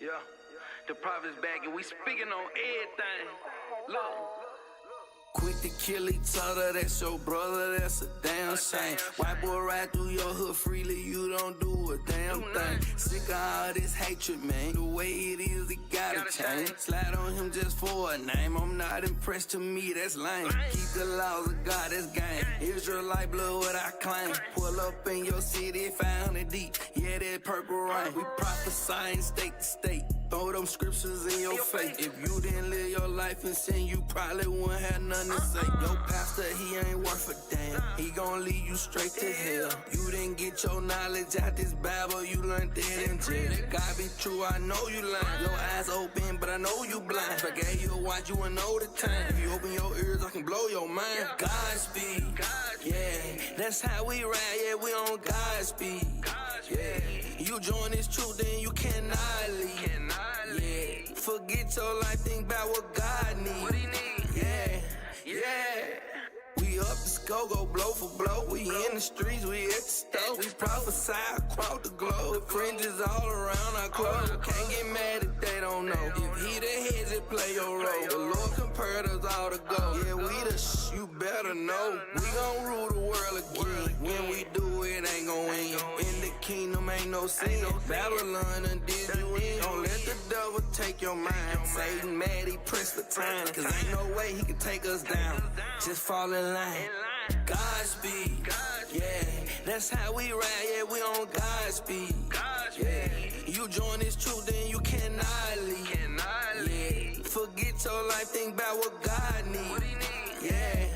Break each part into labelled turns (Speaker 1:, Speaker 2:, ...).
Speaker 1: Yeah, the prophet's back and we speaking on everything. Look.
Speaker 2: Quick to kill each other, that's your brother, that's a damn shame. White boy ride through your hood freely, you don't do a damn thing. Sick of all this hatred, man, the way it is, it gotta change. Slide on him just for a name, I'm not impressed, to me that's lame. Keep the laws of God, that's game. Israelite blood, what I claim. Pull up in your city, 500 deep, yeah, that purple rain. We prophesying state to state, throw them scriptures in your face. If you didn't live your life in sin, you probably wouldn't have nothing to say. Your pastor, he ain't worth a damn. He gon' lead you straight to hell. You didn't get your knowledge out this Bible, you learned that in jail. That God be true, I know you lying. Your eyes open, but I know you blind. If I gave you a watch, you wouldn't know the time. If you open your ears, I can blow your mind. Godspeed, yeah, that's how we ride, yeah, we on Godspeed. Yeah, you join this truth, then you cannot leave. Yeah, forget your life, think about what God needs. Yeah. We up the scope, go blow for blow. We in the streets, we at the stove. We prophesy across the globe. The fringes all around our clothes. Can't get mad if they don't know. If he the head, just play your role. The Lord compared us all to go. Yeah, we the you better know. We gon' rule the world again. When we do it, ain't gon' win. In the kingdom, ain't no sin. Babylon and did you in. Don't let the devil take your mind. Satan mad, he pressed the time. Cause ain't no way he can take us down. Just fall in line. Godspeed, yeah, that's how we ride, yeah, we on Godspeed. Yeah, you join this truth, then you cannot leave. Yeah, forget your life, think about what God needs. Yeah.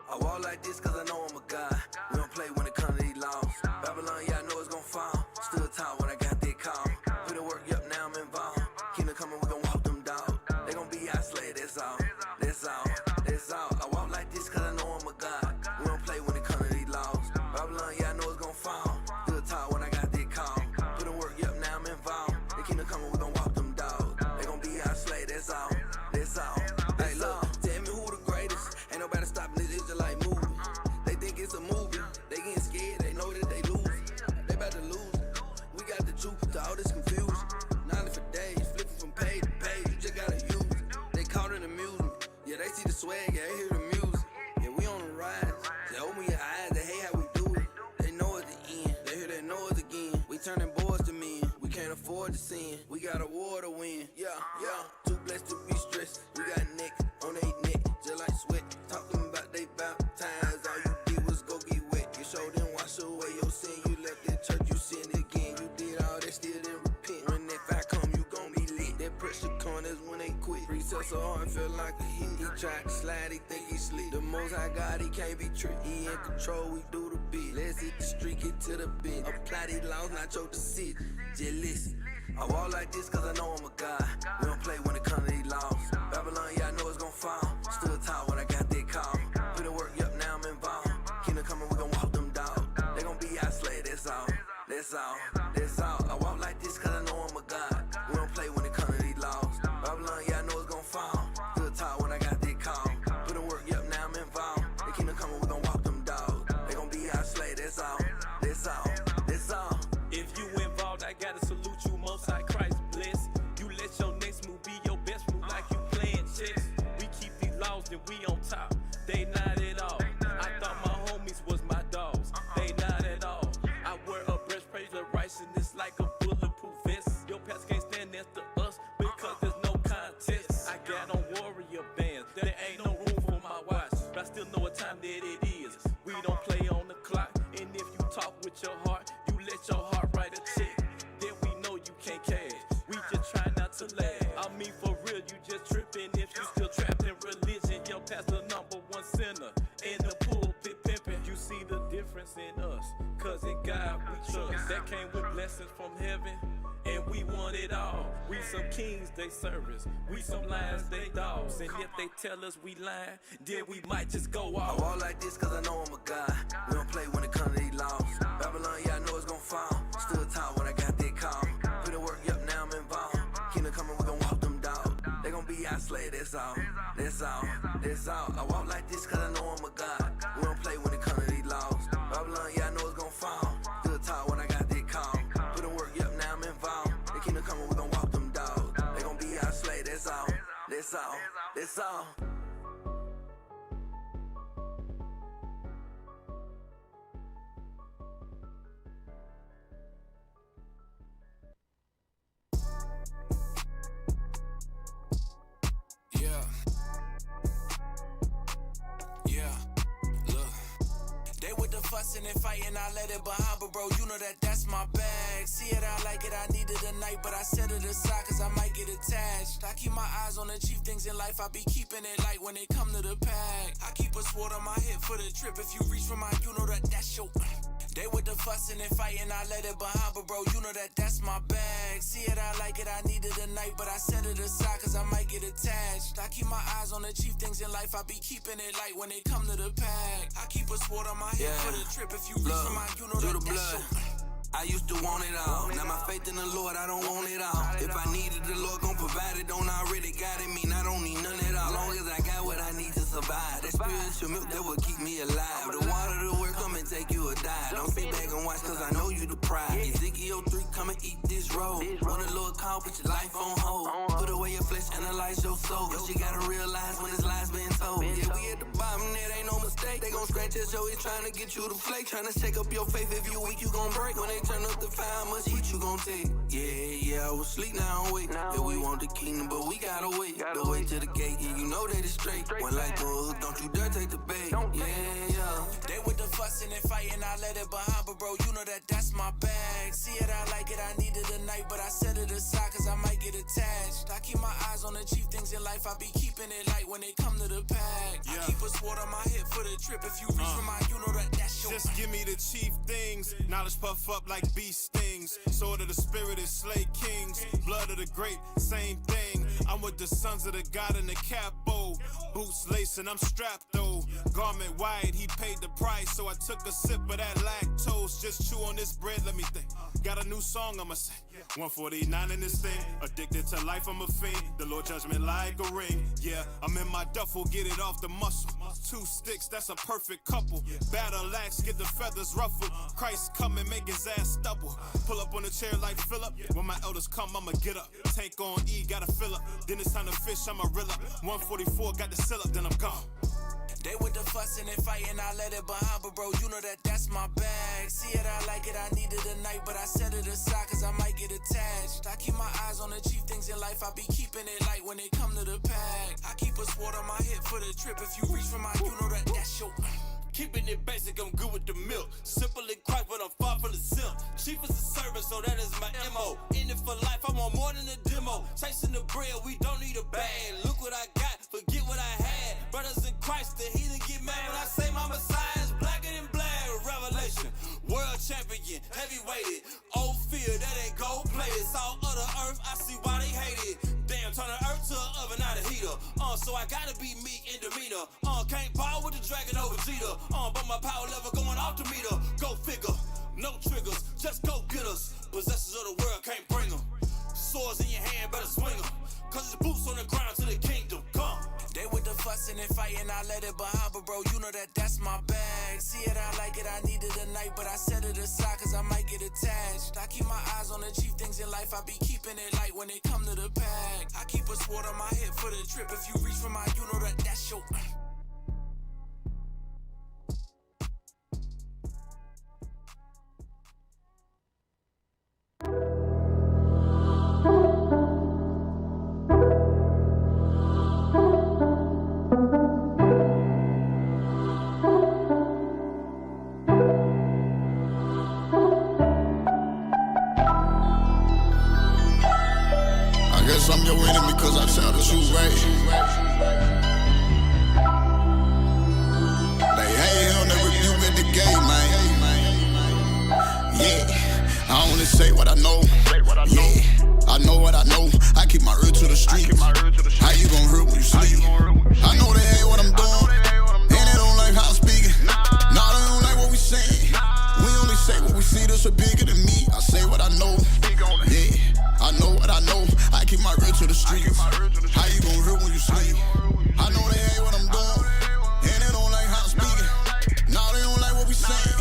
Speaker 2: I walk like this cause I know I'm a God. We don't play when it comes to these laws. Babylon, yeah, I know it's gon' fall. Stood tall when I got that call. Put in work, yup, now I'm involved. Kingdom coming, we gon' walk them dogs. They gon' be our slave, that's all. I walk like this cause I know I'm a God. We don't play when it comes to these laws. Babylon, yeah, I know it's gon' fall. Stood tall when I got that call. Put in work, yup, now I'm involved. The kingdom coming, we gon' walk them dogs. They gon' be our slave, that's all. Hey, look, tell me who the greatest. Ain't nobody stopping this Israelite movement. They think it's a movie. They getting scared, they know that they lose. They about to lose. We got the truth to all this confusion. Knowledge for days, flipping from page to page. You just gotta use it. They call it amusement. Yeah, they see the swag, yeah, they hear the music. Yeah, we on the rise. They open your eyes, they hate how we do it. They know it's the end. They hear they know it's again. We turning boys to men. We can't afford to sin. We got a war to win. Yeah. Too blessed to be stressed. We got necks on they neck, just like sweat. Talking about they baptized. All you did was go get wet. You showed them wash away your sin. You left that church, you sinned again. You did all that, still didn't repent. When that fire come, you gon' be lit. That pressure come, that's when they quit. Precepts so hard, feel like a hit. He tried to slide, he think he sleep. The most I got, he can't be tricked. He in control, we do the bit. Let's hit the street, get to the bit. Apply these laws, not your decision. Just listen. I walk like this cause I know I'm a God. We don't play when it comes to these laws. Babylon, yeah, I know it's gon' fall. Stood tall when I got that call. Put in work, yup, now I'm involved. Kingdom coming, we gon' walk them dogs. They gon' be our slave, that's all. I walk like this cause I know I'm a God. We don't play when it comes to these laws. Babylon, yeah, I know it's gon' fall. Stood tall when I got that call. Put in work, yup, now I'm involved. The kingdom coming, we gon' walk them dogs. They gon' be our slave, that's all.
Speaker 3: If you involved, I gotta salute you, Most High Christ bless. You let your next move be your best move like you playing chess. We keep these laws, then we on top. They not at all. I thought my homies was my dogs. They not at all. I wear a breastplate of righteousness like a bulletproof vest. Your past can't stand next to us because there's no contest. I got on warrior bands. There ain't no room for my watch, but I still know what time that it is. We don't play on the clock. And if you talk with your heart, you let your heart write a check. Then we know you can't cash. We just try not to laugh. I mean for real, you just tripping if you still trapped in religion. Your pastor number one sinner in the pulpit pimping. You see the difference in us, cause in God God we trust. That came with blessings from heaven, and we want it all. We some kings, they servants. We some lions, they dogs. And if they tell us we lying, then we might just go
Speaker 2: I
Speaker 3: off.
Speaker 2: walk like this cause I know I'm a God. We don't play when it comes to these laws. Babylon, yeah, I know it's gon' fall. Stood tall when I got that call. Put the work up, now I'm involved. Kingdom coming, we gon' walk them dogs. They gon' be our slave, that's all. That's all, that's all. I walk like this cause I know I'm a God. We don't play when it comes to these laws. Babylon, yeah, I know it's gon' fall. Stood tall when I got that call. Put the work up, now I'm involved. The kingdom coming, we gon' walk them dogs. They gon' be our slave, that's all. That's all, that's all.
Speaker 4: Fussing and fighting, I let it behind, but bro, you know that that's my bag. See it, I like it, I need it tonight, but I set it aside cause I might get attached. I keep my eyes on the chief things in life, I be keeping it light when it come to the pack. I keep a sword on my hip for the trip, if you reach for mine, you know that that's your... They with the fussing and fighting, I let it behind, but bro, you know that that's my bag. See it, I like it, I need it tonight, but I set it aside cause I might get attached. I keep my eyes on the chief things in life, I be keeping it light when it come to the pack. I keep a sword on my hip for the trip, if you reach for mine, you know that that's your...
Speaker 2: I used to want it all. Now my faith in the Lord, I don't want it all. If I need it, the Lord gon' provide it. Don't already got it, mean I don't need none at all. Long as I got what I need to survive. That spiritual milk that will keep me alive. The water to work, come and take you or die. Don't sit back and watch, cause I know you the prize. Ezekiel 3, come and eat this roll. When the Lord call, put your life on hold. Put away your flesh, analyze your soul. Cause you gotta realize when this lie's been told. Yeah, we at the bottom, that ain't no mistake. They gon' scratch your show, it's trying to get you to flake. Trying to shake up your faith, if you weak, you gon' break. When they turn up the fire, how much heat you gon' take? Yeah, I was sleep, now I'm awake. Yeah, we want the kingdom, but we gotta wait. The way to the gate, yeah, you know that it's straight. When life go hook, don't you dare take the bait. Yeah.
Speaker 4: They with the fussing and fighting, I let it behind, but bro, you know that that's my bag. See it, I like it, I need it tonight, but I set it aside cause I might get attached. I keep my eyes on the chief things in life, I be keeping it light when it come to the pack. I keep a sword on my hip for the trip, if you reach for mine, you know that that's your...
Speaker 5: Just give me the chief things, knowledge puff up like bee stings. Sword of the spirit is slay kings, blood of the grape, same thing. I'm with the sons of the God in the capo, boots lacing, I'm strapped though. Garment white, he paid the price, so I took a sip of that lactose. Just chew on this bread, let me think. Got a new song I'ma sing. 149 in this thing, addicted to life, I'm a fiend. The Lord judgment like a ring. Yeah, I'm in my duffel, get it off the muscle. 2 sticks, that's a perfect couple. Battle axe, get the feathers ruffled. Christ come and make his ass stubble. Pull up on the chair like Philip. When my elders come, I'ma get up. Tank on E, gotta fill up. Then it's time to fish, I'ma reel up. 144, got the seal up, then I'm gone.
Speaker 4: They with the fussing and fighting, I let it behind, but bro, you know that that's my bag. See it, I like it, I need it tonight, but I set it aside cause I might get attached. I keep my eyes on the chief things in life, I be keeping it light when it come to the pack. I keep a sword on my hip for the trip, if you reach for mine, you know that that's your...
Speaker 6: Keeping it basic, I'm good with the milk. Simple in Christ, but I'm far from the simp. Chief is a servant, so that is my MO. In it for life, I want more than a demo. Chasing the bread, we don't need a bag. Look what I got, forget what I had. Brothers in Christ, the heathen get mad when I say my Messiah is blacker than black. Revelation, world champion, heavyweighted. Old fear, that ain't gold plated. All of the earth, I see why they hate it. Damn, turn the earth to an oven, not a heater. So I gotta be meek in demeanor. Can't ball with the dragon over Jeter. But my power level going off the meter. Go figure, no triggers, just go get us. Possessors of the world can't bring them. Swords in your hand, better swing them. Cause it's boots on the ground to the kingdom. Come.
Speaker 4: They with the fussing and fighting, I let it behind, but bro, you know that that's my bag. See it, I like it, I need it tonight, but I set it aside cause I might get attached. I keep my eyes on the chief things in life, I be keeping it light when it come to the pack. I keep a sword on my hip for the trip, if you reach for mine, you know that that's your...
Speaker 7: I'm your enemy cause I tell the truth, right? They hate him, they rebuke at the gate, man. only say what I know. Yeah, I know what I know. I keep my ear to the streets. How you gon' hurt when you sleep? I know they hate what I'm doing, and they don't like how I'm speaking. Nah, they don't like what we saying. We only say what we see, this are bigger than me. I say what I know. Yeah, I know what I know. I keep my ear to the streets. How you gon' hurt when you sleep? I know they hate what I'm doing, and they don't like how I'm speaking. Nah, they don't like what we saying.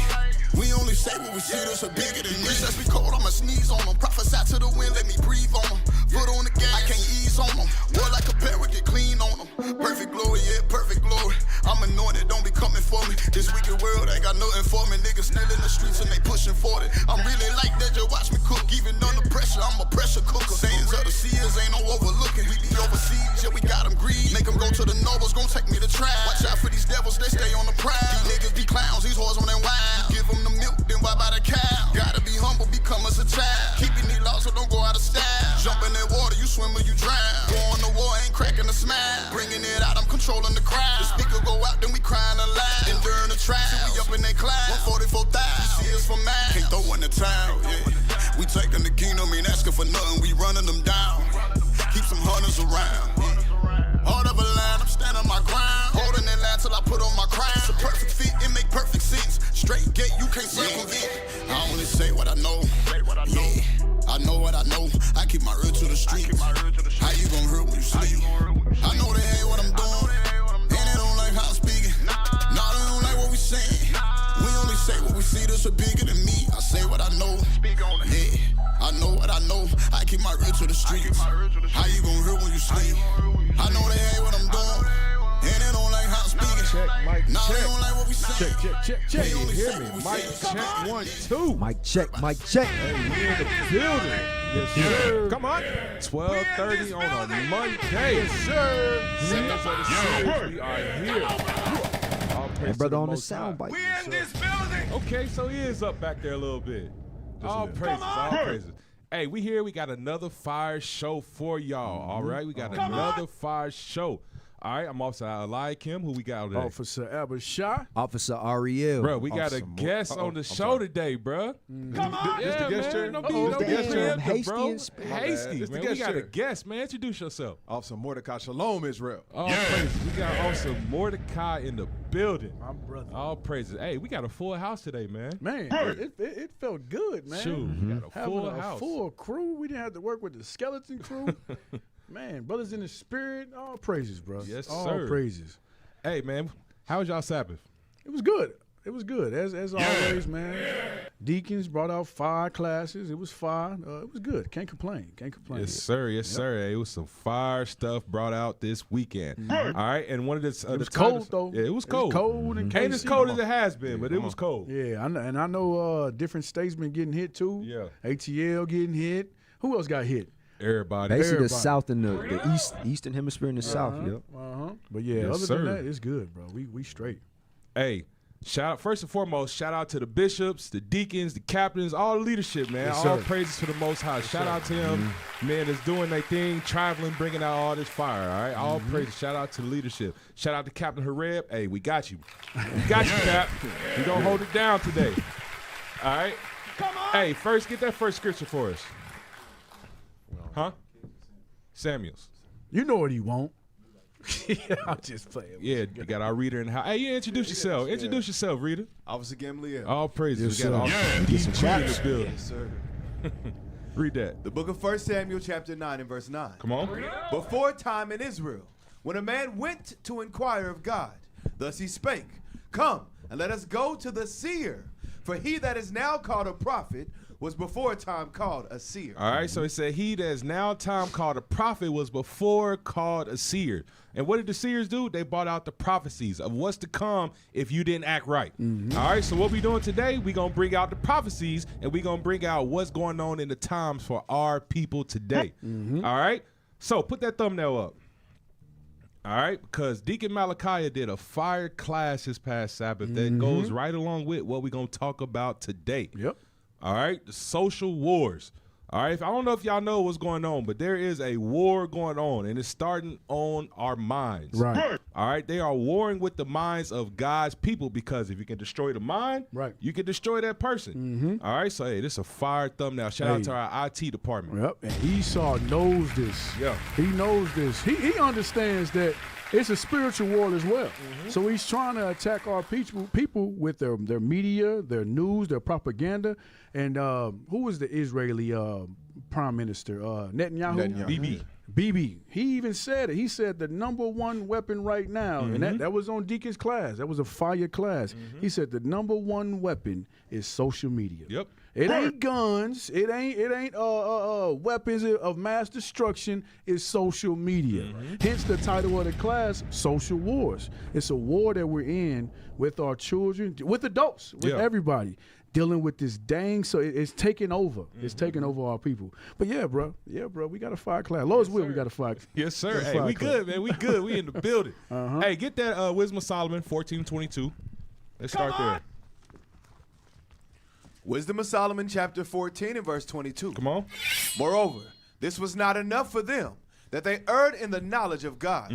Speaker 7: We only say what we see, this are bigger than me. Just be cold, I'ma sneeze on them. Prophesy to the wind, let me breathe on them. Foot on the gas, I can't ease on them. Boy, like a parrot, get clean on them. Perfect glory, yeah, perfect glory. I'm anointed, don't be coming for me. This wicked world ain't got nothing for me. Niggas still in the streets and they pushing for it. I'm really like that, just watch me cook. Even under pressure, I'm a pressure cooker. Sayings of the Seers ain't no overlooking. We be overseas, yeah, we got them greed. Make them go to the nobles, gon' take me to trial. Watch out for these devils, they stay on the prowl. These niggas be clowns, these whores on them wild. Give them the milk, then why by the cow? Gotta be humble, become us a child. Keeping these laws so don't go out of style. Jump in that water, you swim or you drown. Going to war, ain't cracking a smile. Bringing it out, I'm controlling the crowd. The speaker go out, then we crying aloud. Enduring the trial, we up in that cloud. 144,000, you see us from mine. Can't throw in the towel, yeah. We taking the kingdom, ain't asking for nothing, we running them down. Keep some hunters around, yeah. Hard of a line, I'm standing my ground. Holding that line till I put on my crown. It's a perfect fit, it make perfect sense. Straight gate, you can't circumvent. I only say what I know. Yeah, I know what I know. I keep my ear to the streets. How you gon' hurt when you sleep? I know they hate what I'm doing, and they don't like how I'm speaking. Nah, they don't like what we saying. We only say what we see, this are bigger than me. I say what I know. Yeah, I know what I know. I keep my ear to the streets. How you gon' hurt when you sleep? I know they hate what I'm doing, and they don't like how I'm speaking.
Speaker 8: Check, mic,
Speaker 7: nah,
Speaker 8: check.
Speaker 7: they don't like what we say.
Speaker 8: Check. You hear me? Mic check 1, 2.
Speaker 9: Mic check.
Speaker 8: Hey, we in the building. Yes, sir. Come on. 12:30 on a Monday. Yes, sir. Seers of the Seers, we are here. All praise
Speaker 9: That brother
Speaker 8: to the
Speaker 9: on the
Speaker 8: Most High.
Speaker 9: sound bite.
Speaker 3: We in this building.
Speaker 8: Okay, so he is up back there a little bit. All praises. Hey, we here. We got another fire show for y'all. All right, we got another fire show. All right, I'm Officer Eliakim. Who we got today?
Speaker 10: Officer Abishai.
Speaker 9: Officer Ariel.
Speaker 8: Bro, we got a guest on the show today, bro.
Speaker 3: Come on.
Speaker 8: Yeah,
Speaker 10: the guest chair?
Speaker 8: man. Don't be
Speaker 9: Damn,
Speaker 8: preemptive,
Speaker 9: hasty
Speaker 8: bro.
Speaker 9: and spit.
Speaker 8: Hasty,
Speaker 10: It's the
Speaker 8: man.
Speaker 10: guest
Speaker 8: We got a
Speaker 10: chair.
Speaker 8: guest, man. Introduce yourself.
Speaker 10: Officer Mordecai Shalom, Israel.
Speaker 8: All praises. We got also Mordecai in the building.
Speaker 10: My brother.
Speaker 8: All praises. Hey, we got a full house today, man.
Speaker 10: Man, it felt good, man.
Speaker 8: Shoot, we got a
Speaker 10: Having
Speaker 8: full
Speaker 10: a
Speaker 8: house.
Speaker 10: full crew. We didn't have to work with the skeleton crew. Man, brothers in the spirit. All praises, bro.
Speaker 8: Yes,
Speaker 10: all
Speaker 8: sir.
Speaker 10: praises.
Speaker 8: Hey, man, how was y'all Sabbath?
Speaker 10: It was good. It was good, as always, man. Deacons brought out 5 classes. It was 5. It was good. Can't complain.
Speaker 8: Yes, sir. Yes, sir. Hey, it was some fire stuff brought out this weekend. All right, and one of the
Speaker 10: It was cold, though.
Speaker 8: Yeah, it was cold.
Speaker 10: It was cold in
Speaker 8: Ain't as
Speaker 10: KC.
Speaker 8: cold as it has been, but it was cold.
Speaker 10: Yeah, I know different states been getting hit, too.
Speaker 8: Yeah.
Speaker 10: ATL getting hit. Who else got hit?
Speaker 8: Everybody.
Speaker 9: Basically, the
Speaker 10: Everybody.
Speaker 9: South and the Eastern Hemisphere and the South. Yep.
Speaker 10: But yeah,
Speaker 8: Yes,
Speaker 10: other
Speaker 8: sir.
Speaker 10: than that, it's good, bro. We straight.
Speaker 8: Hey, shout out first and foremost, shout out to the bishops, the deacons, the captains, all the leadership, man.
Speaker 10: Yes,
Speaker 8: all
Speaker 10: sir.
Speaker 8: praises to the Most High. Shout out to him, man, that's doing their thing, traveling, bringing out all this fire, all right? All praises. Shout out to the leadership. Shout out to Captain Hareb. Hey, we got you. We got you, Cap. We gonna hold it down today. All right?
Speaker 3: Come on.
Speaker 8: Hey, first, get that first scripture for us. Huh? Samuel's.
Speaker 10: You know what he want. I'm just playing.
Speaker 8: Yeah, you got our reader in the house. Hey, yeah, introduce yourself. Introduce yourself, reader.
Speaker 5: Officer Gamliel.
Speaker 8: All praises.
Speaker 10: Yes,
Speaker 8: We got
Speaker 10: sir.
Speaker 8: all
Speaker 9: Get some
Speaker 8: DG in the
Speaker 9: chaps.
Speaker 8: building.
Speaker 5: Yes, sir.
Speaker 8: Read that.
Speaker 5: The book of 1 Samuel, chapter 9 and verse 9.
Speaker 8: Come on.
Speaker 5: Before time in Israel, when a man went to inquire of God, thus he spake, Come, and let us go to the seer. For he that is now called a prophet was before a time called a seer.
Speaker 8: All right, so it said he that is now time called a prophet was before called a seer. And what did the seers do? They brought out the prophecies of what's to come if you didn't act right. All right, so what we doing today, we going to bring out the prophecies and we going to bring out what's going on in the times for our people today. All right, so put that thumbnail up. All right, because Deacon Malachi did a fire class this past Sabbath that goes right along with what we're going to talk about today.
Speaker 10: Yep.
Speaker 8: All right, the social wars. All right, I don't know if y'all know what's going on, but there is a war going on, and it's starting on our minds.
Speaker 10: Right.
Speaker 8: All right, they are warring with the minds of God's people, because if you can destroy the mind,
Speaker 10: right,
Speaker 8: you can destroy that person. All right, so hey, this is a fire thumbnail. Shout out to our IT department.
Speaker 10: Yep, and Esau knows this.
Speaker 8: Yeah,
Speaker 10: he knows this. He understands that it's a spiritual war as well. So he's trying to attack our people with their media, their news, their propaganda. And who was the Israeli prime minister? Netanyahu? Bibi. He even said it. He said the number one weapon right now, and that was on Deacon's class. That was a fire class. He said the number one weapon is social media.
Speaker 8: Yep.
Speaker 10: It ain't guns. It ain't weapons of mass destruction. It's social media. Hence the title of the class, Social Wars. It's a war that we're in with our children, with adults, with everybody, dealing with this so it's taking over. It's taking over our people. But yeah, bro, we got a fire class. Lord's will, we got a fire.
Speaker 8: Yes, sir. Hey, we good, man. We good. We in the building. Hey, get that Wisdom of Solomon 14:22. Let's start there.
Speaker 11: Wisdom of Solomon chapter 14 and verse 22.
Speaker 8: Come on.
Speaker 11: Moreover, this was not enough for them, that they erred in the knowledge of God.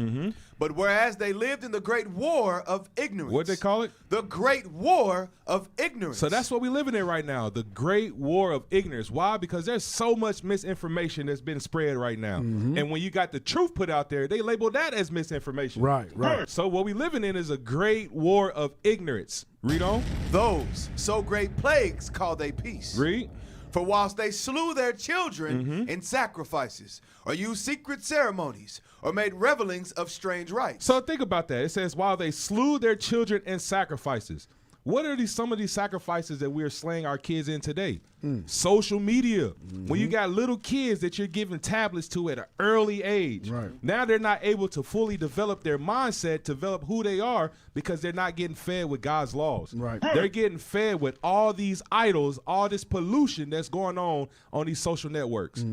Speaker 11: But whereas they lived in the great war of ignorance.
Speaker 8: What'd they call it?
Speaker 11: The great war of ignorance.
Speaker 8: So that's what we're living in right now, the great war of ignorance. Why? Because there's so much misinformation that's been spread right now. And when you got the truth put out there, they label that as misinformation.
Speaker 10: Right.
Speaker 8: So what we're living in is a great war of ignorance. Read on.
Speaker 11: Those so great plagues call they peace.
Speaker 8: Read.
Speaker 11: For whilst they slew their children in sacrifices, or used secret ceremonies, or made revelings of strange rites.
Speaker 8: So think about that. It says, while they slew their children in sacrifices. What are some of these sacrifices that we're slaying our kids in today? Social media. When you got little kids that you're giving tablets to at an early age. Now they're not able to fully develop their mindset, develop who they are, because they're not getting fed with God's laws. They're getting fed with all these idols, all this pollution that's going on these social networks.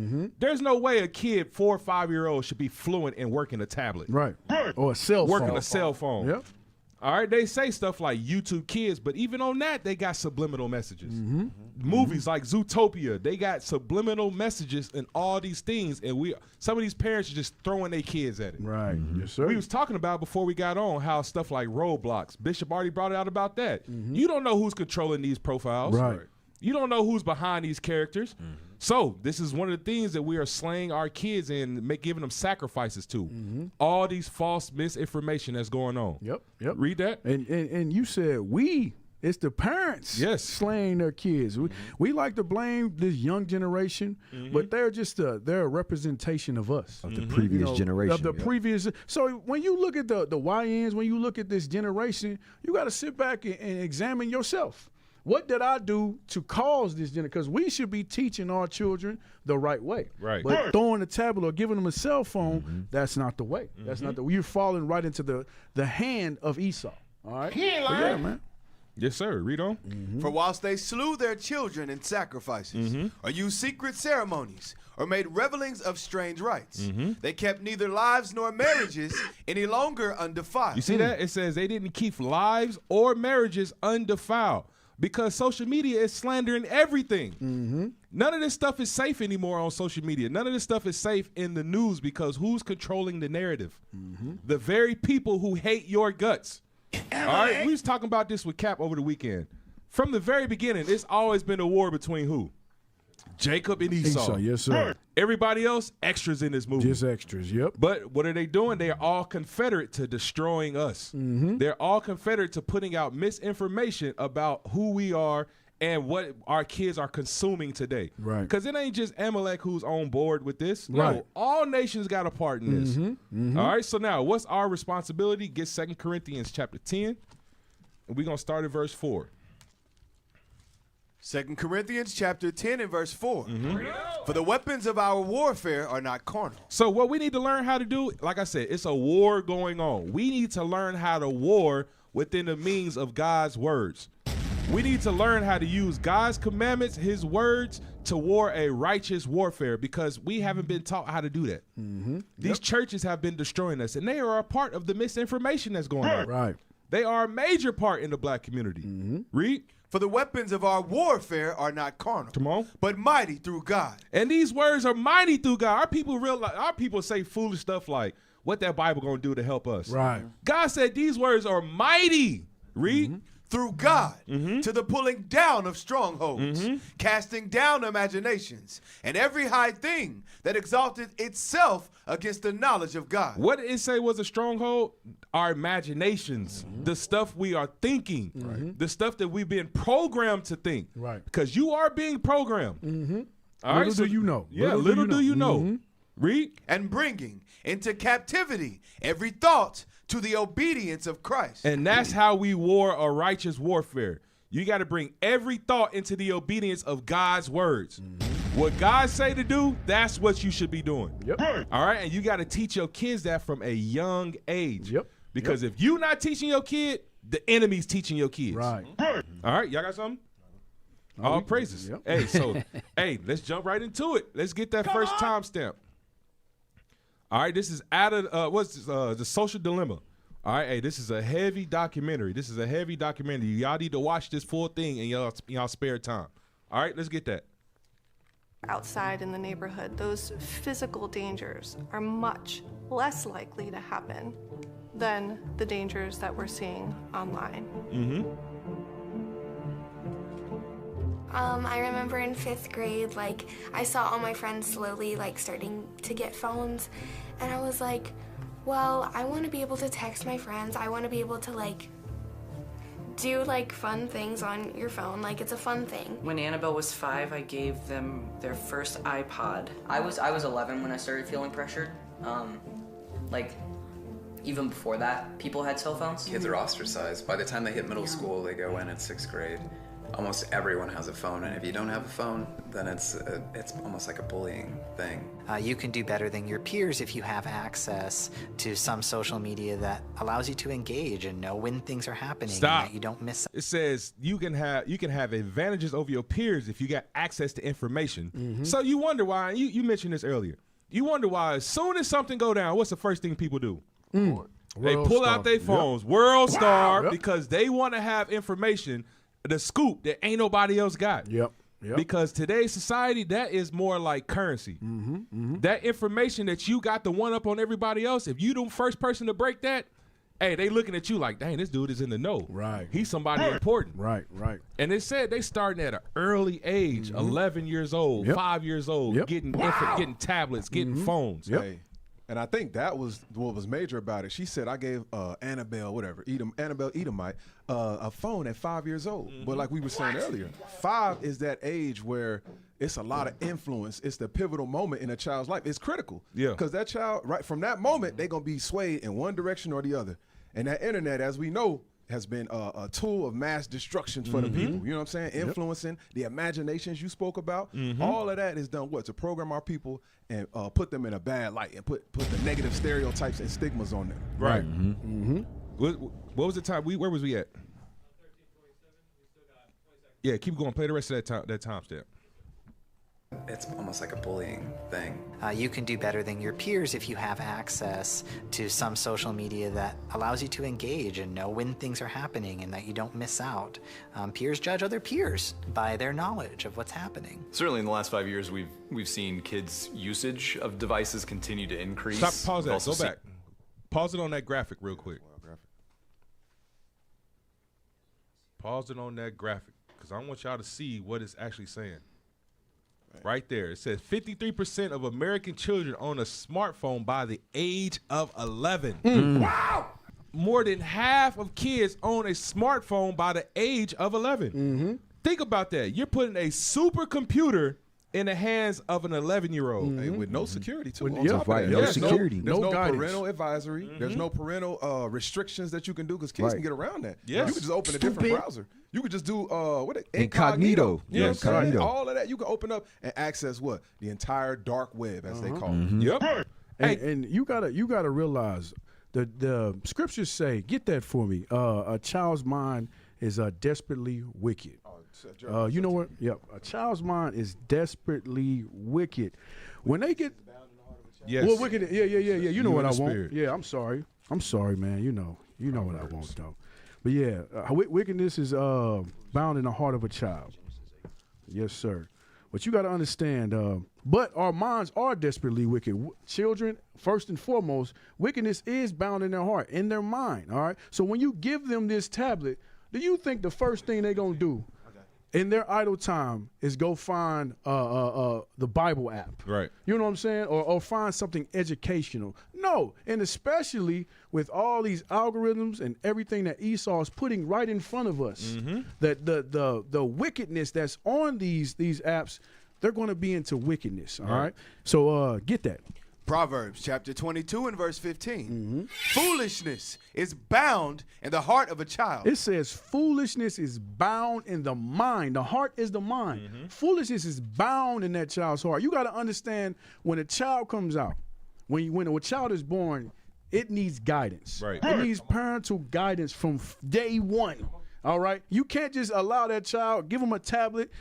Speaker 8: There's no way a kid, 4 or 5 year old, should be fluent in working a tablet.
Speaker 10: Or a cell phone.
Speaker 8: Working a cell phone.
Speaker 10: Yep.
Speaker 8: All right, they say stuff like YouTube Kids, but even on that, they got subliminal messages. Movies like Zootopia, they got subliminal messages and all these things, and some of these parents are just throwing their kids at it.
Speaker 10: Right. Yes, sir.
Speaker 8: We was talking about before we got on how stuff like Roblox, Bishop already brought it out about that. You don't know who's controlling these profiles.
Speaker 10: Right.
Speaker 8: You don't know who's behind these characters. So this is one of the things that we are slaying our kids and giving them sacrifices to. All these false misinformation that's going on.
Speaker 10: Yep.
Speaker 8: Read that.
Speaker 10: And you said it's the parents slaying their kids. We like to blame this young generation, but they're just they're a representation of us.
Speaker 9: Of the previous generation.
Speaker 10: Of the previous. So when you look at the YNs, when you look at this generation, you got to sit back and examine yourself. What did I do to cause this? Because we should be teaching our children the right way.
Speaker 8: Right.
Speaker 10: But throwing a tablet or giving them a cell phone, that's not the way. That's not the way. You're falling right into the hand of Esau. All right? Yeah, man.
Speaker 8: Yes, sir. Read on.
Speaker 11: For whilst they slew their children in sacrifices, or used secret ceremonies, or made revelings of strange rites, they kept neither lives nor marriages any longer undefiled.
Speaker 8: You see that? It says they didn't keep lives or marriages undefiled. Because social media is slandering everything. None of this stuff is safe anymore on social media. None of this stuff is safe in the news, because who's controlling the narrative? The very people who hate your guts. All right, we was talking about this with Cap over the weekend. From the very beginning, it's always been a war between who? Jacob and Esau.
Speaker 10: Yes, sir.
Speaker 8: Everybody else, extras in this movie.
Speaker 10: Just extras, yep.
Speaker 8: But what are they doing? They are all confederate to destroying us. They're all confederate to putting out misinformation about who we are and what our kids are consuming today.
Speaker 10: Right.
Speaker 8: Because it ain't just Amalek who's on board with this.
Speaker 10: Right.
Speaker 8: No, all nations got a part in this. All right, so now what's our responsibility? Get 2 Corinthians chapter 10, and we're going to start at verse 4.
Speaker 11: 2 Corinthians chapter 10 and verse 4. For the weapons of our warfare are not carnal.
Speaker 8: So what we need to learn how to do, like I said, it's a war going on. We need to learn how to war within the means of God's words. We need to learn how to use God's commandments, his words, to war a righteous warfare, because we haven't been taught how to do that. These churches have been destroying us, and they are a part of the misinformation that's going on.
Speaker 10: Right.
Speaker 8: They are a major part in the black community. Read.
Speaker 11: For the weapons of our warfare are not carnal,
Speaker 8: Come on.
Speaker 11: but mighty through God.
Speaker 8: And these words are mighty through God. Our people say foolish stuff like, what that Bible gonna do to help us?
Speaker 10: Right.
Speaker 8: God said these words are mighty. Read.
Speaker 11: Through God to the pulling down of strongholds, casting down imaginations, and every high thing that exalted itself against the knowledge of God.
Speaker 8: What did it say was a stronghold? Our imaginations, the stuff we are thinking, the stuff that we've been programmed to think.
Speaker 10: Right.
Speaker 8: Because you are being programmed. All
Speaker 10: Little do you know.
Speaker 8: Yeah, little do you know. Read.
Speaker 11: And bringing into captivity every thought to the obedience of Christ.
Speaker 8: And that's how we war a righteous warfare. You got to bring every thought into the obedience of God's words. What God say to do, that's what you should be doing.
Speaker 10: Yep.
Speaker 8: All right? And you got to teach your kids that from a young age.
Speaker 10: Yep.
Speaker 8: Because if you're not teaching your kid, the enemy's teaching your kids.
Speaker 10: Right.
Speaker 8: All right? Y'all got something? All praises.
Speaker 10: Yep.
Speaker 8: Hey, so, hey, let's jump right into it. Let's get that first timestamp. All right, this is out of The Social Dilemma. All right, hey, this is a heavy documentary. Y'all need to watch this full thing in y'all spare time. All right, let's get that.
Speaker 12: Outside in the neighborhood, those physical dangers are much less likely to happen than the dangers that we're seeing online.
Speaker 13: I remember in 5th grade, like, I saw all my friends slowly, like, starting to get phones, and I was like, well, I want to be able to text my friends. I want to be able to, like, do, like, fun things on your phone. Like, it's a fun thing.
Speaker 14: When Annabelle was 5, I gave them their first iPod. I was 11 when I started feeling pressured. Like, even before that, people had cell phones.
Speaker 15: Kids are ostracized. By the time they hit middle school, they go in at 6th grade. Almost everyone has a phone, and if you don't have a phone, then it's almost like a bullying thing.
Speaker 16: You can do better than your peers if you have access to some social media that allows you to engage and know when things are happening.
Speaker 8: Stop.
Speaker 16: And that you don't miss.
Speaker 8: It says you can have advantages over your peers if you got access to information. So you wonder why, you mentioned this earlier, you wonder why as soon as something go down, what's the first thing people do? They pull out their phones, World Star, because they want to have information, the scoop that ain't nobody else got.
Speaker 10: Yep.
Speaker 8: Because today's society, that is more like currency. That information that you got the one up on everybody else, if you the first person to break that, hey, they looking at you like, dang, this dude is in the know.
Speaker 10: Right.
Speaker 8: He's somebody important.
Speaker 10: Right.
Speaker 8: And it said they starting at an early age, 11 years old, 5 years old, getting tablets, getting phones.
Speaker 17: Hey, and I think that was what was major about it. She said, I gave Annabelle Edomite, a phone at 5 years old. But like we were saying earlier, 5 is that age where it's a lot of influence. It's the pivotal moment in a child's life. It's critical.
Speaker 8: Yeah.
Speaker 17: Because that child, right from that moment, they're going to be swayed in one direction or the other. And that internet, as we know, has been a tool of mass destruction for the people. You know what I'm saying? Influencing the imaginations you spoke about. All of that is done what? To program our people and put them in a bad light and put the negative stereotypes and stigmas on them.
Speaker 8: Right. What was the time? Where was we at? 13:47. Yeah, keep going. Play the rest of that timestamp.
Speaker 15: It's almost like a bullying thing.
Speaker 16: You can do better than your peers if you have access to some social media that allows you to engage and know when things are happening and that you don't miss out. Peers judge other peers by their knowledge of what's happening.
Speaker 18: Certainly in the last 5 years, we've seen kids' usage of devices continue to increase.
Speaker 8: Stop, pause that, go back. Pause it on that graphic real quick. Pause it on that graphic, because I want y'all to see what it's actually saying. Right there. It says 53% of American children own a smartphone by the age of 11. Wow! More than half of kids own a smartphone by the age of 11. Think about that. You're putting a supercomputer in the hands of an 11-year-old.
Speaker 17: With no security, too.
Speaker 9: No security.
Speaker 17: There's no
Speaker 10: guidance.
Speaker 17: parental advisory. There's no parental restrictions that you can do because kids can get around that.
Speaker 8: Yes.
Speaker 17: You can just open a different browser. You could just do
Speaker 9: Incognito.
Speaker 17: You know what I'm saying?
Speaker 9: Incognito.
Speaker 17: All of that. You can open up and access what? The entire dark web, as they call it.
Speaker 8: Yep.
Speaker 10: And you gotta realize the scriptures say, get that for me. A child's mind is desperately wicked. You know what? Yep. A child's mind is desperately wicked. When they get well, wicked. Yeah. You know what I want. Yeah, I'm sorry, man. You know what I want though. But yeah, wickedness is bound in the heart of a child. Yes, sir. But you got to understand, but our minds are desperately wicked. Children, first and foremost, wickedness is bound in their heart, in their mind, all right? So when you give them this tablet, do you think the first thing they're going to do in their idle time is go find the Bible app?
Speaker 8: Right.
Speaker 10: You know what I'm saying? Or find something educational. No, and especially with all these algorithms and everything that Esau is putting right in front of us, that the wickedness that's on these apps, they're going to be into wickedness, all right? So get that.
Speaker 11: Proverbs chapter 22 and verse 15. Foolishness is bound in the heart of a child.
Speaker 10: It says foolishness is bound in the mind. The heart is the mind. Foolishness is bound in that child's heart. You got to understand, when a child comes out, when a child is born, it needs guidance.
Speaker 8: Right.
Speaker 10: It needs parental guidance from day one. All right, you can't just allow that child, give them a tablet,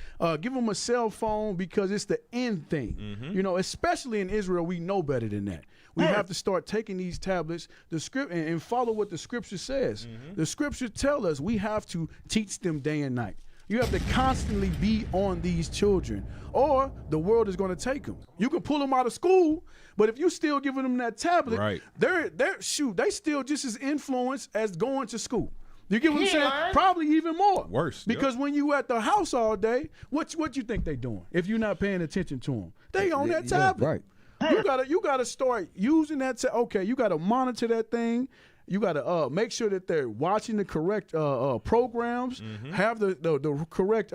Speaker 10: give them a cell phone because it's the end thing. You know, especially in Israel, we know better than that. We have to start taking these tablets, the script, and follow what the scripture says. The scripture tell us we have to teach them day and night. You have to constantly be on these children, or the world is going to take them. You can pull them out of school, but if you still giving them that tablet, they still just as influenced as going to school. You get what I'm saying? Probably even more.
Speaker 8: Worse.
Speaker 10: Because when you at the house all day, what you think they doing if you're not paying attention to them? They on that tablet.
Speaker 9: Right.
Speaker 10: You gotta start using that. Okay, you gotta monitor that thing. You gotta make sure that they're watching the correct programs. Have the correct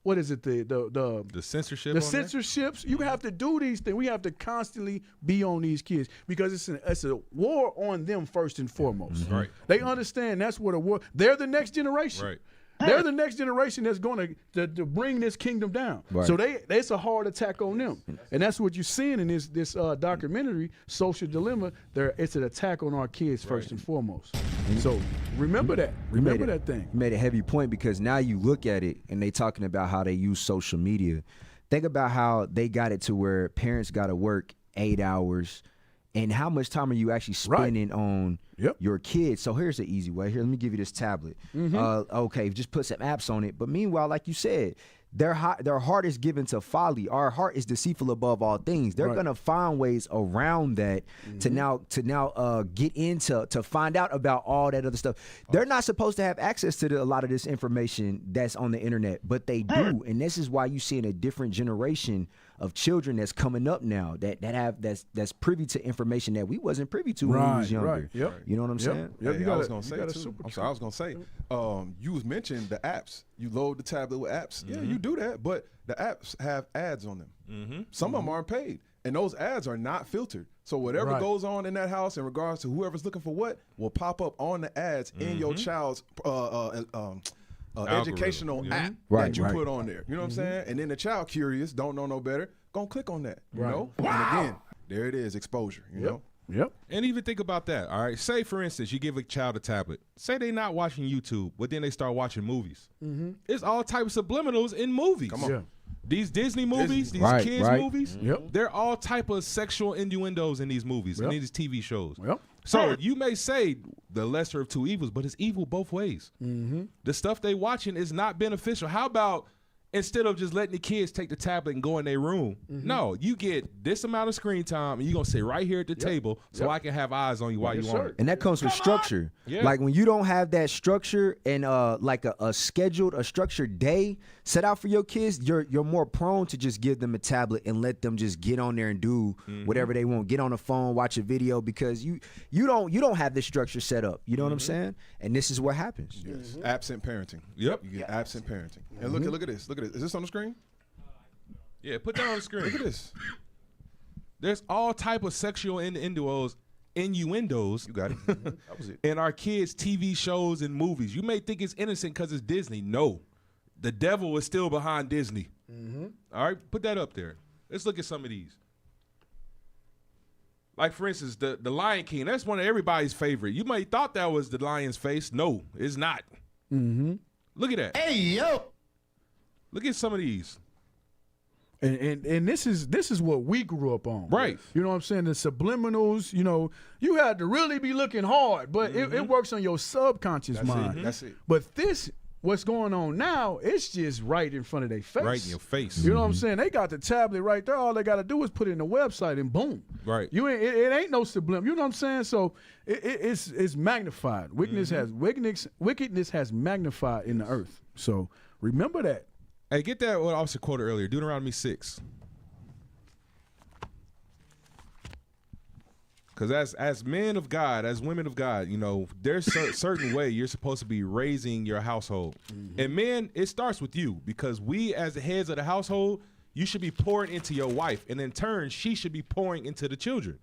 Speaker 10: what is it? The
Speaker 8: censorship.
Speaker 10: The censorships. You have to do these things. We have to constantly be on these kids because it's a war on them first and foremost.
Speaker 8: Right.
Speaker 10: They understand that's what a war. They're the next generation.
Speaker 8: Right.
Speaker 10: They're the next generation that's going to bring this kingdom down.
Speaker 9: Right.
Speaker 10: So it's a hard attack on them, and that's what you're seeing in this documentary, Social Dilemma. It's an attack on our kids first and foremost. So remember that. Remember that thing.
Speaker 9: You made a heavy point because now you look at it and they talking about how they use social media. Think about how they got it to where parents got to work 8 hours. And how much time are you actually spending on your kids? So here's the easy way. Here, let me give you this tablet. Okay, just put some apps on it. But meanwhile, like you said, their heart is given to folly. Our heart is deceitful above all things. They're gonna find ways around that to now get into to find out about all that other stuff. They're not supposed to have access to a lot of this information that's on the internet, but they do. And this is why you see in a different generation of children that's coming up now that's privy to information that we wasn't privy to when we was younger. You know what I'm saying?
Speaker 17: I was gonna say too. I was gonna say, you was mentioning the apps. You load the tablet with apps. Yeah, you do that, but the apps have ads on them. Some of them aren't paid, and those ads are not filtered. So whatever goes on in that house in regards to whoever's looking for what will pop up on the ads in your child's educational app that you put on there. You know what I'm saying? And then the child, curious, don't know no better, gonna click on that. You know? And again, there it is, exposure. You know?
Speaker 10: Yep.
Speaker 8: And even think about that. All right. Say, for instance, you give a child a tablet. Say they're not watching YouTube, but then they start watching movies. It's all types of subliminals in movies.
Speaker 17: Come on.
Speaker 8: These Disney movies, these kids movies, they're all type of sexual innuendos in these movies and these TV shows. So you may say the lesser of two evils, but it's evil both ways. The stuff they watching is not beneficial. How about instead of just letting the kids take the tablet and go in their room, no, you get this amount of screen time and you're going to sit right here at the table so I can have eyes on you while you want it.
Speaker 9: And that comes with structure. Like when you don't have that structure and like a structured day set out for your kids, you're more prone to just give them a tablet and let them just get on there and do whatever they want. Get on the phone, watch a video because you don't have this structure set up. You know what I'm saying? And this is what happens.
Speaker 17: Absent parenting. You get absent parenting. And look at this. Look at this. Is this on the screen?
Speaker 8: Yeah, put that on the screen.
Speaker 17: Look at this.
Speaker 8: There's all type of sexual innuendos. You got it.
Speaker 17: That was it.
Speaker 8: In our kids' TV shows and movies. You may think it's innocent because it's Disney. No. The devil is still behind Disney. All right, put that up there. Let's look at some of these. Like, for instance, the Lion King. That's one of everybody's favorite. You might thought that was the lion's face. No, it's not. Look at that.
Speaker 9: Hey, yo.
Speaker 8: Look at some of these.
Speaker 10: And this is what we grew up on.
Speaker 8: Right.
Speaker 10: You know what I'm saying? The subliminals, you had to really be looking hard, but it works on your subconscious mind.
Speaker 17: That's it.
Speaker 10: But what's going on now, it's just right in front of their face.
Speaker 8: Right in your face.
Speaker 10: You know what I'm saying? They got the tablet right there. All they got to do is put it in the website and boom.
Speaker 8: Right.
Speaker 10: It ain't no subliminal. You know what I'm saying? So it's magnified. Wickedness has magnified in the earth. So remember that.
Speaker 8: Hey, get that what Officer quoted earlier. Deuteronomy 6. Because as men of God, as women of God, there's a certain way you're supposed to be raising your household. And men, it starts with you, because we as the heads of the household, you should be pouring into your wife, and in turn, she should be pouring into the children.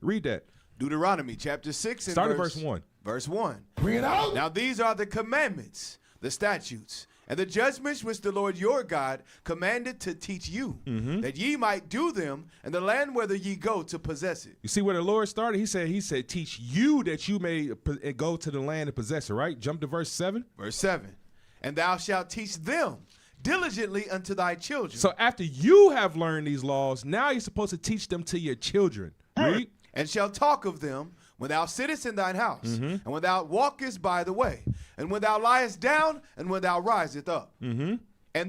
Speaker 8: Read that.
Speaker 11: Deuteronomy chapter 6 and
Speaker 8: start at verse 1.
Speaker 11: Verse 1.
Speaker 17: Bring it out.
Speaker 11: Now these are the commandments, the statutes, and the judgments which the Lord your God commanded to teach you, that ye might do them in the land whither ye go to possess it.
Speaker 8: You see where the Lord started? He said, teach you that you may go to the land and possess it, right? Jump to verse 7.
Speaker 11: Verse 7. And thou shalt teach them diligently unto thy children.
Speaker 8: So after you have learned these laws, now you're supposed to teach them to your children. Read.
Speaker 11: And shall talk of them when thou sittest in thine house, and when thou walkest by the way, and when thou liest down, and when thou risest up. And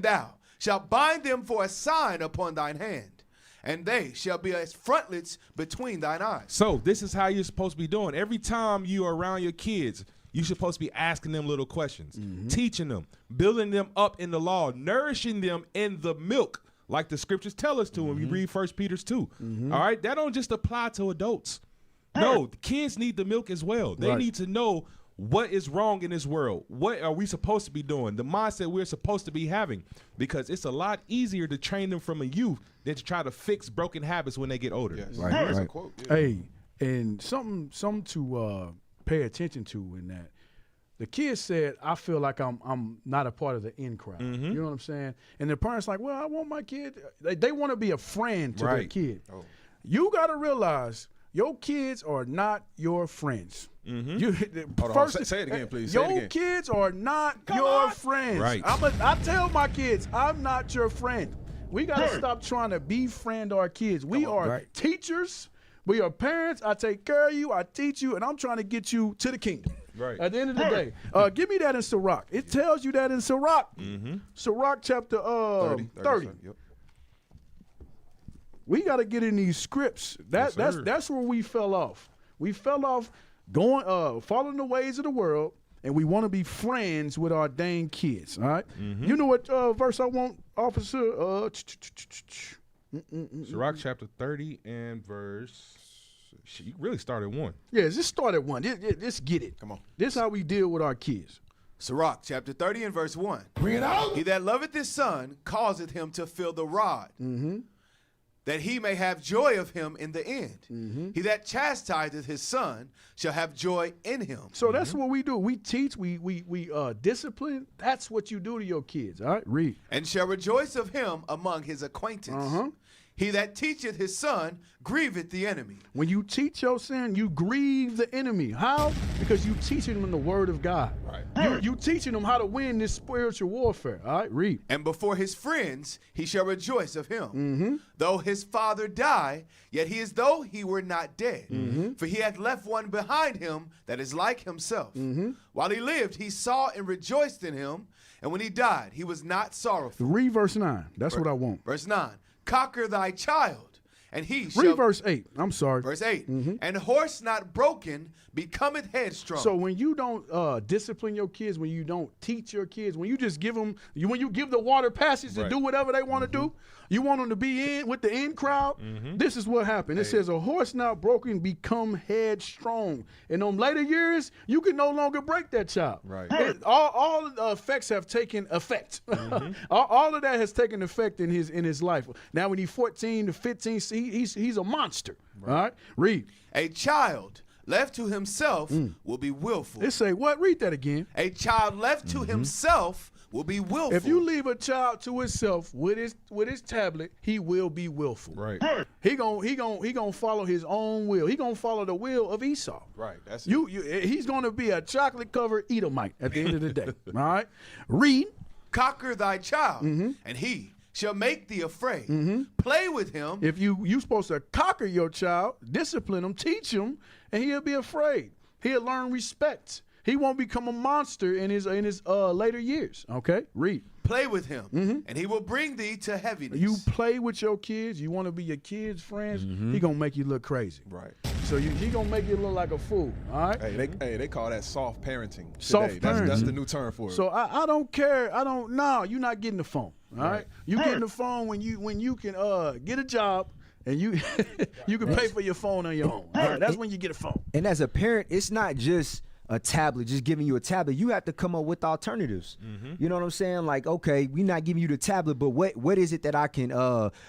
Speaker 11: thou shalt bind them for a sign upon thine hand, and they shall be as frontlets between thine eyes.
Speaker 8: So this is how you're supposed to be doing. Every time you are around your kids, you're supposed to be asking them little questions, teaching them, building them up in the law, nourishing them in the milk, like the scriptures tell us to when we read 1 Peter 2. All right? That don't just apply to adults. No, the kids need the milk as well. They need to know what is wrong in this world. What are we supposed to be doing? The mindset we're supposed to be having, because it's a lot easier to train them from a youth than to try to fix broken habits when they get older.
Speaker 17: Yes.
Speaker 10: Right.
Speaker 17: That's a quote. Yeah.
Speaker 10: Hey, and something to pay attention to in that. The kid said, I feel like I'm not a part of the in crowd. You know what I'm saying? And the parents like, well, I want my kid. They want to be a friend to their kid.
Speaker 17: Oh.
Speaker 10: You got to realize your kids are not your friends.
Speaker 17: Say it again, please.
Speaker 10: Your kids are not your friends.
Speaker 8: Right.
Speaker 10: I tell my kids, I'm not your friend. We got to stop trying to befriend our kids. We are teachers. We are parents. I take care of you. I teach you, and I'm trying to get you to the kingdom.
Speaker 8: Right.
Speaker 10: At the end of the day, give me that in Sirach. It tells you that in Sirach. Sirach chapter 30.
Speaker 17: Yep.
Speaker 10: We got to get in these scripts. That's where we fell off. We fell off following the ways of the world, and we want to be friends with our dang kids. All right. You know what verse I want, officer?
Speaker 8: Sirach chapter 30 and verse. You really started 1.
Speaker 10: Yeah, just start at 1. Just get it.
Speaker 17: Come on.
Speaker 10: This is how we deal with our kids.
Speaker 11: Sirach chapter 30 and verse 1.
Speaker 17: Bring it out.
Speaker 11: He that loveth his son causeth him to feel the rod, that he may have joy of him in the end. He that chastiseth his son shall have joy in him.
Speaker 10: So that's what we do. We teach, we discipline. That's what you do to your kids. All right, read.
Speaker 11: And shall rejoice of him among his acquaintance. He that teacheth his son grieveth the enemy.
Speaker 10: When you teach your son, you grieve the enemy. How? Because you teaching them the word of God. Right. You teaching them how to win this spiritual warfare. All right, read.
Speaker 11: And before his friends he shall rejoice of him. Though his father die, yet he is though he were not dead. For he hath left one behind him that is like himself. While he lived, he saw and rejoiced in him. And when he died, he was not sorrowful.
Speaker 10: Read verse 9. That's what I want.
Speaker 11: Verse 9. Cocker thy child, and he shall...
Speaker 10: Read verse 8. I'm sorry.
Speaker 11: Verse 8. And horse not broken becometh headstrong.
Speaker 10: So when you don't discipline your kids, when you don't teach your kids, when you just give them, when you give the water passage to do whatever they want to do, you want them to be in with the in crowd, this is what happened. It says a horse not broken become headstrong. In them later years, you can no longer break that child.
Speaker 17: Right.
Speaker 10: All the effects have taken effect. all of that has taken effect in his life. Now when he's 14 to 15, he's a monster. All right, read.
Speaker 11: A child left to himself will be willful.
Speaker 10: It say what? Read that again.
Speaker 11: A child left to himself will be willful.
Speaker 10: If you leave a child to himself with his tablet, he will be willful.
Speaker 8: Right.
Speaker 10: He gonna follow his own will. He gonna follow the will of Esau.
Speaker 17: Right. That's
Speaker 10: he's gonna be a chocolate covered Edomite at the end of the day. All right. Read.
Speaker 11: Cocker thy child, and he shall make thee afraid. Play with him.
Speaker 10: If you supposed to conquer your child, discipline him, teach him, and he'll be afraid. He'll learn respect. He won't become a monster in his later years. Okay, read.
Speaker 11: Play with him, and he will bring thee to heaviness.
Speaker 10: You play with your kids. You want to be your kids' friends. He gonna make you look crazy.
Speaker 17: Right.
Speaker 10: So he gonna make you look like a fool. All right.
Speaker 17: Hey, they call that soft parenting.
Speaker 10: Soft
Speaker 17: today.
Speaker 10: parenting.
Speaker 17: That's the new term for it.
Speaker 10: So I don't care. No, you're not getting the phone. All right. You getting the phone when you can get a job. And you can pay for your phone on your own. All right? That's when you get a phone.
Speaker 9: And as a parent, it's not just a tablet, just giving you a tablet. You have to come up with alternatives. You know what I'm saying? Like, okay, we're not giving you the tablet, but what is it that I can,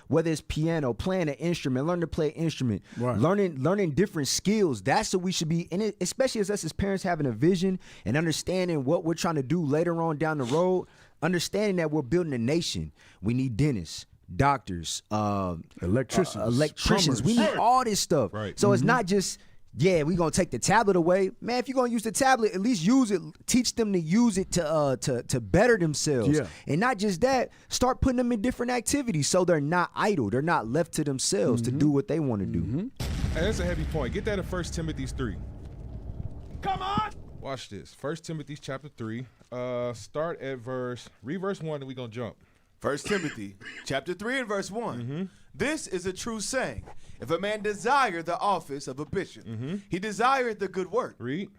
Speaker 9: whether it's piano, playing an instrument, learn to play an instrument, learning different skills. That's what we should be, and especially as us as parents having a vision and understanding what we're trying to do later on down the road, understanding that we're building a nation. We need dentists, doctors, electricians. We need all this stuff.
Speaker 8: Right.
Speaker 9: So it's not just, we're going to take the tablet away. Man, if you're going to use the tablet, at least use it. Teach them to use it to better themselves.
Speaker 10: Yeah.
Speaker 9: And not just that, start putting them in different activities so they're not idle. They're not left to themselves to do what they want to do.
Speaker 8: Hey, that's a heavy point. Get that in 1 Timothy 3. Come on. Watch this. 1 Timothy chapter 3. Start at read verse 1, and we're going to jump.
Speaker 11: 1 Timothy chapter 3 and verse 1. This is a true saying. If a man desire the office of a bishop, he desireth the good work.
Speaker 8: Read.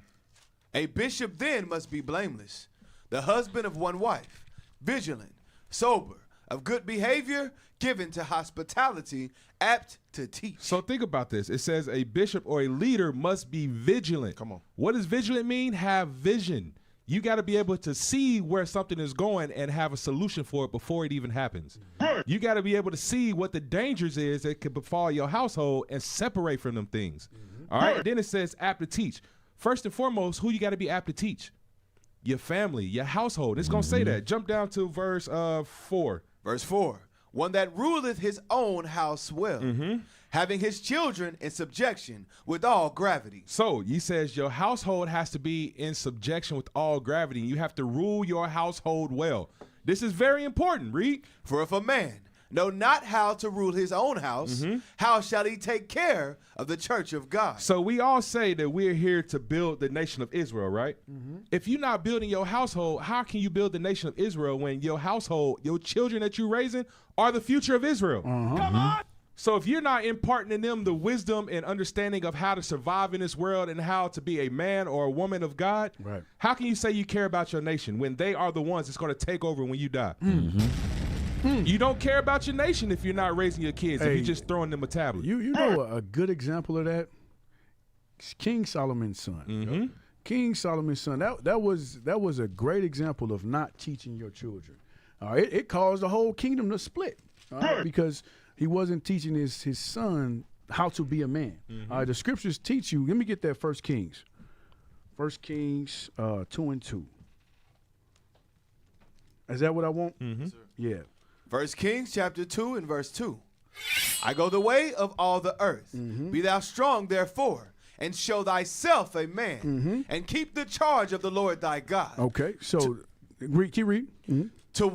Speaker 11: A bishop then must be blameless, the husband of one wife, vigilant, sober, of good behavior, given to hospitality, apt to teach.
Speaker 8: So think about this. It says a bishop or a leader must be vigilant.
Speaker 17: Come on.
Speaker 8: What does vigilant mean? Have vision. You got to be able to see where something is going and have a solution for it before it even happens. You got to be able to see what the dangers is that could befall your household and separate from them things. All right. And then it says apt to teach. First and foremost, who you got to be apt to teach? Your family, your household. It's going to say that. Jump down to verse 4.
Speaker 11: Verse 4. One that ruleth his own house well, having his children in subjection with all gravity.
Speaker 8: So he says your household has to be in subjection with all gravity. You have to rule your household well. This is very important. Read.
Speaker 11: For if a man know not how to rule his own house, how shall he take care of the church of God?
Speaker 8: So we all say that we're here to build the nation of Israel, right? If you're not building your household, how can you build the nation of Israel when your household, your children that you're raising are the future of Israel? Come on! So if you're not imparting in them the wisdom and understanding of how to survive in this world and how to be a man or a woman of God, how can you say you care about your nation when they are the ones that's going to take over when you die? You don't care about your nation if you're not raising your kids, if you're just throwing them a tablet.
Speaker 10: You know a good example of that? King Solomon's son. King Solomon's son. That was a great example of not teaching your children. It caused the whole kingdom to split because he wasn't teaching his son how to be a man. The scriptures teach you. Let me get that 1 Kings. 1 Kings 2 and 2. Is that what I want? Yeah.
Speaker 11: 1 Kings chapter 2 and verse 2. I go the way of all the earth. Be thou strong, therefore, and show thyself a man, and keep the charge of the Lord thy God.
Speaker 10: Okay, so keep reading.
Speaker 11: To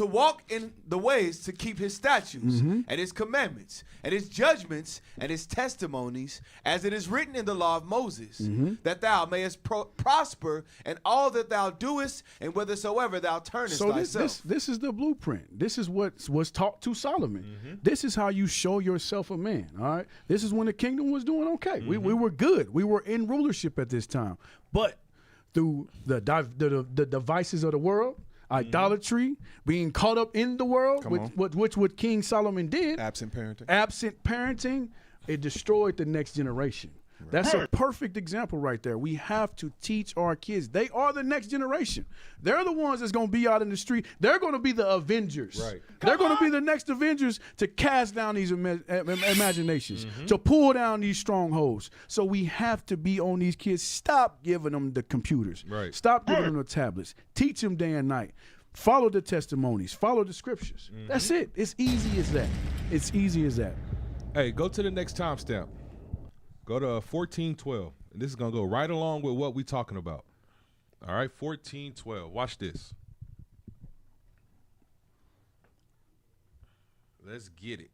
Speaker 11: walk in the ways, to keep his statutes and his commandments and his judgments and his testimonies, as it is written in the law of Moses, that thou mayest prosper in all that thou doest and whithersoever thou turnest thyself.
Speaker 10: This is the blueprint. This is what was taught to Solomon. This is how you show yourself a man. All right. This is when the kingdom was doing okay. We were good. We were in rulership at this time, but through the devices of the world, idolatry, being caught up in the world, which what King Solomon did.
Speaker 17: Absent
Speaker 10: parenting, it destroyed the next generation. That's a perfect example right there. We have to teach our kids. They are the next generation. They're the ones that's going to be out in the street. They're going to be the Avengers. They're going to be the next Avengers to cast down these imaginations, to pull down these strongholds. So we have to be on these kids. Stop giving them the computers. Stop giving them the tablets. Teach them day and night. Follow the testimonies. Follow the scriptures. That's it. It's easy as that. It's easy as that.
Speaker 8: Hey, go to the next timestamp. Go to 14:12. And this is going to go right along with what we're talking about. All right, 14:12. Watch this. Let's get it.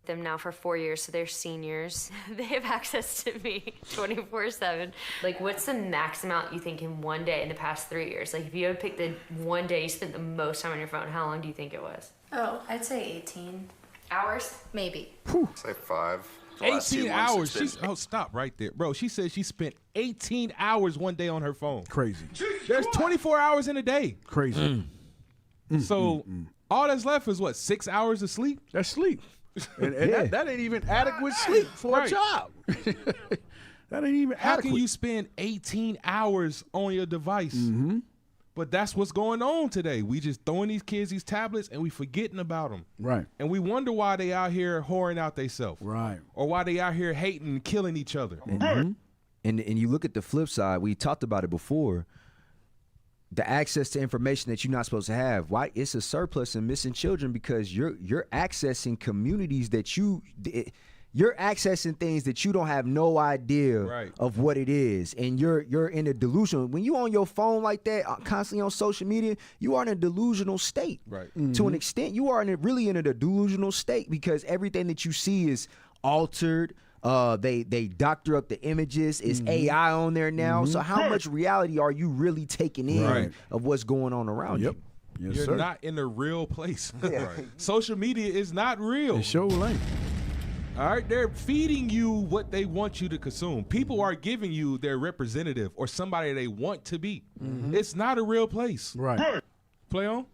Speaker 19: Them now for 4 years, so they're seniors. They have access to me 24/7. Like, what's the max amount you think in one day in the past 3 years? Like, if you had picked the one day you spent the most time on your phone, how long do you think it was?
Speaker 20: Oh, I'd say 18
Speaker 19: hours,
Speaker 20: maybe.
Speaker 21: Say 5.
Speaker 8: 18 hours. Stop right there, bro. She said she spent 18 hours one day on her phone.
Speaker 10: Crazy.
Speaker 8: There's 24 hours in a day.
Speaker 10: Crazy.
Speaker 8: So all that's left is what, 6 hours of sleep?
Speaker 10: That's sleep. And that ain't even adequate sleep for a child. That ain't even
Speaker 8: How
Speaker 10: adequate.
Speaker 8: can you spend 18 hours on your device? But that's what's going on today. We just throwing these kids these tablets and we forgetting about them.
Speaker 10: Right.
Speaker 8: And we wonder why they out here whoring out themselves.
Speaker 10: Right.
Speaker 8: Or why they out here hating and killing each other.
Speaker 9: And you look at the flip side. We talked about it before. The access to information that you're not supposed to have. Why it's a surplus in missing children because you're accessing communities that you're accessing things that you don't have no idea of what it is, and you're in a delusional. When you on your phone like that, constantly on social media, you are in a delusional state.
Speaker 8: Right.
Speaker 9: To an extent, you are really in a delusional state because everything that you see is altered. They doctor up the images. It's AI on there now. So how much reality are you really taking in of what's going on around you?
Speaker 10: Yes,
Speaker 8: You're
Speaker 10: sir.
Speaker 8: not in a real place. Social media is not real.
Speaker 10: It sure ain't.
Speaker 8: All right, they're feeding you what they want you to consume. People are giving you their representative or somebody they want to be. It's not a real place.
Speaker 10: Right.
Speaker 8: Play on.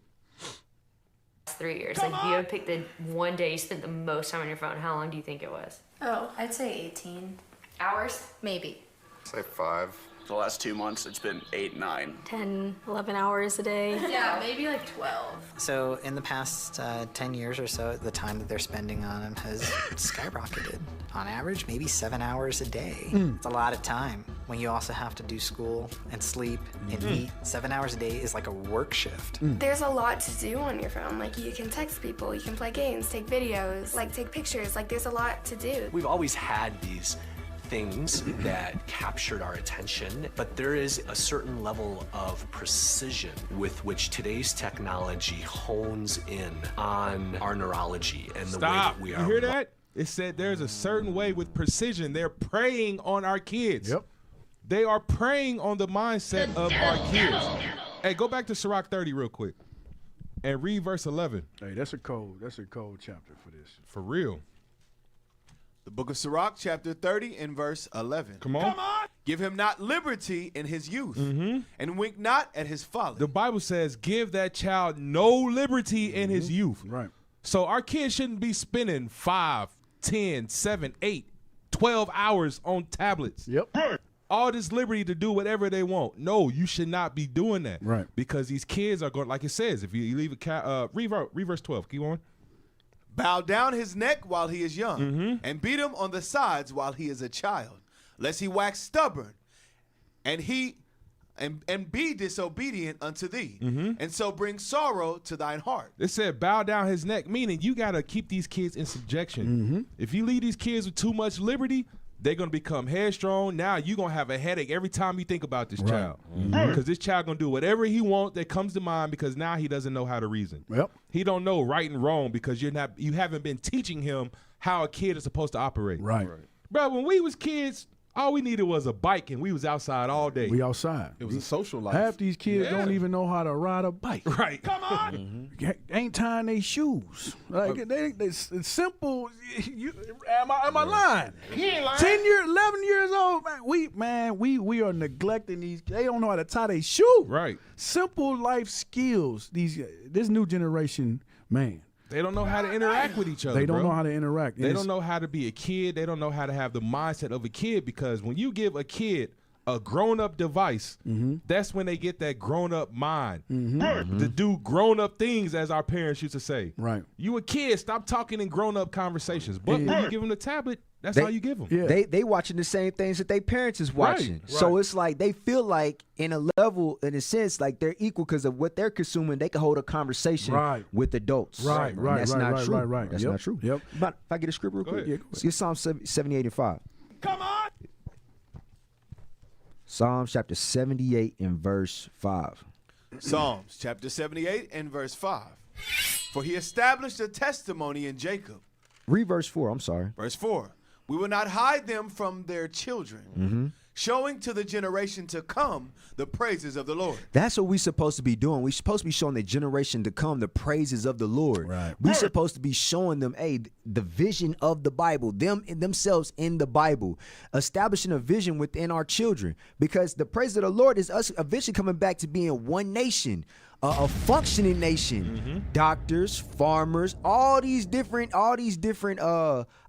Speaker 19: 3 years. Like, if you had picked the one day you spent the most time on your phone, how long do you think it was?
Speaker 20: Oh, I'd say 18
Speaker 19: hours,
Speaker 20: maybe.
Speaker 21: Say 5.
Speaker 22: The last 2 months, it's been 8, 9.
Speaker 20: 10, 11 hours a day.
Speaker 19: Yeah, maybe like 12.
Speaker 16: So in the past 10 years or so, the time that they're spending on them has skyrocketed. On average, maybe 7 hours a day. It's a lot of time when you also have to do school and sleep and eat. 7 hours a day is like a work shift.
Speaker 13: There's a lot to do on your phone. Like, you can text people, you can play games, take videos, like take pictures. Like, there's a lot to do.
Speaker 23: We've always had these things that captured our attention, but there is a certain level of precision with which today's technology hones in on our neurology and the way that we are.
Speaker 8: You hear that? It said there's a certain way with precision. They're preying on our kids.
Speaker 10: Yep.
Speaker 8: They are preying on the mindset of our kids. Hey, go back to Sirach 30 real quick and read verse 11.
Speaker 10: Hey, that's a cold chapter for this.
Speaker 8: For real.
Speaker 11: The book of Sirach, chapter 30 and verse 11.
Speaker 8: Come on.
Speaker 11: Give him not liberty in his youth, and wink not at his folly.
Speaker 8: The Bible says, give that child no liberty in his youth.
Speaker 10: Right.
Speaker 8: So our kids shouldn't be spending 5, 10, 7, 8, 12 hours on tablets.
Speaker 10: Yep.
Speaker 8: All this liberty to do whatever they want. No, you should not be doing that.
Speaker 10: Right.
Speaker 8: Because these kids are going, like it says, if you leave a read verse 12. Keep on.
Speaker 11: Bow down his neck while he is young, and beat him on the sides while he is a child, lest he wax stubborn, and be disobedient unto thee, and so bring sorrow to thine heart.
Speaker 8: It said bow down his neck, meaning you got to keep these kids in subjection. If you leave these kids with too much liberty, they're going to become headstrong. Now you're going to have a headache every time you think about this child. Because this child going to do whatever he wants that comes to mind because now he doesn't know how to reason.
Speaker 10: Yep.
Speaker 8: He don't know right and wrong because you haven't been teaching him how a kid is supposed to operate.
Speaker 10: Right.
Speaker 8: Bro, when we was kids, all we needed was a bike and we was outside all day.
Speaker 10: We outside.
Speaker 17: It was a social life.
Speaker 10: Half these kids don't even know how to ride a bike.
Speaker 8: Right.
Speaker 10: Come on. Ain't tying their shoes. Like it's simple. Am I lying?
Speaker 21: He ain't lying.
Speaker 10: 10 years, 11 years old, we are neglecting these. They don't know how to tie their shoe.
Speaker 8: Right.
Speaker 10: Simple life skills. This new generation, man.
Speaker 8: They don't know how to interact with each other.
Speaker 10: They don't
Speaker 8: bro.
Speaker 10: know how to interact.
Speaker 8: They don't know how to be a kid. They don't know how to have the mindset of a kid because when you give a kid a grown-up device, that's when they get that grown-up mind to do grown-up things, as our parents used to say.
Speaker 10: Right.
Speaker 8: You a kid, stop talking in grown-up conversations. But when you give them the tablet, that's all you give them.
Speaker 9: Yeah. They watching the same things that their parents is watching.
Speaker 8: Right.
Speaker 9: So it's like they feel like in a level, in a sense, like they're equal because of what they're consuming. They can hold a conversation with adults.
Speaker 10: Right.
Speaker 9: And that's not true.
Speaker 10: Right.
Speaker 9: That's not true.
Speaker 10: Yep.
Speaker 9: But if I get a script real quick, get Psalm 78 and 5.
Speaker 21: Come on.
Speaker 9: Psalms chapter 78 and verse 5.
Speaker 11: Psalms chapter 78 and verse 5. For he established a testimony in Jacob.
Speaker 9: Read verse 4. I'm sorry.
Speaker 11: Verse 4. We will not hide them from their children, showing to the generation to come the praises of the Lord.
Speaker 9: That's what we're supposed to be doing. We're supposed to be showing the generation to come the praises of the Lord.
Speaker 10: Right.
Speaker 9: We're supposed to be showing them, hey, the vision of the Bible, themselves in the Bible, establishing a vision within our children. Because the praise of the Lord is us eventually coming back to being one nation, a functioning nation. Doctors, farmers, all these different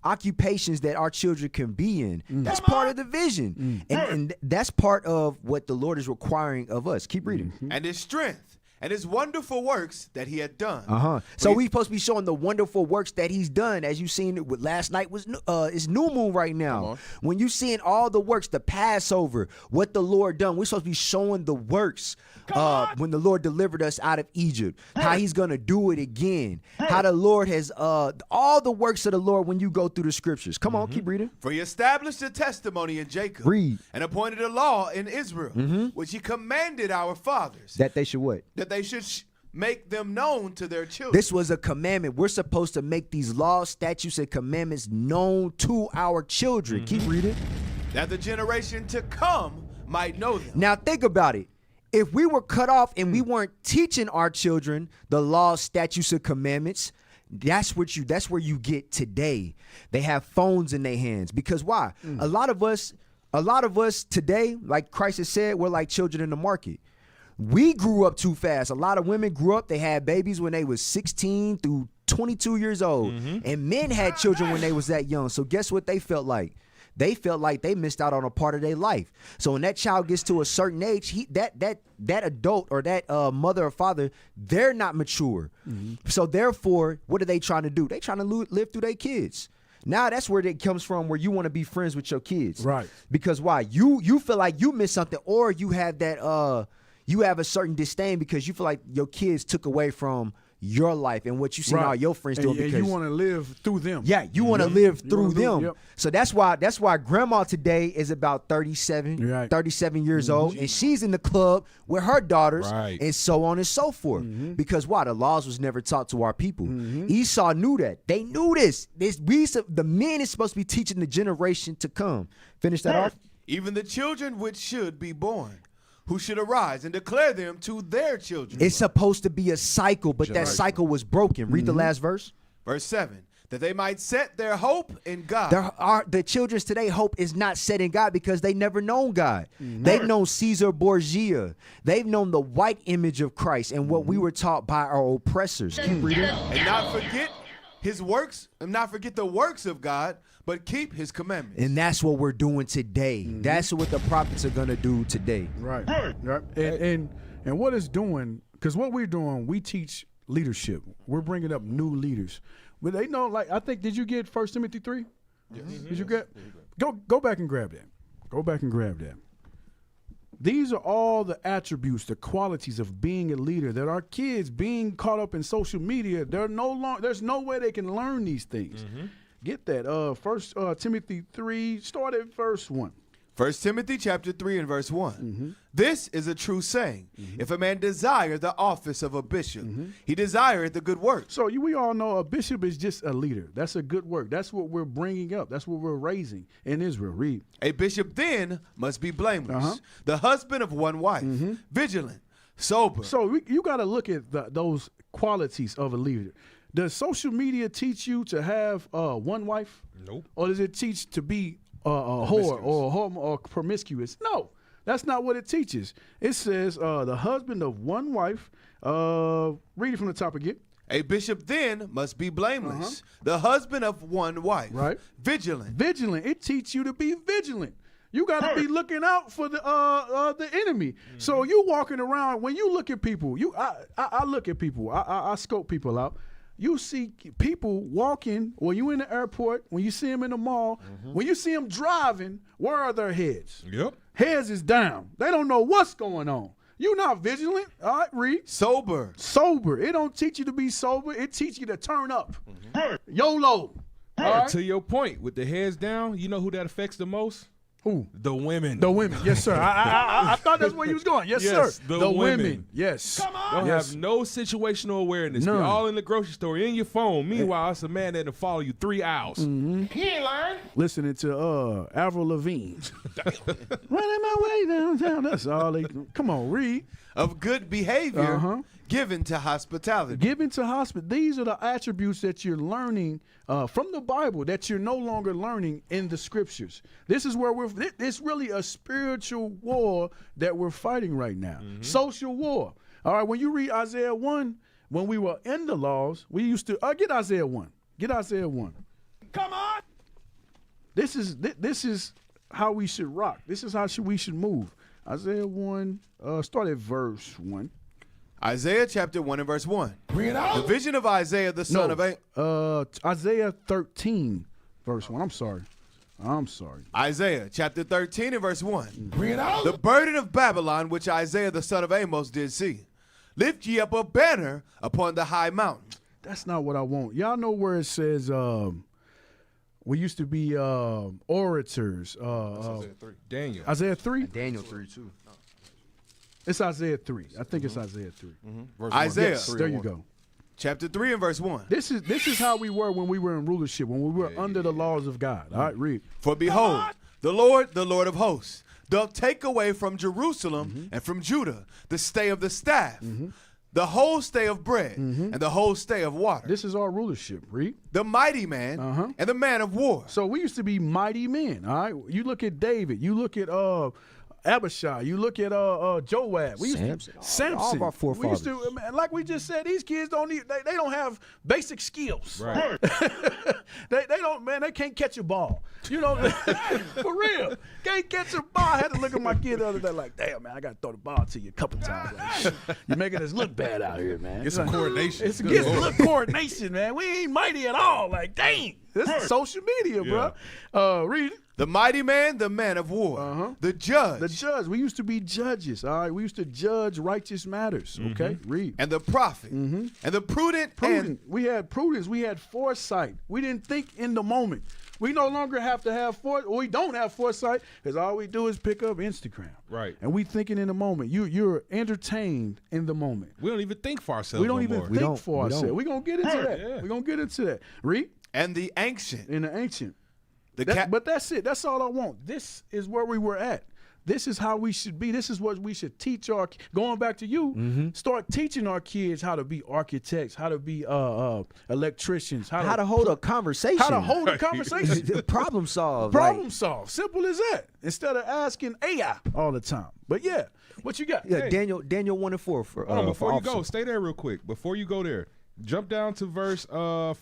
Speaker 9: occupations that our children can be in. That's part of the vision. And that's part of what the Lord is requiring of us. Keep reading.
Speaker 11: And his strength and his wonderful works that he had done.
Speaker 9: So we're supposed to be showing the wonderful works that he's done. As you seen with last night was it's new moon right now. When you seeing all the works, the Passover, what the Lord done, we're supposed to be showing the works when the Lord delivered us out of Egypt, how he's gonna do it again, how the Lord has all the works of the Lord when you go through the scriptures. Come on, keep reading.
Speaker 11: For he established a testimony in Jacob.
Speaker 9: Read.
Speaker 11: And appointed a law in Israel, which he commanded our fathers.
Speaker 9: That they should what?
Speaker 11: That they should make them known to their children.
Speaker 9: This was a commandment. We're supposed to make these laws, statutes, and commandments known to our children. Keep reading.
Speaker 11: That the generation to come might know them.
Speaker 9: Now think about it. If we were cut off and we weren't teaching our children the laws, statutes, and commandments, that's where you get today. They have phones in their hands. Because why? A lot of us today, like Christ has said, we're like children in the market. We grew up too fast. A lot of women grew up, they had babies when they was 16 through 22 years old. And men had children when they was that young. So guess what they felt like? They felt like they missed out on a part of their life. So when that child gets to a certain age, that adult or that mother or father, they're not mature. So therefore, what are they trying to do? They trying to live through their kids. Now that's where it comes from, where you want to be friends with your kids.
Speaker 10: Right.
Speaker 9: Because why? You feel like you missed something, or you have that you have a certain disdain because you feel like your kids took away from your life and what you see all your friends doing.
Speaker 10: And you want to live through them.
Speaker 9: Yeah, you want to live through them. So that's why grandma today is about 37 years old, and she's in the club with her daughters, and so on and so forth. Because why? The laws was never taught to our people. Esau knew that. They knew this. The men is supposed to be teaching the generation to come. Finish that off.
Speaker 11: Even the children which should be born, who should arise and declare them to their children.
Speaker 9: It's supposed to be a cycle, but that cycle was broken. Read the last verse.
Speaker 11: Verse 7, that they might set their hope in God.
Speaker 9: The children's today hope is not set in God because they never known God. They've known Caesar Borgia. They've known the white image of Christ and what we were taught by our oppressors. Keep reading.
Speaker 11: And not forget his works, and not forget the works of God, but keep his commandments.
Speaker 9: And that's what we're doing today. That's what the prophets are going to do today.
Speaker 10: Right. And what it's doing, because what we're doing, we teach leadership. We're bringing up new leaders. But they know, like, I think, did you get 1 Timothy 3? Yes. Did you get? Go back and grab that. Go back and grab that. These are all the attributes, the qualities of being a leader that our kids being caught up in social media, there's no way they can learn these things. Get that. 1 Timothy 3, start at verse 1.
Speaker 11: 1 Timothy chapter 3 and verse 1. This is a true saying. If a man desire the office of a bishop, he desireth the good work.
Speaker 10: So we all know a bishop is just a leader. That's a good work. That's what we're bringing up. That's what we're raising in Israel. Read.
Speaker 11: A bishop then must be blameless, the husband of one wife, vigilant, sober.
Speaker 10: So you got to look at those qualities of a leader. Does social media teach you to have one wife?
Speaker 8: Nope.
Speaker 10: Or does it teach to be a whore or a homo or promiscuous? No, that's not what it teaches. It says the husband of one wife. Read it from the top again.
Speaker 11: A bishop then must be blameless, the husband of one wife.
Speaker 10: Right.
Speaker 11: Vigilant.
Speaker 10: Vigilant. It teaches you to be vigilant. You got to be looking out for the enemy. So you walking around, when you look at people, I look at people, I scope people out. You see people walking, when you in the airport, when you see them in the mall, when you see them driving, where are their heads?
Speaker 8: Yep.
Speaker 10: Heads is down. They don't know what's going on. You're not vigilant. All right, read.
Speaker 11: Sober.
Speaker 10: Sober. It don't teach you to be sober. It teach you to turn up. YOLO.
Speaker 8: All right. To your point, with the heads down, you know who that affects the most?
Speaker 10: Who?
Speaker 8: The women.
Speaker 10: The women. Yes, sir. I thought that's where you was going. Yes,
Speaker 8: Yes,
Speaker 10: sir.
Speaker 8: the women.
Speaker 10: Yes.
Speaker 8: Don't
Speaker 10: Yes.
Speaker 8: have no situational awareness.
Speaker 10: None.
Speaker 8: You're all in the grocery store, in your phone. Meanwhile, it's a man that'll follow you 3 hours.
Speaker 10: Mm-hmm.
Speaker 8: He ain't lying.
Speaker 10: Listening to Avril Lavigne. Running my way downtown. That's all they. Come on, read.
Speaker 11: Of good behavior given to hospitality.
Speaker 10: Given to hospitality. These are the attributes that you're learning from the Bible that you're no longer learning in the scriptures. This is where it's really a spiritual war that we're fighting right now. Social war. All right, when you read Isaiah 1, when we were in the laws, we used to get Isaiah 1. Get Isaiah 1.
Speaker 21: Come on.
Speaker 10: This is how we should rock. This is how we should move. Isaiah 1, start at verse 1.
Speaker 11: Isaiah chapter 1 and verse 1.
Speaker 10: Bring it out.
Speaker 11: The vision of Isaiah the son of
Speaker 10: Isaiah 13, verse 1. I'm sorry.
Speaker 11: Isaiah chapter 13 and verse 1.
Speaker 10: Bring it out.
Speaker 11: The burden of Babylon, which Isaiah the son of Amos did see. Lift ye up a banner upon the high mountain.
Speaker 10: That's not what I want. Y'all know where it says we used to be orators.
Speaker 8: Isaiah 3. Daniel.
Speaker 10: Isaiah 3?
Speaker 9: Daniel 3 too.
Speaker 10: It's Isaiah 3. I think it's Isaiah 3.
Speaker 11: Isaiah.
Speaker 10: Yes, there you go.
Speaker 11: Chapter 3 and verse 1.
Speaker 10: This is how we were when we were in rulership, when we were under the laws of God. All right, read.
Speaker 11: For behold, the Lord of hosts, doth take away from Jerusalem and from Judah the stay of the staff, the whole stay of bread, and the whole stay of water.
Speaker 10: This is our rulership, read.
Speaker 11: The mighty man and the man of war.
Speaker 10: So we used to be mighty men, all right? You look at David, you look at Abishai, you look at Joab, Samson.
Speaker 9: All of our forefathers.
Speaker 10: We used to, man, like we just said, these kids don't need, they don't have basic skills.
Speaker 8: Right.
Speaker 10: they don't, man, they can't catch a ball. You know, for real, can't catch a ball. I had to look at my kid the other day like, damn, man, I got to throw the ball to you a couple times. Like, you're making us look bad out here, man.
Speaker 17: Get some coordination.
Speaker 10: It's look coordination, man. We ain't mighty at all. Like, dang, this is social media, bro. Read it.
Speaker 11: The mighty man, the man of war, the judge.
Speaker 10: The judge. We used to be judges, all right? We used to judge righteous matters, okay? Read.
Speaker 11: And the prophet, and the prudent.
Speaker 10: We had prudence. We had foresight. We didn't think in the moment. We no longer have to have we don't have foresight because all we do is pick up Instagram.
Speaker 8: Right.
Speaker 10: And we thinking in the moment. You're entertained in the moment.
Speaker 8: We don't even think for ourselves.
Speaker 10: We don't even
Speaker 8: more.
Speaker 10: think for ourselves. We're going to get into that.
Speaker 8: Yeah.
Speaker 10: We're going to get into that. Read.
Speaker 11: And the ancient.
Speaker 10: In the ancient. But that's it. That's all I want. This is where we were at. This is how we should be. This is what we should teach our. Going back to you, start teaching our kids how to be architects, how to be electricians,
Speaker 9: how to hold a conversation,
Speaker 10: how to hold a conversation,
Speaker 9: problem solve,
Speaker 10: problem solve. Simple as that. Instead of asking AI all the time. But yeah, what you got?
Speaker 9: Yeah, hey. Daniel 1 and 4 for.
Speaker 8: Before you go, stay there real quick. Before you go there, jump down to verse 4.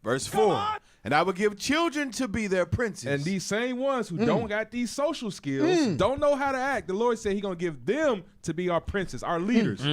Speaker 11: Verse 4. And I will give children to be their princes.
Speaker 8: And these same ones who don't got these social skills, don't know how to act, the Lord said He's going to give them to be our princes, our leaders.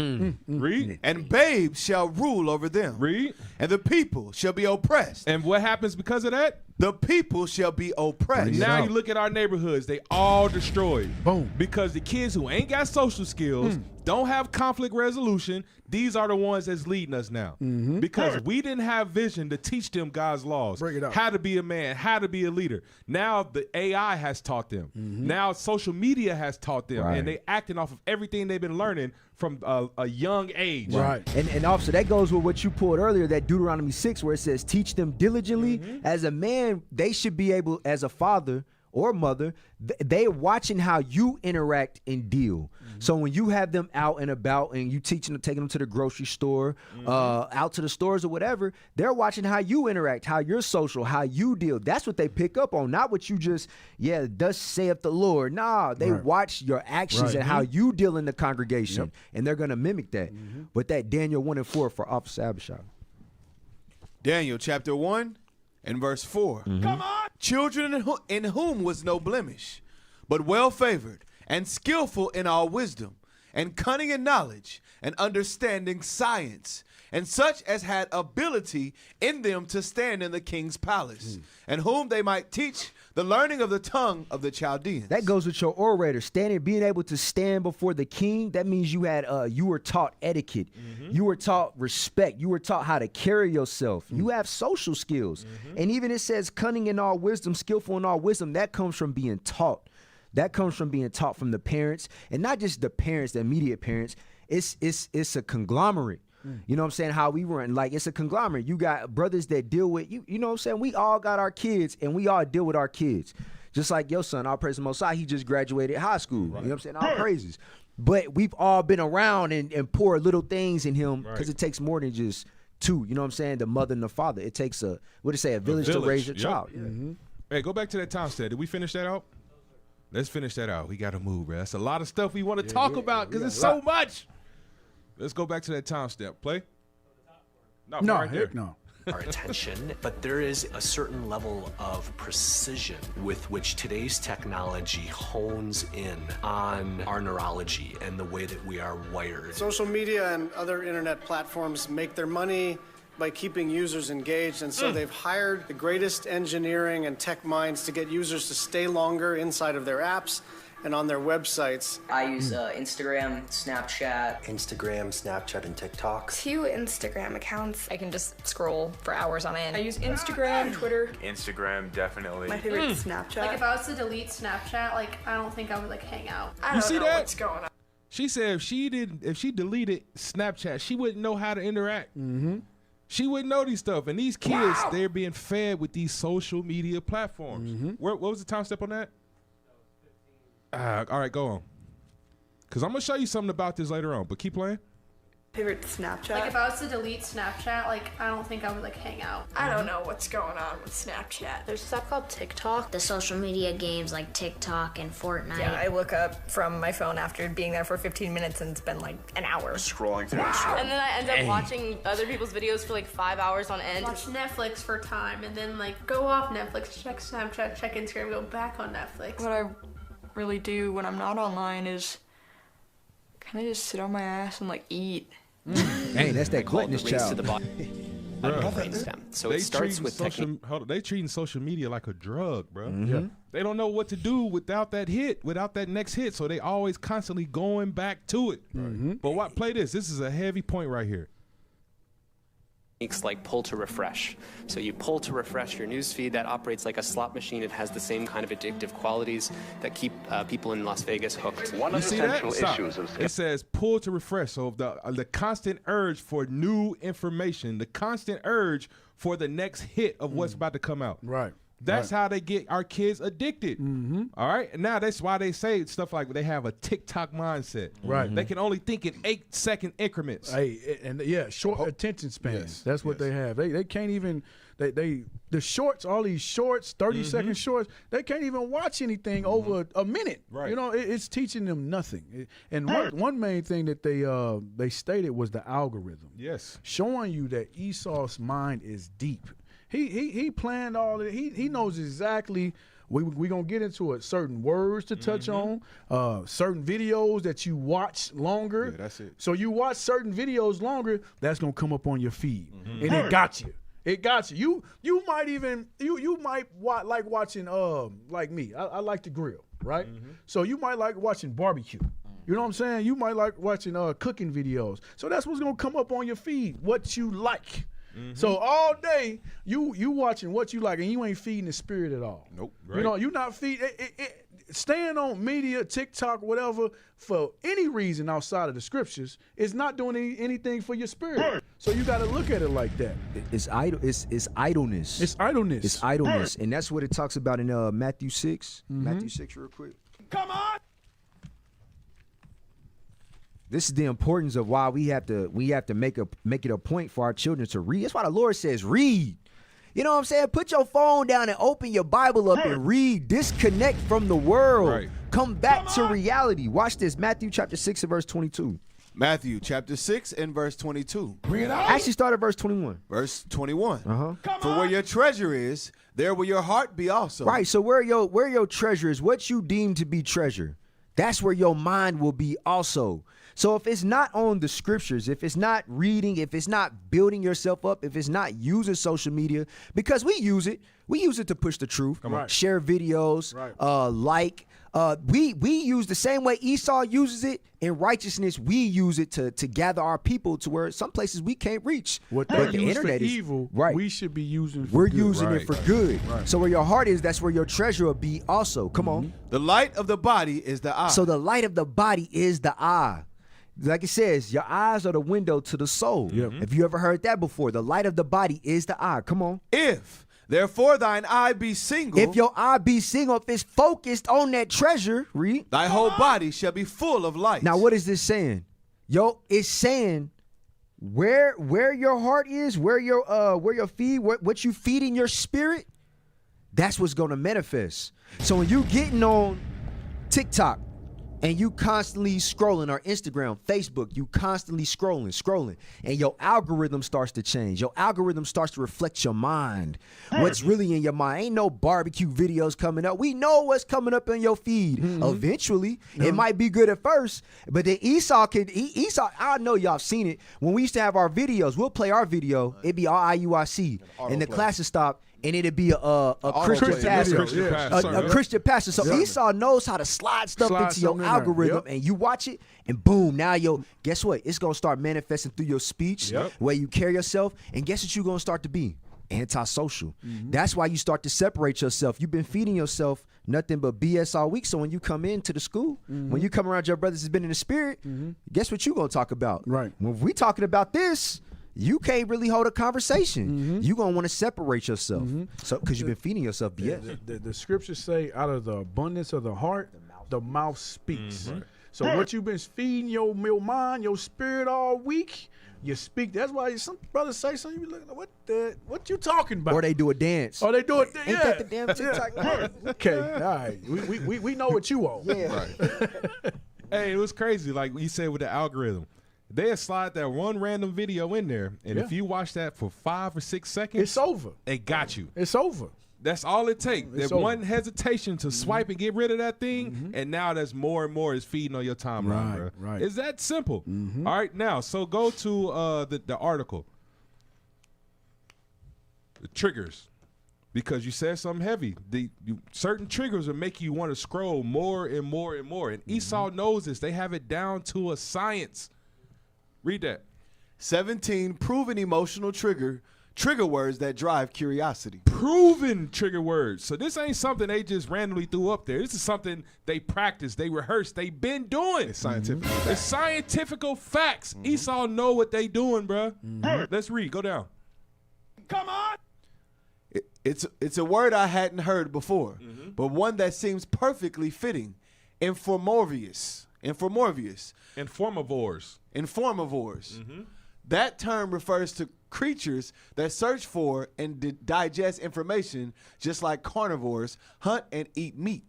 Speaker 8: Read.
Speaker 11: And babes shall rule over them.
Speaker 8: Read.
Speaker 11: And the people shall be oppressed.
Speaker 8: And what happens because of that?
Speaker 11: The people shall be oppressed.
Speaker 8: Now you look at our neighborhoods, they all destroyed.
Speaker 10: Boom.
Speaker 8: Because the kids who ain't got social skills, don't have conflict resolution, these are the ones that's leading us now. Because we didn't have vision to teach them God's laws.
Speaker 10: Break it up.
Speaker 8: How to be a man, how to be a leader. Now the AI has taught them. Now social media has taught them.
Speaker 9: Right.
Speaker 8: And they acting off of everything they've been learning from a young age.
Speaker 10: Right.
Speaker 9: And officer, that goes with what you pulled earlier, that Deuteronomy 6, where it says, teach them diligently. As a man, they should be able, as a father or mother, they're watching how you interact and deal. So when you have them out and about and you teaching them, taking them to the grocery store, out to the stores or whatever, they're watching how you interact, how you're social, how you deal. That's what they pick up on, not what you just, thus saith the Lord. Nah, they watch your actions and how you deal in the congregation, and they're going to mimic that. But that Daniel 1 and 4 for Officer Abishai.
Speaker 11: Daniel chapter 1 and verse 4. Come on! Children in whom was no blemish, but well favored and skillful in all wisdom, and cunning in knowledge, and understanding science, and such as had ability in them to stand in the king's palace, and whom they might teach the learning of the tongue of the Chaldeans.
Speaker 9: That goes with your orator, being able to stand before the king. That means you were taught etiquette, you were taught respect, you were taught how to carry yourself. You have social skills, and even it says cunning in all wisdom, skillful in all wisdom. That comes from being taught. That comes from being taught from the parents, and not just the parents, the immediate parents. It's a conglomerate. You know what I'm saying? How we run, like it's a conglomerate. You got brothers that deal with you. You know what I'm saying? We all got our kids, and we all deal with our kids. Just like your son, all praise the Most High, he just graduated high school. You know what I'm saying? All praises. But we've all been around and pour little things in him because it takes more than just two. You know what I'm saying? The mother and the father. It takes a village to raise a child. Yeah.
Speaker 8: Hey, go back to that time step. Did we finish that out? Let's finish that out. We got to move, bro. That's a lot of stuff we want to talk about because it's so much. Let's go back to that time step. Play?
Speaker 10: No,
Speaker 8: right there.
Speaker 10: no.
Speaker 23: Our attention, but there is a certain level of precision with which today's technology hones in on our neurology and the way that we are wired.
Speaker 1: Social media and other internet platforms make their money by keeping users engaged, and so they've hired the greatest engineering and tech minds to get users to stay longer inside of their apps and on their websites.
Speaker 14: I use Instagram, Snapchat.
Speaker 23: Instagram, Snapchat, and TikTok.
Speaker 13: 2 Instagram accounts.
Speaker 2: I can just scroll for hours on end.
Speaker 6: I use Instagram, Twitter.
Speaker 24: Instagram, definitely.
Speaker 6: My favorite is Snapchat.
Speaker 12: Like if I was to delete Snapchat, like I don't think I would like hang out.
Speaker 6: I don't know what's going on.
Speaker 8: She said if she deleted Snapchat, she wouldn't know how to interact. She wouldn't know these stuff. And these kids, they're being fed with these social media platforms. What was the time step on that? All right, go on. Because I'm going to show you something about this later on, but keep playing.
Speaker 6: Favorite Snapchat.
Speaker 12: Like if I was to delete Snapchat, like I don't think I would like hang out.
Speaker 6: I don't know what's going on with Snapchat.
Speaker 25: There's stuff called TikTok. The social media games like TikTok and Fortnite.
Speaker 2: Yeah, I look up from my phone after being there for 15 minutes and it's been like an hour.
Speaker 24: Scrolling through
Speaker 6: And then I end up watching other people's videos for like 5 hours on end.
Speaker 12: Watch Netflix for time and then like go off Netflix, check Snapchat, check Instagram, go back on Netflix.
Speaker 6: What I really do when I'm not online is kind of just sit on my ass and like eat.
Speaker 9: Hey, that's that gluttonous child.
Speaker 23: So it starts with
Speaker 8: they treating social media like a drug, bro. They don't know what to do without that hit, without that next hit. So they always constantly going back to it. But play this. This is a heavy point right here.
Speaker 26: Like pull to refresh. So you pull to refresh your newsfeed. That operates like a slot machine. It has the same kind of addictive qualities that keep people in Las Vegas hooked.
Speaker 8: You see that? It says pull to refresh. So the constant urge for new information, the constant urge for the next hit of what's about to come out.
Speaker 10: Right.
Speaker 8: That's how they get our kids addicted. All right. And now that's why they say stuff like they have a TikTok mindset.
Speaker 10: Right.
Speaker 8: They can only think in 8-second increments.
Speaker 10: Hey, and short attention spans. That's what they have. They can't even the shorts, all these shorts, 30-second shorts, they can't even watch anything over a minute.
Speaker 8: Right.
Speaker 10: You know, it's teaching them nothing. And one main thing that they stated was the algorithm.
Speaker 8: Yes.
Speaker 10: Showing you that Esau's mind is deep. He planned all of it. He knows exactly. We're going to get into it. Certain words to touch on, certain videos that you watch longer.
Speaker 8: Yeah, that's it.
Speaker 10: So you watch certain videos longer, that's going to come up on your feed. And it got you. It got you. You might even, you might like watching, like me. I like to grill, right? So you might like watching barbecue. You know what I'm saying? You might like watching cooking videos. So that's what's going to come up on your feed, what you like. So all day you watching what you like, and you ain't feeding the spirit at all.
Speaker 8: Nope.
Speaker 10: Right. You know, you're not feeding. Staying on media, TikTok, whatever, for any reason outside of the scriptures is not doing anything for your spirit. So you got to look at it like that.
Speaker 9: It's idleness. It's idleness. It's idleness, and that's what it talks about in Matthew 6. Matthew 6, real quick.
Speaker 21: Come on.
Speaker 9: This is the importance of why we have to make it a point for our children to read. That's why the Lord says read. You know what I'm saying? Put your phone down and open your Bible up and read. Disconnect from the world.
Speaker 8: Right.
Speaker 9: Come back to reality. Watch this. Matthew chapter 6 and verse 22.
Speaker 11: Matthew chapter 6 and verse 22.
Speaker 9: Bring it out. Actually start at verse 21.
Speaker 11: Verse 21. For where your treasure is, there will your heart be also.
Speaker 9: Right. So where your treasure is, what you deem to be treasure, that's where your mind will be also. So if it's not on the scriptures, if it's not reading, if it's not building yourself up, if it's not using social media, because we use it, We use it to push the truth,
Speaker 10: Right.
Speaker 9: share videos,
Speaker 10: Right.
Speaker 9: we use the same way Esau uses it in righteousness. We use it to gather our people to where some places we can't reach.
Speaker 10: What
Speaker 9: But
Speaker 10: they
Speaker 9: the
Speaker 10: use for
Speaker 9: internet is
Speaker 10: evil,
Speaker 9: right.
Speaker 10: we should be using for
Speaker 9: We're
Speaker 10: good.
Speaker 9: using it for good.
Speaker 10: Right.
Speaker 9: So where your heart is, that's where your treasure will be also. Come on.
Speaker 11: The light of the body is the eye.
Speaker 9: So the light of the body is the eye. Like it says, your eyes are the window to the soul. If you ever heard that before, the light of the body is the eye. Come on.
Speaker 11: If therefore thine eye be single,
Speaker 9: If your eye be single, if it's focused on that treasure, read.
Speaker 11: thy whole body shall be full of light.
Speaker 9: Now, what is this saying? It's saying where your heart is, where your feed, what you feed in your spirit, that's what's gonna manifest. So when you getting on TikTok and you constantly scrolling, or Instagram, Facebook, you constantly scrolling, and your algorithm starts to change. Your algorithm starts to reflect your mind. What's really in your mind. Ain't no barbecue videos coming up. We know what's coming up in your feed. Eventually, it might be good at first, but then Esau, I know y'all seen it. When we used to have our videos, we'll play our video, it'd be R-I-U-I-C, and the classes stop, and it'd be a Christian pastor. A Christian pastor. So Esau knows how to slide stuff into your algorithm, and you watch it, and boom, now guess what? It's going to start manifesting through your speech, where you carry yourself, and guess what you're going to start to be? Antisocial. That's why you start to separate yourself. You've been feeding yourself nothing but BS all week. So when you come into the school, when you come around your brothers that's been in the spirit, guess what you're going to talk about?
Speaker 10: Right.
Speaker 9: When we talking about this, you can't really hold a conversation. You're going to want to separate yourself. So because you've been feeding yourself BS.
Speaker 10: The scriptures say, out of the abundance of the heart, the mouth speaks. So what you've been feeding your mind, your spirit all week, you speak. That's why some brothers say something, you be looking, what you talking about?
Speaker 9: Or they do a dance.
Speaker 10: Oh, they do it.
Speaker 9: Ain't that the damn TikTok?
Speaker 10: Okay, all right. We know what you want.
Speaker 8: Hey, it was crazy. Like you said with the algorithm. They'll slide that one random video in there, and if you watch that for 5 or 6 seconds,
Speaker 10: it's over.
Speaker 8: They got you.
Speaker 10: It's over.
Speaker 8: That's all it takes. That
Speaker 10: over.
Speaker 8: one hesitation to swipe and get rid of that thing, and now there's more and more is feeding on your timeline, bro.
Speaker 10: Right.
Speaker 8: It's that simple. All right, now, so go to the article. The triggers. Because you said something heavy. Certain triggers will make you want to scroll more and more and more. And Esau knows this. They have it down to a science. Read that.
Speaker 11: 17 proven emotional trigger words that drive curiosity.
Speaker 8: Proven trigger words. So this ain't something they just randomly threw up there. This is something they practice, they rehearse, they've been doing. It's
Speaker 17: scientific.
Speaker 8: It's scientifical facts. Esau know what they doing, bro. Let's read. Go down.
Speaker 11: Come on. It's a word I hadn't heard before, but one that seems perfectly fitting. Informorvious. That term refers to creatures that search for and digest information just like carnivores hunt and eat meat.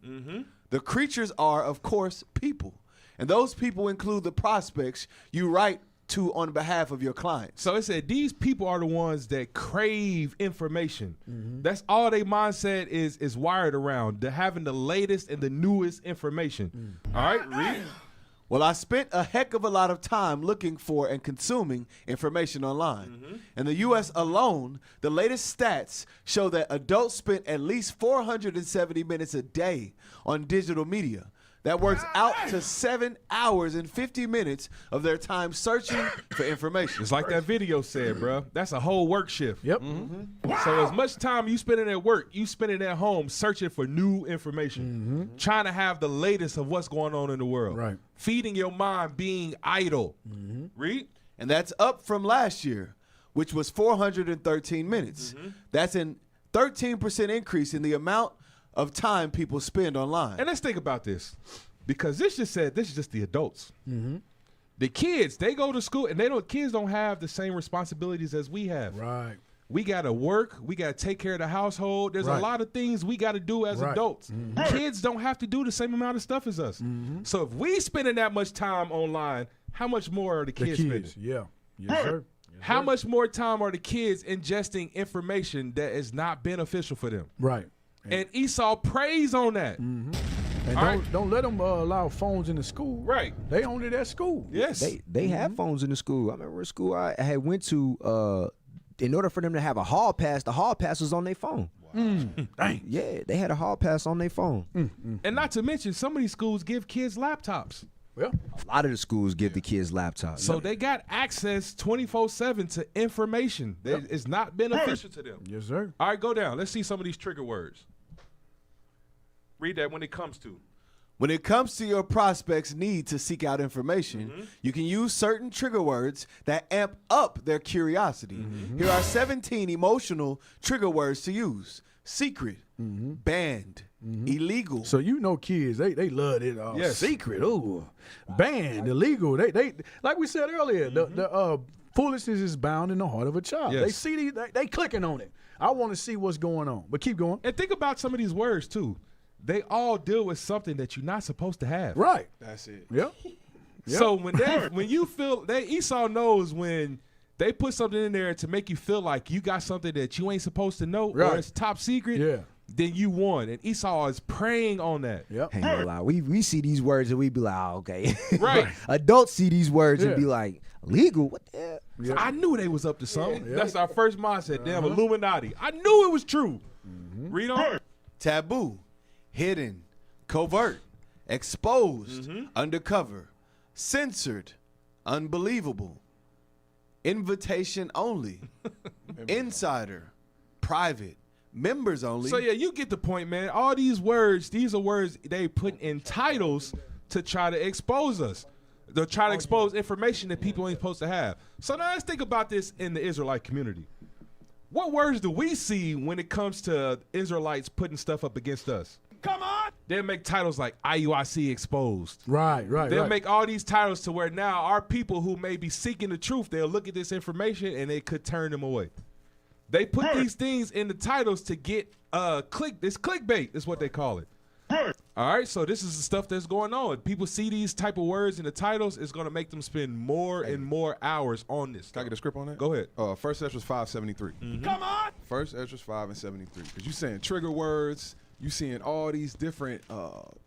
Speaker 11: The creatures are, of course, people. And those people include the prospects you write to on behalf of your clients.
Speaker 8: So it said these people are the ones that crave information. That's all their mindset is wired around, having the latest and the newest information. All right, read.
Speaker 11: Well, I spent a heck of a lot of time looking for and consuming information online. In the U.S. alone, the latest stats show that adults spent at least 470 minutes a day on digital media. That works out to 7 hours and 50 minutes of their time searching for information.
Speaker 8: It's like that video said, bro. That's a whole work shift.
Speaker 10: Yep.
Speaker 8: So as much time you spending at work, you spending at home searching for new information, trying to have the latest of what's going on in the world.
Speaker 10: Right.
Speaker 8: Feeding your mind, being idle. Read.
Speaker 11: And that's up from last year, which was 413 minutes. That's an 13% increase in the amount of time people spend online.
Speaker 8: And let's think about this, because this just said this is just the adults. The kids, they go to school, and kids don't have the same responsibilities as we have.
Speaker 10: Right.
Speaker 8: We got to work. We got to take care of the household. There's a lot of things we got to do as adults. Kids don't have to do the same amount of stuff as us. So if we spending that much time online, how much more are the kids spending?
Speaker 10: Yeah. Yes, sir.
Speaker 8: How much more time are the kids ingesting information that is not beneficial for them?
Speaker 10: Right.
Speaker 8: And Esau preys on that.
Speaker 10: And don't let them allow phones in the school.
Speaker 8: Right.
Speaker 10: They own it at school.
Speaker 8: Yes.
Speaker 9: They have phones in the school. I remember a school I had went to, in order for them to have a hall pass, the hall pass was on their phone.
Speaker 8: Wow.
Speaker 10: Dang.
Speaker 9: Yeah, they had a hall pass on their phone.
Speaker 8: And not to mention, some of these schools give kids laptops.
Speaker 10: Well,
Speaker 9: a lot of the schools give the kids laptops.
Speaker 8: So they got access 24/7 to information that is not beneficial to them.
Speaker 10: Yes, sir.
Speaker 8: All right, go down. Let's see some of these trigger words. Read that when it comes to.
Speaker 11: When it comes to your prospects' need to seek out information, you can use certain trigger words that amp up their curiosity. Here are 17 emotional trigger words to use: secret, banned, illegal.
Speaker 10: So you know kids, they love it.
Speaker 8: Yes.
Speaker 10: Secret, banned, illegal. They like we said earlier, the foolishness is bound in the heart of a child.
Speaker 8: Yes.
Speaker 10: They see these, they clicking on it. I want to see what's going on. But keep going.
Speaker 8: And think about some of these words too. They all deal with something that you're not supposed to have.
Speaker 10: Right.
Speaker 17: That's it.
Speaker 10: Yep.
Speaker 8: So when you feel that Esau knows when they put something in there to make you feel like you got something that you ain't supposed to know or it's top secret, then you won. And Esau is preying on that.
Speaker 10: Yep.
Speaker 9: Ain't gonna lie. We see these words and we be like, oh, okay.
Speaker 8: Right.
Speaker 9: Adults see these words and be like, legal? What the hell?
Speaker 8: So I knew they was up to something. That's our first mindset. Damn, Illuminati. I knew it was true. Read on.
Speaker 11: Taboo, hidden, covert, exposed, undercover, censored, unbelievable, invitation only, insider, private, members only.
Speaker 8: So yeah, you get the point, man. All these words, these are words they put in titles to try to expose us. They'll try to expose information that people ain't supposed to have. So now let's think about this in the Israelite community. What words do we see when it comes to Israelites putting stuff up against us?
Speaker 21: Come on!
Speaker 8: They'll make titles like IUIC exposed.
Speaker 10: Right.
Speaker 8: They'll make all these titles to where now our people who may be seeking the truth, they'll look at this information and it could turn them away. They put these things in the titles to get clickbait is what they call it. All right, so this is the stuff that's going on. People see these type of words in the titles, it's going to make them spend more and more hours on this.
Speaker 17: Can I get a script on that?
Speaker 8: Go ahead.
Speaker 17: First Ezra's 5:73.
Speaker 21: Come on!
Speaker 17: First Ezra's 5:73. Because you saying trigger words, you seeing all these different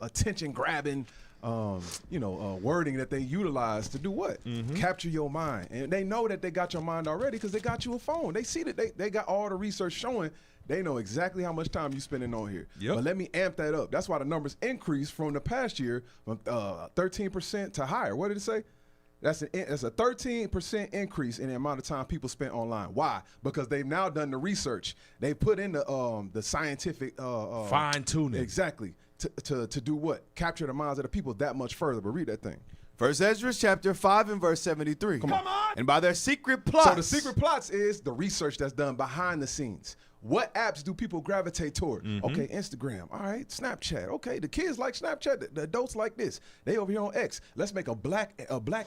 Speaker 17: attention grabbing, wording that they utilize to do what? Capture your mind. And they know that they got your mind already because they got you a phone. They see that they got all the research showing. They know exactly how much time you spending on here.
Speaker 8: Yep.
Speaker 17: But let me amp that up. That's why the numbers increased from the past year from 13% to higher. What did it say? That's a 13% increase in the amount of time people spent online. Why? Because they've now done the research. They put in the scientific
Speaker 8: fine tuning.
Speaker 17: Exactly. To do what? Capture the minds of the people that much further. But read that thing.
Speaker 11: First Ezra chapter 5 and verse 73.
Speaker 17: Come on.
Speaker 11: And by their secret plots.
Speaker 17: So the secret plots is the research that's done behind the scenes. What apps do people gravitate toward? Okay, Instagram. All right, Snapchat. Okay, the kids like Snapchat. The adults like this. They over here on X. Let's make a black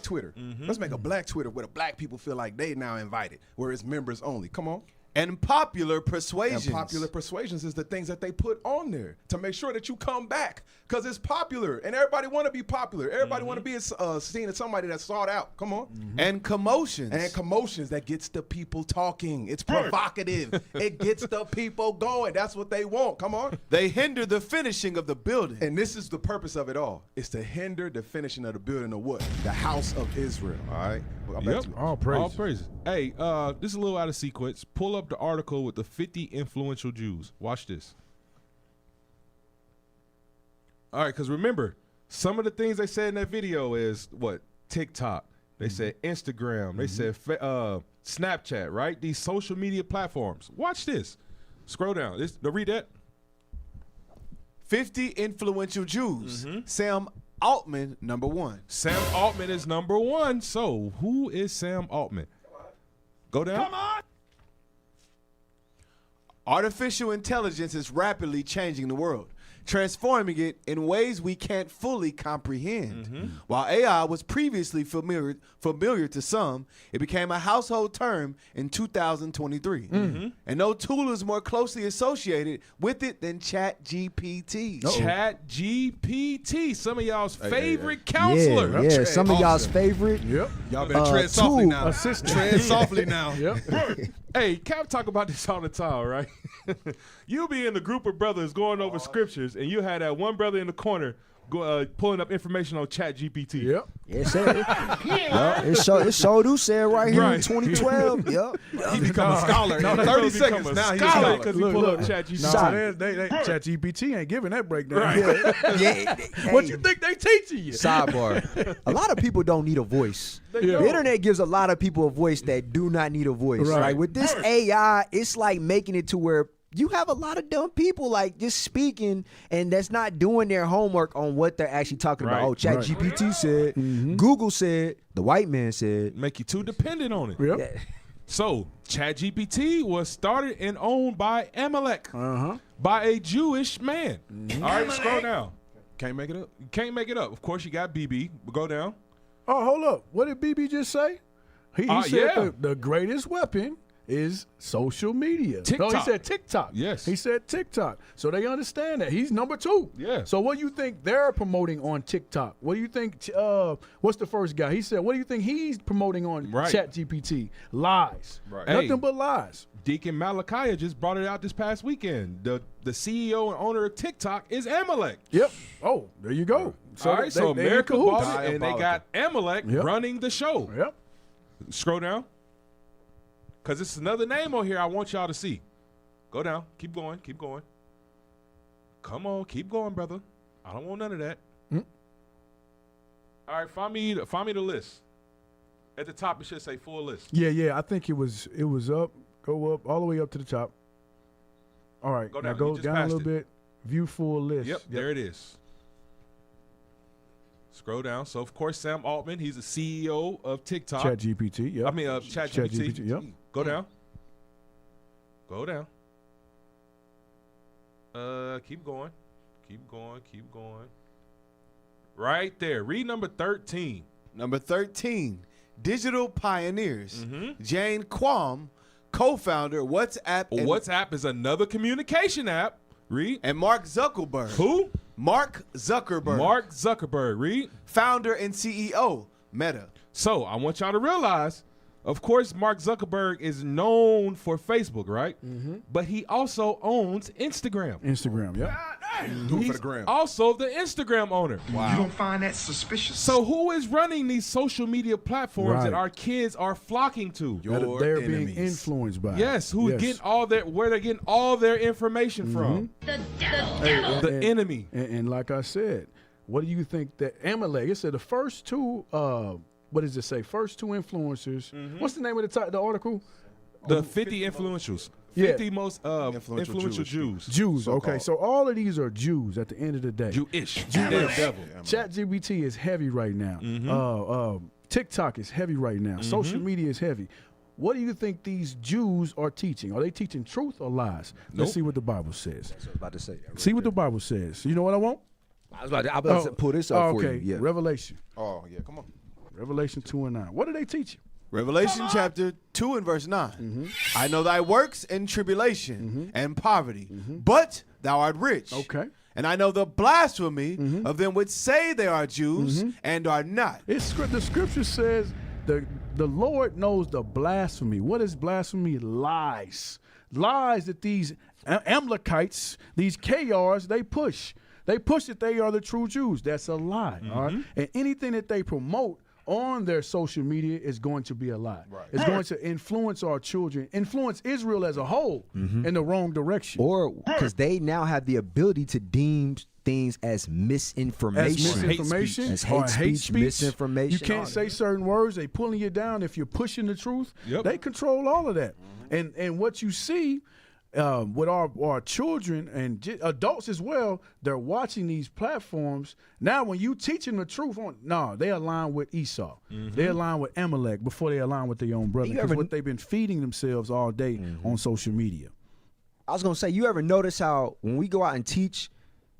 Speaker 17: Twitter. Let's make a black Twitter where the black people feel like they now invited, where it's members only. Come on.
Speaker 11: And popular persuasions.
Speaker 17: And popular persuasions is the things that they put on there to make sure that you come back because it's popular and everybody want to be popular. Everybody want to be seen as somebody that's sought out. Come on.
Speaker 11: And commotions.
Speaker 17: And commotions that gets the people talking. It's provocative. It gets the people going. That's what they want. Come on.
Speaker 11: They hinder the finishing of the building.
Speaker 17: And this is the purpose of it all. It's to hinder the finishing of the building of what? The house of Israel. All right.
Speaker 10: All praise.
Speaker 8: All praises. Hey, this is a little out of sequence. Pull up the article with the 50 influential Jews. Watch this. All right, because remember, some of the things they said in that video is what? TikTok. They said Instagram. They said Snapchat, right? These social media platforms. Watch this. Scroll down. Read that.
Speaker 11: 50 influential Jews. Sam Altman, number 1.
Speaker 8: Sam Altman is number 1. So who is Sam Altman? Go down.
Speaker 21: Come on!
Speaker 11: Artificial intelligence is rapidly changing the world, transforming it in ways we can't fully comprehend. While AI was previously familiar to some, it became a household term in 2023. And no tool is more closely associated with it than ChatGPT.
Speaker 8: ChatGPT, some of y'all's favorite counselor.
Speaker 9: Yeah, some of y'all's favorite.
Speaker 10: Yep.
Speaker 17: Y'all better tread softly now.
Speaker 10: Assistant.
Speaker 17: Tread softly now.
Speaker 10: Yep.
Speaker 8: Hey, Cap talk about this all the time, right? You'll be in a group of brothers going over scriptures, and you had that one brother in the corner pulling up information on ChatGPT.
Speaker 10: Yep.
Speaker 9: It said it showed who said right here in 2012. Yep.
Speaker 8: He become a scholar.
Speaker 17: No,
Speaker 8: in
Speaker 17: 30
Speaker 8: 30
Speaker 17: seconds.
Speaker 8: seconds.
Speaker 17: Now he's a
Speaker 8: Scholar
Speaker 17: scholar.
Speaker 8: because he pulled up ChatGPT.
Speaker 10: ChatGPT ain't giving that breakdown.
Speaker 9: Yeah.
Speaker 10: What
Speaker 9: Hey.
Speaker 10: you think they teaching you?
Speaker 9: Sidebar. A lot of people don't need a voice.
Speaker 10: Yeah.
Speaker 9: The internet gives a lot of people a voice that do not need a voice.
Speaker 10: Right.
Speaker 9: Right. With this AI, it's like making it to where you have a lot of dumb people like just speaking and that's not doing their homework on what they're actually talking about.
Speaker 8: Right.
Speaker 9: Oh, ChatGPT said, Google said, the white man said.
Speaker 8: Make you too dependent on it.
Speaker 10: Yep.
Speaker 9: Yeah.
Speaker 8: So ChatGPT was started and owned by Amalek, by a Jewish man. All right, scroll down.
Speaker 17: Can't make it up.
Speaker 8: You can't make it up. Of course, you got BB. Go down.
Speaker 10: Oh, hold up. What did BB just say? He said
Speaker 8: yeah.
Speaker 10: the greatest weapon is social media.
Speaker 8: TikTok.
Speaker 10: No, he said TikTok.
Speaker 8: Yes.
Speaker 10: He said TikTok. So they understand that. He's number 2.
Speaker 8: Yeah.
Speaker 10: So what do you think they're promoting on TikTok? What do you think, what's the first guy? He said, what do you think he's promoting on ChatGPT? Lies.
Speaker 8: Right.
Speaker 10: Nothing
Speaker 8: Hey.
Speaker 10: but lies.
Speaker 8: Deacon Malachi just brought it out this past weekend. The CEO and owner of TikTok is Amalek.
Speaker 10: Yep. Oh, there you go.
Speaker 8: All right, so
Speaker 10: they in
Speaker 8: America
Speaker 10: cahoots.
Speaker 8: bought it, and they got Amalek running the show.
Speaker 10: Yep.
Speaker 8: Scroll down. Because it's another name on here I want y'all to see. Go down. Keep going. Keep going. Come on. Keep going, brother. I don't want none of that. All right, find me the list. At the top, it should say full list.
Speaker 10: Yeah. I think it was up. Go up all the way up to the top. All right.
Speaker 8: Go
Speaker 10: now
Speaker 8: down.
Speaker 10: go
Speaker 8: You just
Speaker 10: down a
Speaker 8: passed
Speaker 10: little bit. View full list.
Speaker 8: Yep, there it is. Scroll down. So, of course, Sam Altman, he's the CEO of TikTok.
Speaker 10: ChatGPT. Yep.
Speaker 8: I mean, ChatGPT.
Speaker 10: Yep.
Speaker 8: Go down. Go down. Keep going. Keep going. Keep going. Right there. Read number 13.
Speaker 11: Number 13, Digital Pioneers. Jane Kwam, co-founder, WhatsApp.
Speaker 8: WhatsApp is another communication app. Read.
Speaker 11: And Mark Zuckerberg.
Speaker 8: Who?
Speaker 11: Mark Zuckerberg.
Speaker 8: Mark Zuckerberg. Read.
Speaker 11: Founder and CEO, Meta.
Speaker 8: So I want y'all to realize, of course, Mark Zuckerberg is known for Facebook, right? But he also owns Instagram.
Speaker 10: Instagram, yep.
Speaker 17: Do it
Speaker 8: He's
Speaker 17: for the gram.
Speaker 8: also the Instagram owner.
Speaker 17: Wow.
Speaker 3: You don't find that suspicious?
Speaker 8: So who is running these social media platforms that our kids are flocking to?
Speaker 17: Your
Speaker 10: They're
Speaker 17: enemies.
Speaker 10: being influenced by.
Speaker 8: Yes, where they're getting all their information from. The enemy.
Speaker 10: And like I said, what do you think that Amalek? It said the first two. What does it say? First two influencers. What's the name of the article?
Speaker 8: The 50 influentials. 50 most influential Jews.
Speaker 10: Jews. Okay, so all of these are Jews at the end of the day.
Speaker 8: Jewish.
Speaker 10: Jewish.
Speaker 8: Devil.
Speaker 10: ChatGPT is heavy right now. TikTok is heavy right now. Social media is heavy. What do you think these Jews are teaching? Are they teaching truth or lies? Let's see what the Bible says.
Speaker 9: That's what I was about to say.
Speaker 10: See what the Bible says. You know what I want?
Speaker 9: I was about to pull this up for you. Yeah.
Speaker 10: Revelation.
Speaker 17: Oh, yeah, come on.
Speaker 10: Revelation 2 and 9. What do they teach you?
Speaker 11: Revelation chapter 2 and verse 9. I know thy works and tribulation and poverty, but thou art rich.
Speaker 10: Okay.
Speaker 11: And I know the blasphemy of them which say they are Jews and are not.
Speaker 10: The scripture says the Lord knows the blasphemy. What is blasphemy? Lies. Lies that these Amalekites, these KRs, they push. They push that they are the true Jews. That's a lie. All right. And anything that they promote on their social media is going to be a lie. Right. It's going to influence our children, influence Israel as a whole in the wrong direction.
Speaker 9: Or because they now have the ability to deem things as misinformation. As hate speech, misinformation.
Speaker 10: You can't say certain words. They pulling you down. If you're pushing the truth, they control all of that. And what you see with our children and adults as well, they're watching these platforms. Now, when you teach them the truth, they align with Esau. They align with Amalek before they align with their own brother. Because what they've been feeding themselves all day on social media.
Speaker 9: I was going to say, you ever notice how when we go out and teach,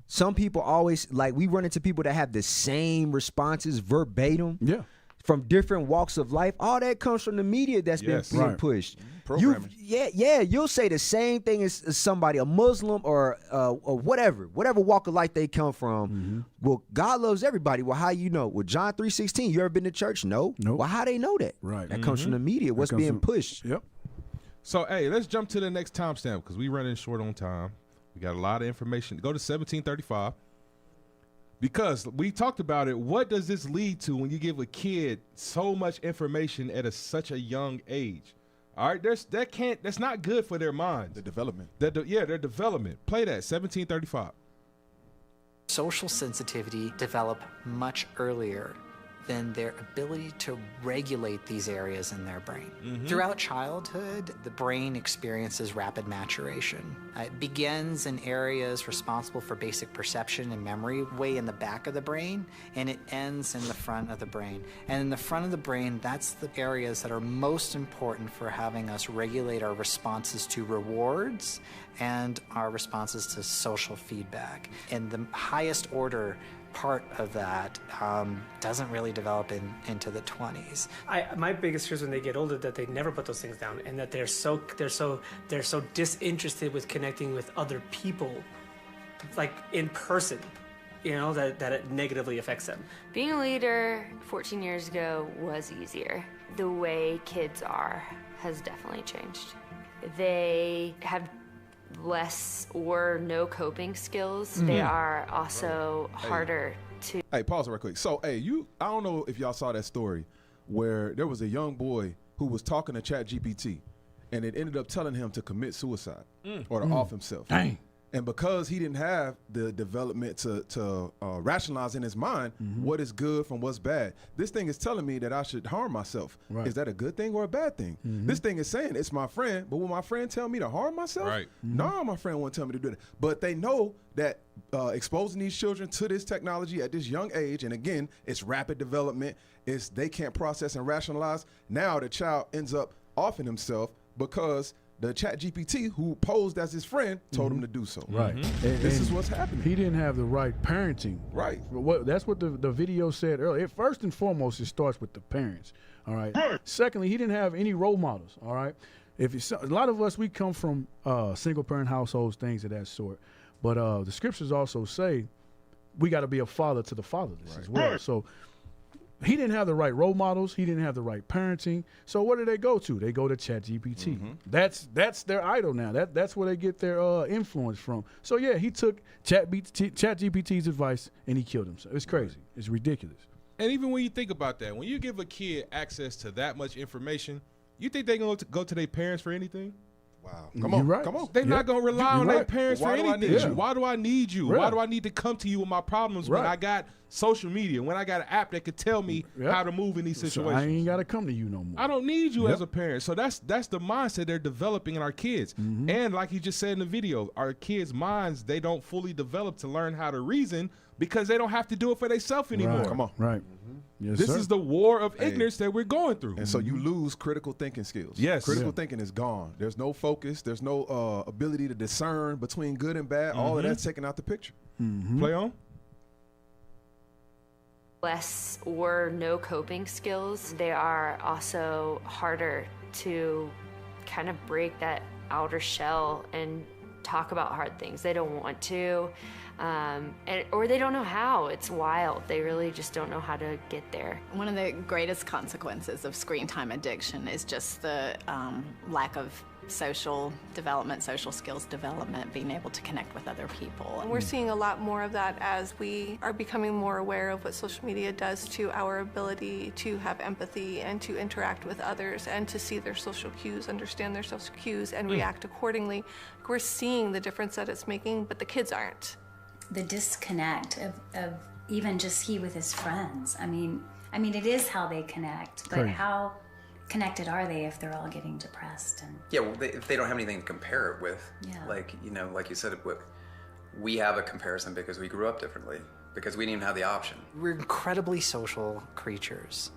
Speaker 9: some people always, like, we run into people that have the same responses verbatim.
Speaker 10: Yeah.
Speaker 9: From different walks of life. All that comes from the media that's been being pushed. You'll say the same thing as somebody, a Muslim or whatever walk of life they come from. Well, God loves everybody. Well, how you know? Well, John 3:16, you ever been to church? No. Well, how they know that?
Speaker 10: Right.
Speaker 9: That comes from the media. What's being pushed?
Speaker 10: Yep.
Speaker 8: So, hey, let's jump to the next timestamp because we running short on time. We got a lot of information. Go to 1735. Because we talked about it. What does this lead to when you give a kid so much information at such a young age? All right, that's not good for their minds.
Speaker 17: The development.
Speaker 8: Their development. Play that, 1735.
Speaker 16: Social sensitivity develop much earlier than their ability to regulate these areas in their brain. Throughout childhood, the brain experiences rapid maturation. It begins in areas responsible for basic perception and memory, way in the back of the brain, and it ends in the front of the brain. And in the front of the brain, that's the areas that are most important for having us regulate our responses to rewards and our responses to social feedback. And the highest order part of that doesn't really develop into the 20s.
Speaker 3: My biggest fear is when they get older that they never put those things down, and that they're so disinterested with connecting with other people, like in person, that it negatively affects them.
Speaker 19: Being a leader 14 years ago was easier. The way kids are has definitely changed. They have less or no coping skills. They are also harder to...
Speaker 17: Hey, pause real quick. So, I don't know if y'all saw that story where there was a young boy who was talking to ChatGPT, and it ended up telling him to commit suicide or to off himself.
Speaker 10: Dang.
Speaker 17: And because he didn't have the development to rationalize in his mind what is good from what's bad, this thing is telling me that I should harm myself.
Speaker 10: Right.
Speaker 17: Is that a good thing or a bad thing? This thing is saying it's my friend, but will my friend tell me to harm myself?
Speaker 8: Right.
Speaker 17: No, my friend won't tell me to do that. But they know that exposing these children to this technology at this young age, and again, it's rapid development, they can't process and rationalize. Now the child ends up offing himself because the ChatGPT, who posed as his friend, told him to do so.
Speaker 10: Right.
Speaker 17: This is what's happening.
Speaker 10: He didn't have the right parenting.
Speaker 17: Right.
Speaker 10: That's what the video said earlier. First and foremost, it starts with the parents. All right. Secondly, he didn't have any role models. All right. A lot of us, we come from single parent households, things of that sort. But the scriptures also say we got to be a father to the fatherless as well. So he didn't have the right role models. He didn't have the right parenting. So what do they go to? They go to ChatGPT. That's their idol now. That's where they get their influence from. So yeah, he took ChatGPT's advice and he killed himself. It's crazy. It's ridiculous.
Speaker 8: And even when you think about that, when you give a kid access to that much information, you think they're going to go to their parents for anything?
Speaker 17: Wow.
Speaker 10: Come on.
Speaker 8: They're not going to rely on their parents for anything.
Speaker 17: Why do I need you?
Speaker 8: Why do I need you? Why do I need to come to you with my problems when I got social media, when I got an app that could tell me how to move in these situations?
Speaker 10: So I ain't got to come to you no more.
Speaker 8: I don't need you as a parent. So that's the mindset they're developing in our kids. And like he just said in the video, our kids' minds, they don't fully develop to learn how to reason because they don't have to do it for themselves anymore.
Speaker 17: Come on.
Speaker 10: Right. Yes,
Speaker 8: this
Speaker 10: sir.
Speaker 8: is the war of ignorance that we're going through.
Speaker 17: And so you lose critical thinking skills.
Speaker 8: Yes.
Speaker 17: Critical thinking is gone. There's no focus. There's no ability to discern between good and bad. All of that's taken out the picture.
Speaker 8: Play on.
Speaker 19: Less or no coping skills. They are also harder to kind of break that outer shell and talk about hard things. They don't want to, or they don't know how. It's wild. They really just don't know how to get there.
Speaker 4: One of the greatest consequences of screen time addiction is just the lack of social development, social skills development, being able to connect with other people.
Speaker 12: And we're seeing a lot more of that as we are becoming more aware of what social media does to our ability to have empathy and to interact with others and to see their social cues, understand their social cues, and react accordingly. We're seeing the difference that it's making, but the kids aren't.
Speaker 5: The disconnect of even just he with his friends. I mean, it is how they connect, but how connected are they if they're all getting depressed? And
Speaker 7: if they don't have anything to compare it with, like you said, we have a comparison because we grew up differently, because we didn't even have the option.
Speaker 16: We're incredibly social creatures.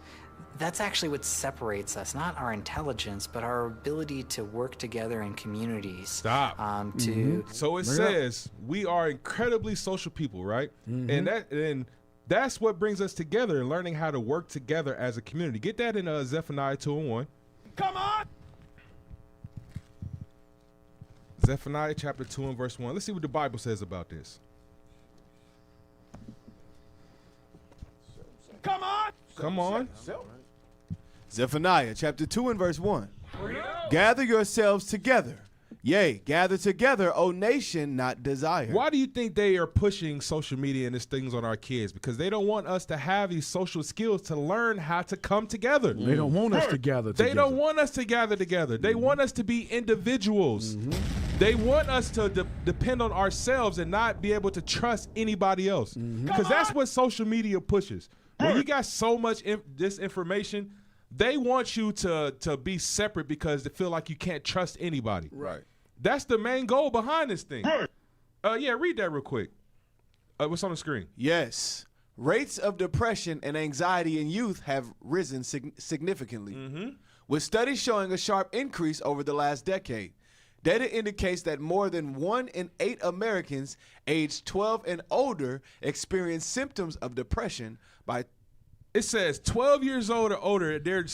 Speaker 16: That's actually what separates us, not our intelligence, but our ability to work together in communities.
Speaker 8: Stop. So it says we are incredibly social people, right? And that's what brings us together and learning how to work together as a community. Get that in Zephaniah 2:1.
Speaker 21: Come on!
Speaker 8: Zephaniah chapter 2 and verse 1. Let's see what the Bible says about this.
Speaker 21: Come on!
Speaker 8: Come on.
Speaker 11: Zephaniah chapter 2 and verse 1. Gather yourselves together Yea, gather together, O nation, not desire.
Speaker 8: Why do you think they are pushing social media and these things on our kids? Because they don't want us to have these social skills to learn how to come together.
Speaker 10: They don't want us to gather together.
Speaker 8: They don't want us to gather together. They want us to be individuals. They want us to depend on ourselves and not be able to trust anybody else. Because that's what social media pushes. When you got so much disinformation, they want you to be separate because they feel like you can't trust anybody.
Speaker 17: Right.
Speaker 8: That's the main goal behind this thing. Yeah, read that real quick. What's on the screen?
Speaker 11: Yes. Rates of depression and anxiety in youth have risen significantly, with studies showing a sharp increase over the last decade. Data indicates that more than 1 in 8 Americans aged 12 and older experience symptoms of depression by.
Speaker 8: It says 12 years old or older, they're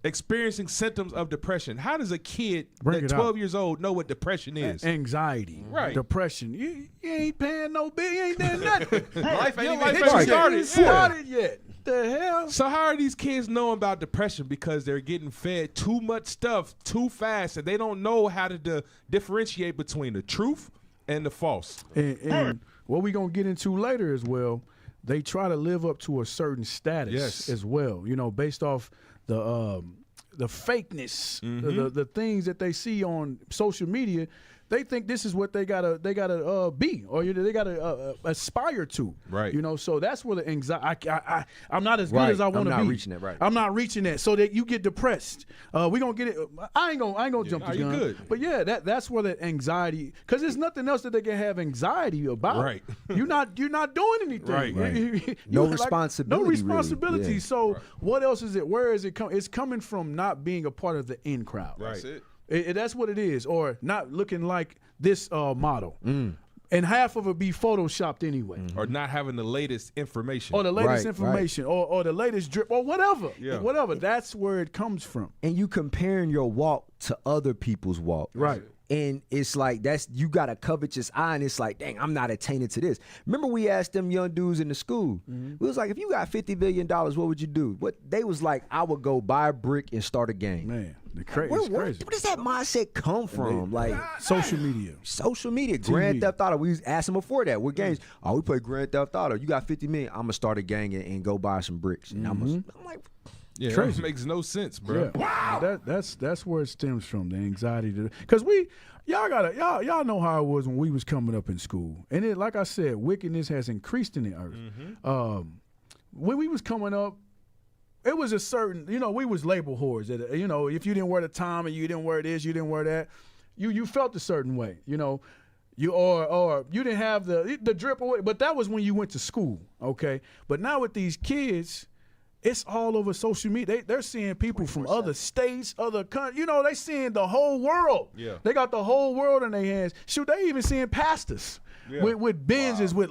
Speaker 8: experiencing symptoms of depression. How does a kid that's 12 years old know what depression is?
Speaker 10: Anxiety,
Speaker 8: right?
Speaker 10: Depression. You ain't paying no bill. You ain't done nothing.
Speaker 8: Life ain't
Speaker 10: Your
Speaker 8: even started
Speaker 10: yet. The hell?
Speaker 8: So how are these kids knowing about depression? Because they're getting fed too much stuff too fast, and they don't know how to differentiate between the truth and the false.
Speaker 10: And what we gonna get into later as well, they try to live up to a certain status as well. You know, based off the fakeness, the things that they see on social media. They think this is what they gotta be, or they gotta aspire to,
Speaker 8: right?
Speaker 10: You know, so that's where the anxiety. I'm not as good as I want to be.
Speaker 9: I'm not reaching it, right?
Speaker 10: I'm not reaching that, so that you get depressed. We gonna get it. I ain't gonna jump the gun.
Speaker 8: You good?
Speaker 10: But yeah, that's where the anxiety, because there's nothing else that they can have anxiety about.
Speaker 8: Right.
Speaker 10: You're not doing anything.
Speaker 8: Right.
Speaker 9: No responsibility.
Speaker 10: No responsibility.
Speaker 9: Really. Yeah.
Speaker 10: So what else is it? Where is it coming? It's coming from not being a part of the in crowd.
Speaker 8: That's it.
Speaker 10: That's what it is, or not looking like this model, and half of it be photoshopped anyway,
Speaker 8: or not having the latest information,
Speaker 10: or the latest information, or the latest drip, or whatever, whatever. That's where it comes from.
Speaker 9: And you comparing your walk to other people's walk,
Speaker 10: right?
Speaker 9: And it's like you got a covetous eye, and it's like, dang, I'm not attaining to this. Remember, we asked them young dudes in the school. We was like, if you got $50 billion, what would you do? What they was like, I would go buy a brick and start a gang.
Speaker 10: Man, it's
Speaker 9: where
Speaker 10: crazy.
Speaker 9: Does that mindset come from? Like
Speaker 10: social media,
Speaker 9: Grand Theft Auto. We was asking before that. What games? Oh, we play Grand Theft Auto. You got 50 million. I'm gonna start a gang and go buy some bricks. And I'm like.
Speaker 8: Yeah,
Speaker 10: crazy.
Speaker 8: That makes no sense, bro.
Speaker 10: Yeah. Wow. That's where it stems from, the anxiety. Because y'all know how it was when we was coming up in school, and it, like I said, wickedness has increased in the earth. When we was coming up, it was a certain, we was label whores. That, if you didn't wear the time and you didn't wear this, you didn't wear that, you felt a certain way, You or you didn't have the drip away, but that was when you went to school, okay? But now with these kids, it's all over social media. They're seeing people from other states, other countries. They seeing the whole world.
Speaker 8: Yeah.
Speaker 10: They got the whole world in their hands. Shoot, they even seeing pastors with Benzes, with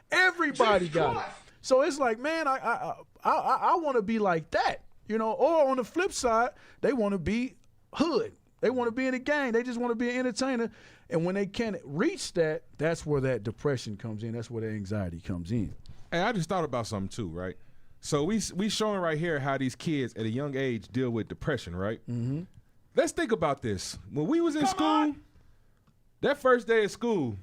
Speaker 10: everybody got it. So it's like, man, I want to be like that, Or on the flip side, they want to be hood. They want to be in a gang. They just want to be an entertainer. And when they can't reach that, that's where that depression comes in. That's where the anxiety comes in.
Speaker 8: Hey, I just thought about something too, right? So we showing right here how these kids at a young age deal with depression, right? Mm-hmm. Let's think about this. When we was in school, that first day of school,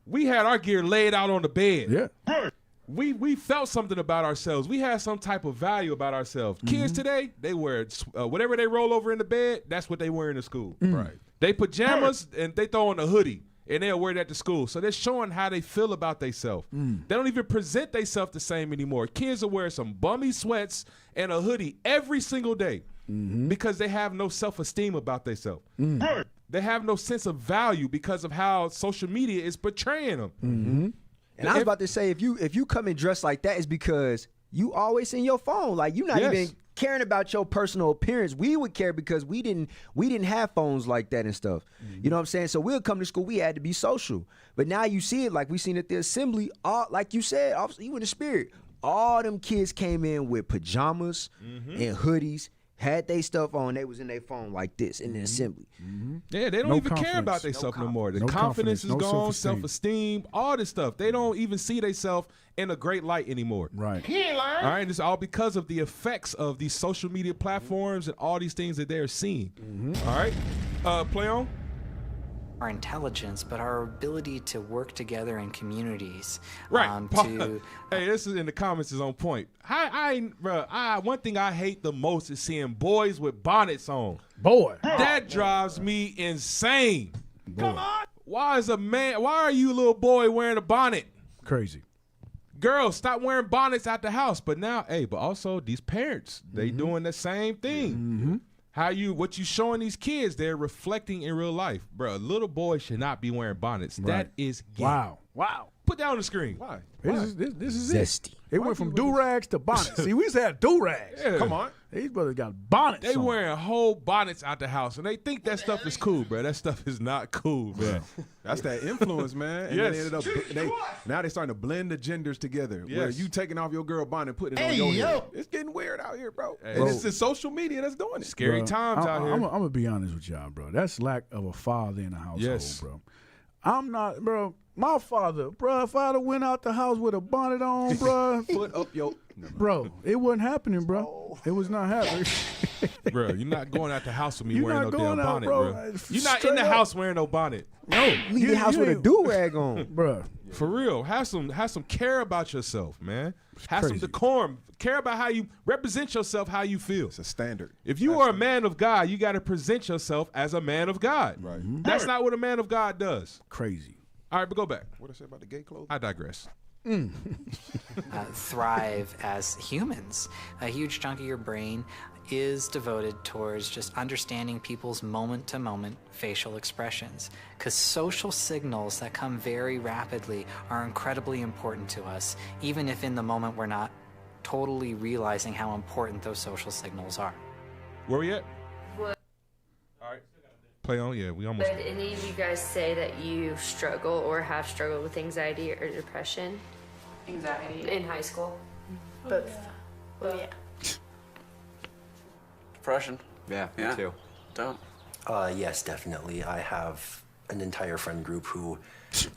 Speaker 8: we had our gear laid out on the bed.
Speaker 10: Yeah.
Speaker 8: We felt something about ourselves. We had some type of value about ourselves. Kids today, they wear whatever they roll over in the bed, that's what they wear in the school.
Speaker 17: Right.
Speaker 8: They pajamas and they throw on a hoodie. And they'll wear that to school. So they're showing how they feel about themselves. They don't even present themselves the same anymore. Kids will wear some bummy sweats and a hoodie every single day because they have no self-esteem about themselves. They have no sense of value because of how social media is portraying them.
Speaker 9: And I was about to say, if you come and dress like that, it's because you always in your phone. Like, you're not even caring about your personal appearance. We would care because we didn't have phones like that and stuff. You know what I'm saying? So we'll come to school, we had to be social. But now you see it like we seen at the assembly, like you said, you in the spirit. All them kids came in with pajamas and hoodies had they stuff on, they was in their phone like this in the assembly.
Speaker 8: Yeah, they don't even care about themselves no more. The confidence is gone, self-esteem, all this stuff. They don't even see themselves in a great light anymore.
Speaker 10: Right.
Speaker 8: He ain't lying. All right, it's all because of the effects of these social media platforms and all these things that they're seeing. All right, play on.
Speaker 16: Our intelligence, but our ability to work together in communities.
Speaker 8: Right. Hey, this is in the comments is on point. One thing I hate the most is seeing boys with bonnets on.
Speaker 10: Boy,
Speaker 8: that drives me insane. Come on. Why are you, little boy, wearing a bonnet?
Speaker 10: Crazy.
Speaker 8: Girls, stop wearing bonnets at the house. But now, but also these parents, they doing the same thing. What you showing these kids, they're reflecting in real life. Bro, little boys should not be wearing bonnets.
Speaker 10: Right.
Speaker 8: That is gay.
Speaker 10: Wow.
Speaker 8: Put that on the screen.
Speaker 17: Why?
Speaker 10: This is
Speaker 9: Zesty.
Speaker 10: It went from do-rags to bonnets. See, we used to have do-rags.
Speaker 8: Yeah.
Speaker 17: Come on.
Speaker 10: These brothers got bonnets
Speaker 8: They
Speaker 10: on.
Speaker 8: wearing whole bonnets out the house, and they think that stuff is cool, bro. That stuff is not cool, man.
Speaker 17: That's that influence, man. And
Speaker 8: Yes.
Speaker 17: now they starting to blend the genders together.
Speaker 8: Yes.
Speaker 17: Where you taking off your girl bonnet, putting it on your head. It's getting weird out here, bro.
Speaker 8: Hey,
Speaker 17: And it's the social media that's doing it.
Speaker 8: Scary times out here.
Speaker 10: I'm going to be honest with y'all, bro. That's lack of a father in the household,
Speaker 8: Yes.
Speaker 10: bro. I'm not, bro. My father, bro, if I'd have went out the house with a bonnet on, bro.
Speaker 17: Put up your...
Speaker 10: Bro, it wasn't happening, bro. It was not happening.
Speaker 8: Bro, you're not going out the house with me
Speaker 10: You're
Speaker 8: wearing
Speaker 10: not
Speaker 8: no damn
Speaker 10: going out,
Speaker 8: bonnet,
Speaker 10: bro.
Speaker 8: bro. You're not in the house wearing no bonnet.
Speaker 10: No,
Speaker 9: Leave the house with a do-rag on.
Speaker 10: bro.
Speaker 8: For real. Have some care about yourself, man. Have some
Speaker 10: crazy.
Speaker 8: decorum. Care about how you represent yourself, how you feel.
Speaker 17: It's a standard.
Speaker 8: If you are a man of God, you got to present yourself as a man of God.
Speaker 17: Right.
Speaker 8: That's not what a man of God does.
Speaker 10: Crazy.
Speaker 8: All right, but go back.
Speaker 17: What I say about the gay clothes?
Speaker 8: I digress.
Speaker 16: Thrive as humans. A huge chunk of your brain is devoted towards just understanding people's moment-to-moment facial expressions, because social signals that come very rapidly are incredibly important to us, even if in the moment we're not totally realizing how important those social signals are.
Speaker 8: Where we at?
Speaker 19: What?
Speaker 8: All right. Play on? Yeah, we almost.
Speaker 19: Did any of you guys say that you struggle or have struggled with anxiety or depression?
Speaker 1: Anxiety.
Speaker 19: In high school?
Speaker 1: Both. Yeah.
Speaker 14: Depression.
Speaker 15: Yeah, me too.
Speaker 14: Don't.
Speaker 15: Yes, definitely. I have an entire friend group who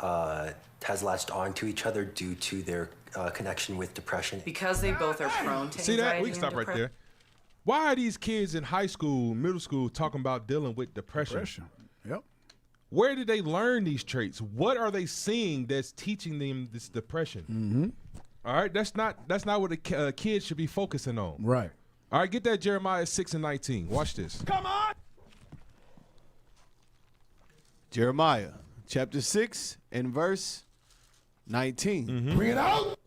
Speaker 15: has latched on to each other due to their connection with depression.
Speaker 1: Because they both are prone to
Speaker 8: See
Speaker 1: anxiety.
Speaker 8: that? We can stop right there. Why are these kids in high school, middle school, talking about dealing with depression?
Speaker 10: Yep.
Speaker 8: Where did they learn these traits? What are they seeing that's teaching them this depression? All right, that's not what a kid should be focusing on.
Speaker 10: Right.
Speaker 8: All right, get that Jeremiah 6:19. Watch this.
Speaker 11: Come on. Jeremiah chapter 6 and verse 19.
Speaker 17: Bring it out.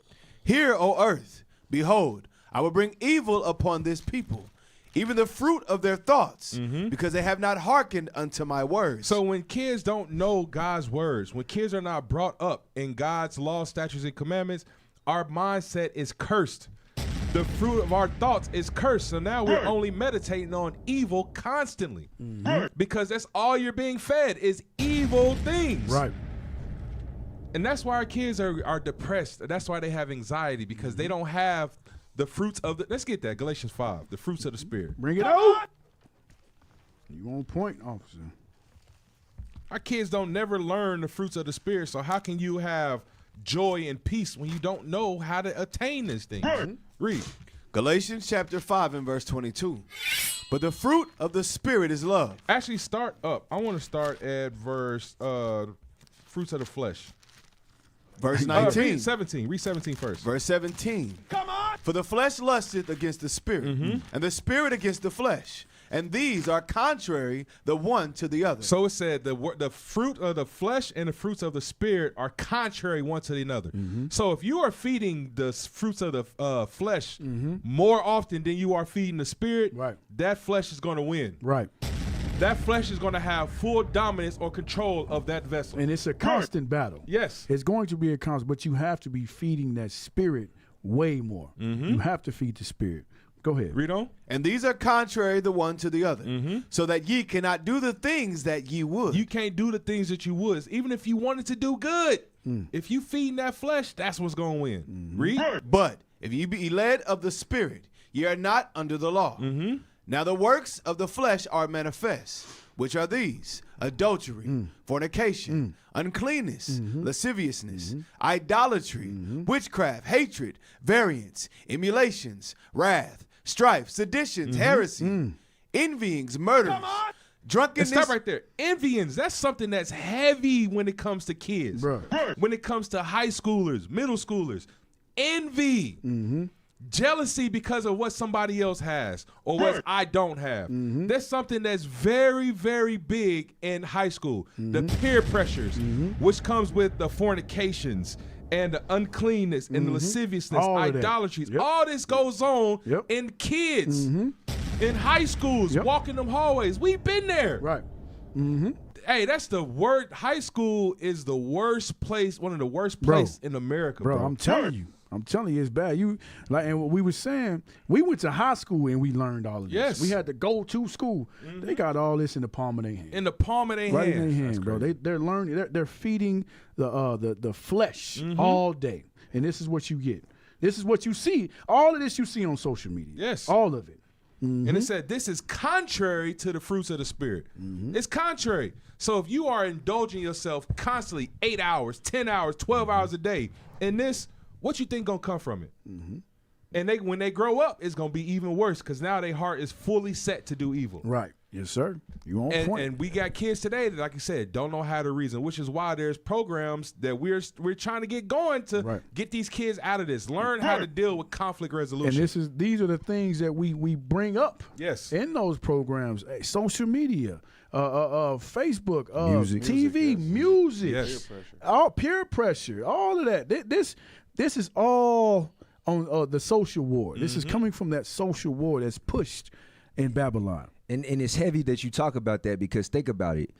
Speaker 11: Hear, O earth, behold, I will bring evil upon this people, even the fruit of their thoughts, because they have not hearkened unto my words.
Speaker 8: So when kids don't know God's words, when kids are not brought up in God's law, statutes, and commandments, our mindset is cursed. The fruit of our thoughts is cursed. So now we're only meditating on evil constantly. Because that's all you're being fed is evil things.
Speaker 10: Right.
Speaker 8: And that's why our kids are depressed. That's why they have anxiety, because they don't have the fruits of the, let's get that, Galatians 5, the fruits of the Spirit.
Speaker 10: Bring it out. You on point, officer.
Speaker 8: Our kids don't never learn the fruits of the Spirit, so how can you have joy and peace when you don't know how to attain these things? Read.
Speaker 11: Galatians chapter 5 and verse 22. But the fruit of the Spirit is love.
Speaker 8: Actually, start up. I want to start at verse fruits of the flesh.
Speaker 11: Verse 19.
Speaker 8: Read 17. Read 17 first.
Speaker 11: Verse 17. Come on. For the flesh lusteth against the Spirit, and the Spirit against the flesh. And these are contrary the one to the other.
Speaker 8: So it said the fruit of the flesh and the fruits of the Spirit are contrary one to the other. So if you are feeding the fruits of the flesh more often than you are feeding the Spirit, that flesh is going to win.
Speaker 10: Right.
Speaker 8: That flesh is going to have full dominance or control of that vessel.
Speaker 10: And it's a constant battle.
Speaker 8: Yes.
Speaker 10: It's going to be a constant, but you have to be feeding that spirit way more. You have to feed the spirit. Go ahead.
Speaker 8: Read on.
Speaker 11: And these are contrary the one to the other, so that ye cannot do the things that ye would.
Speaker 8: You can't do the things that you would, even if you wanted to do good. If you feeding that flesh, that's what's going to win. Read.
Speaker 11: But if ye be led of the Spirit, ye are not under the law. Now the works of the flesh are manifest, which are these: adultery, fornication, uncleanness, lasciviousness, idolatry, witchcraft, hatred, variance, emulations, wrath, strife, seditions, heresy, envyings, murders, drunkenness.
Speaker 8: And stop right there. Envyings, that's something that's heavy when it comes to kids. When it comes to high schoolers, middle schoolers. Envy. Jealousy because of what somebody else has or what I don't have. That's something that's very, very big in high school. The peer pressures, which comes with the fornications and the uncleanness and the lasciviousness, idolatries. All this goes on in kids, in high schools, walking them hallways. We've been there.
Speaker 10: Right.
Speaker 8: Hey, that's the word. High school is the worst place, one of the worst places in America, bro.
Speaker 10: I'm telling you. It's bad. And what we were saying, we went to high school and we learned all of this.
Speaker 8: Yes.
Speaker 10: We had to go to school. They got all this in the palm of their hand.
Speaker 8: In the palm of their
Speaker 10: right
Speaker 8: hand.
Speaker 10: in their hand, bro. They're learning. They're feeding the flesh all day, and this is what you get. This is what you see. All of this you see on social media.
Speaker 8: Yes.
Speaker 10: All of it.
Speaker 8: And it said this is contrary to the fruits of the Spirit. It's contrary. So if you are indulging yourself constantly 8 hours, 10 hours, 12 hours a day in this, what you think gonna come from it? And when they grow up, it's gonna be even worse because now their heart is fully set to do evil.
Speaker 10: Right. Yes, sir. You on point.
Speaker 8: And we got kids today that, like you said, don't know how to reason, which is why there's programs that we're trying to get going to get these kids out of this, learn how to deal with conflict resolution.
Speaker 10: And these are the things that we bring up.
Speaker 8: Yes.
Speaker 10: In those programs, social media, Facebook,
Speaker 9: Music.
Speaker 10: TV, music,
Speaker 8: Yes.
Speaker 10: all peer pressure, all of that. This is all on the social war. This is coming from that social war that's pushed in Babylon.
Speaker 9: And it's heavy that you talk about that because think about it.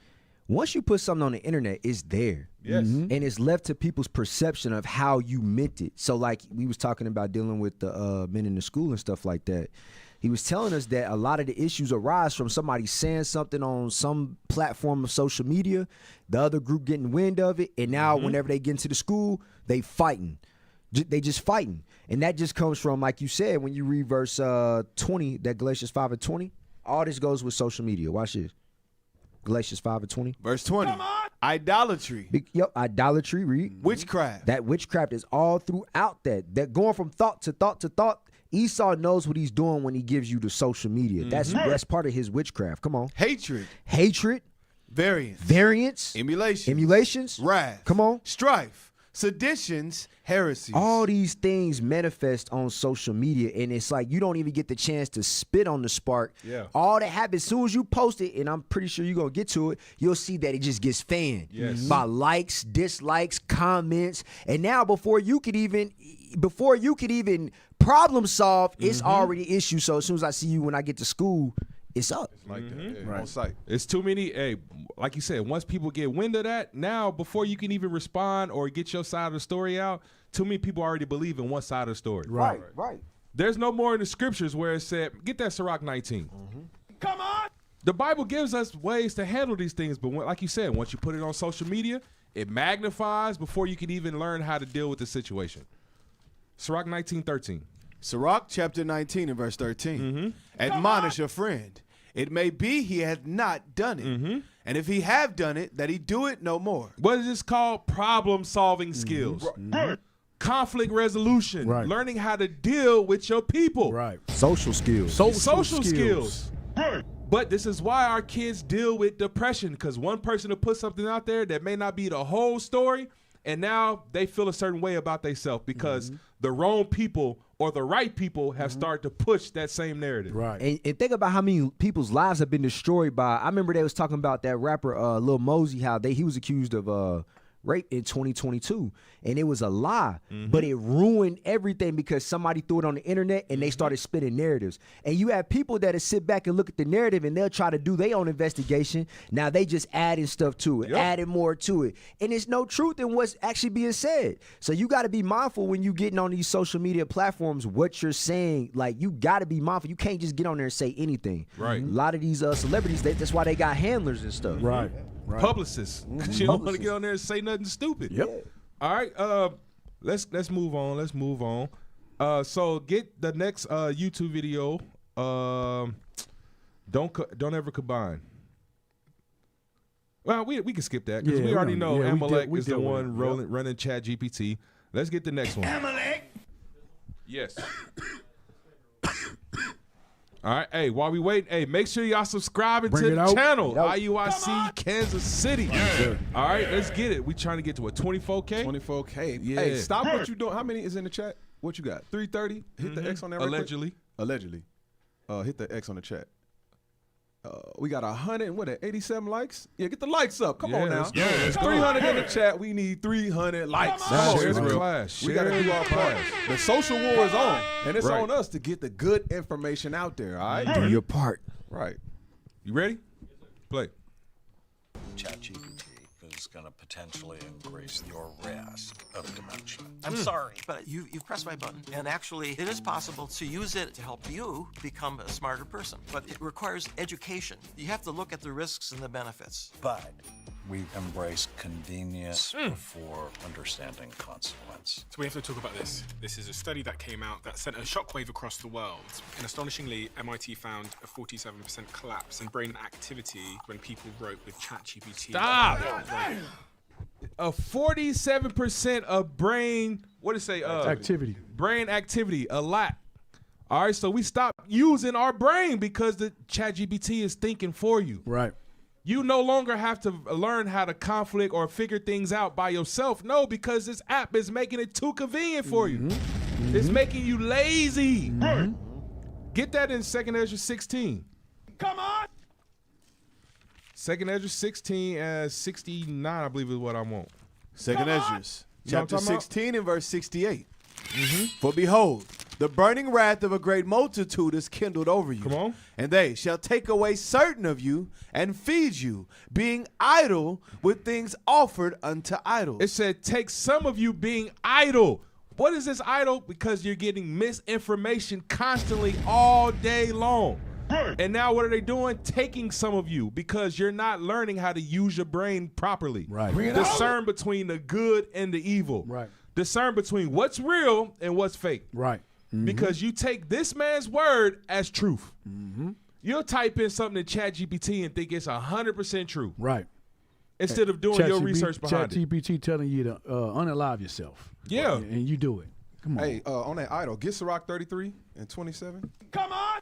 Speaker 9: Once you put something on the internet, it's there.
Speaker 8: Yes.
Speaker 9: And it's left to people's perception of how you meant it. So like we was talking about dealing with the men in the school and stuff like that. He was telling us that a lot of the issues arise from somebody saying something on some platform of social media, the other group getting wind of it, and now whenever they get into the school, they fighting. They just fighting. And that just comes from, like you said, when you read verse 20, that Galatians 5:20, all this goes with social media. Watch this. Galatians 5:20.
Speaker 11: Verse 20. Idolatry.
Speaker 9: Idolatry, read.
Speaker 11: Witchcraft.
Speaker 9: That witchcraft is all throughout that. That going from thought to thought to thought. Esau knows what he's doing when he gives you the social media. That's part of his witchcraft. Come on.
Speaker 11: Hatred.
Speaker 9: Variance.
Speaker 11: Emulations. Wrath.
Speaker 9: Come on.
Speaker 11: Strife. Seditions, heresies.
Speaker 9: All these things manifest on social media, and it's like you don't even get the chance to spit on the spark.
Speaker 8: Yeah.
Speaker 9: All that happens as soon as you post it, and I'm pretty sure you're gonna get to it, you'll see that it just gets fanned by likes, dislikes, comments, and now before you could even problem solve, it's already issue. So as soon as I see you when I get to school, it's up.
Speaker 8: It's like that. On site. It's too many. Hey, like you said, once people get wind of that, now before you can even respond or get your side of the story out, too many people already believe in one side of the story.
Speaker 9: Right.
Speaker 8: There's no more in the scriptures where it said, get that Sirach 19. Come on. The Bible gives us ways to handle these things, but like you said, once you put it on social media, it magnifies before you can even learn how to deal with the situation. Sirach 19:13.
Speaker 11: Sirach chapter 19 and verse 13. Admonish a friend. It may be he hath not done it. And if he have done it, that he do it no more.
Speaker 8: What is this called? Problem-solving skills. Conflict resolution. Learning how to deal with your people.
Speaker 9: Social skills.
Speaker 8: Social skills. But this is why our kids deal with depression, because one person will put something out there that may not be the whole story, and now they feel a certain way about themselves because the wrong people or the right people have started to push that same narrative.
Speaker 9: And think about how many people's lives have been destroyed by. I remember they was talking about that rapper Lil Mosey, how he was accused of rape in 2022, and it was a lie, but it ruined everything because somebody threw it on the internet and they started spitting narratives. And you have people that sit back and look at the narrative and they'll try to do their own investigation. Now they just adding stuff to it, adding more to it, and there's no truth in what's actually being said. So you got to be mindful when you getting on these social media platforms what you're saying. Like, you got to be mindful. You can't just get on there and say anything. A lot of these celebrities, that's why they got handlers and stuff.
Speaker 8: Publicists, because you don't want to get on there and say nothing stupid. All right, let's move on. So get the next YouTube video. Don't ever combine. Well, we can skip that because
Speaker 10: Yeah,
Speaker 8: we already know Amalek
Speaker 10: we
Speaker 8: is the
Speaker 10: deal with
Speaker 8: one
Speaker 10: it.
Speaker 8: running ChatGPT. Let's get the next one.
Speaker 21: Amalek.
Speaker 8: Yes. All right, hey, while we wait, hey, make sure y'all subscribing
Speaker 10: Bring
Speaker 8: to
Speaker 10: it
Speaker 8: the
Speaker 10: out.
Speaker 8: channel,
Speaker 10: Yep.
Speaker 8: IUIC Kansas City.
Speaker 17: Yeah.
Speaker 8: All right, let's get it. We trying to get to a 24K?
Speaker 17: 24K.
Speaker 8: Yeah.
Speaker 17: Hey, stop what you doing. How many is in the chat? What you got? 330? Hit the X on that real quick.
Speaker 8: Allegedly.
Speaker 17: Allegedly. Hit the X on the chat. We got 187 likes. Yeah, get the likes up. Come on now.
Speaker 8: Let's go. Let's go.
Speaker 17: 300 in the chat. We need 300 likes.
Speaker 8: Come on,
Speaker 17: Share the
Speaker 8: bro.
Speaker 17: class. We
Speaker 8: Share
Speaker 17: got to do
Speaker 8: the
Speaker 17: our part.
Speaker 8: class.
Speaker 17: The social war is on, and it's
Speaker 8: Right.
Speaker 17: on us to get the good information out there. All right,
Speaker 9: Do your part.
Speaker 17: right.
Speaker 8: You ready? Play.
Speaker 13: ChatGPT is going to potentially increase your risk of dementia.
Speaker 14: I'm sorry, but you've pressed my button. And actually, it is possible to use it to help you become a smarter person. But it requires education. You have to look at the risks and the benefits.
Speaker 13: But we embrace convenience before understanding consequence.
Speaker 18: So we have to talk about this. This is a study that came out that sent a shockwave across the world. And astonishingly, MIT found a 47% collapse in brain activity when people wrote with ChatGPT.
Speaker 8: Stop!
Speaker 18: Right.
Speaker 8: A 47% of brain, what did it say?
Speaker 10: Activity.
Speaker 8: Brain activity, a lot. All right, so we stop using our brain because the ChatGPT is thinking for you.
Speaker 10: Right.
Speaker 8: You no longer have to learn how to conflict or figure things out by yourself. No, because this app is making it too convenient for you. It's making you lazy. Get that in 2nd Ezra 16.
Speaker 21: Come on.
Speaker 8: 2nd Ezra 16 as 69, I believe is what I want.
Speaker 11: 2nd Ezra,
Speaker 8: You know what I'm
Speaker 11: chapter
Speaker 8: talking about?
Speaker 11: 16 and verse 68. For behold, the burning wrath of a great multitude is kindled over you.
Speaker 8: Come on.
Speaker 11: And they shall take away certain of you and feed you, being idle with things offered unto idols.
Speaker 8: It said, take some of you being idle. What is this idle? Because you're getting misinformation constantly all day long. And now what are they doing? Taking some of you because you're not learning how to use your brain properly.
Speaker 10: Right.
Speaker 8: Discern between the good and the evil.
Speaker 10: Right.
Speaker 8: Discern between what's real and what's fake.
Speaker 10: Right.
Speaker 8: Because you take this man's word as truth. You'll type in something in ChatGPT and think it's 100% true.
Speaker 10: Right.
Speaker 8: Instead of doing your research behind it.
Speaker 10: ChatGPT telling you to unalive yourself.
Speaker 8: Yeah.
Speaker 10: And you do it. Come on.
Speaker 17: Hey, on that idle, get Sirach 33 and 27.
Speaker 21: Come on.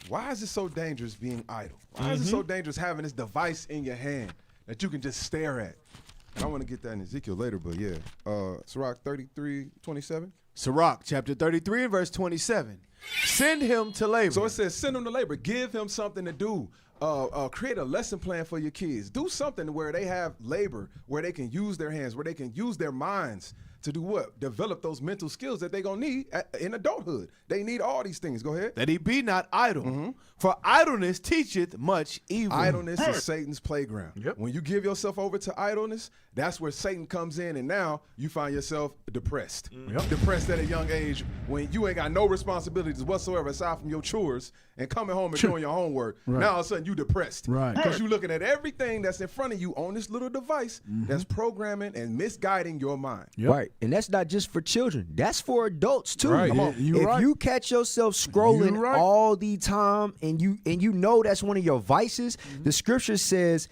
Speaker 17: Why is it so dangerous being idle? Why is it so dangerous having this device in your hand that you can just stare at? And I want to get that in Ezekiel later, but yeah. Sirach 33, 27.
Speaker 11: Sirach chapter 33 and verse 27. Send him to labor.
Speaker 17: So it says, send him to labor. Give him something to do. Create a lesson plan for your kids. Do something where they have labor, where they can use their hands, where they can use their minds to do what? Develop those mental skills that they're going to need in adulthood. They need all these things. Go ahead.
Speaker 11: That he be not idle. For idleness teacheth much evil.
Speaker 17: Idleness is Satan's playground. When you give yourself over to idleness, that's where Satan comes in, and now you find yourself depressed. Depressed at a young age when you ain't got no responsibilities whatsoever aside from your chores and coming home and doing your homework.
Speaker 10: Right.
Speaker 17: Now all of a sudden you depressed.
Speaker 10: Right.
Speaker 17: Because you're looking at everything that's in front of you on this little device that's programming and misguiding your mind.
Speaker 9: Right. And that's not just for children. That's for adults too.
Speaker 17: Right.
Speaker 9: Come on. If you catch yourself scrolling all the time and you know that's one of your vices, the scripture says,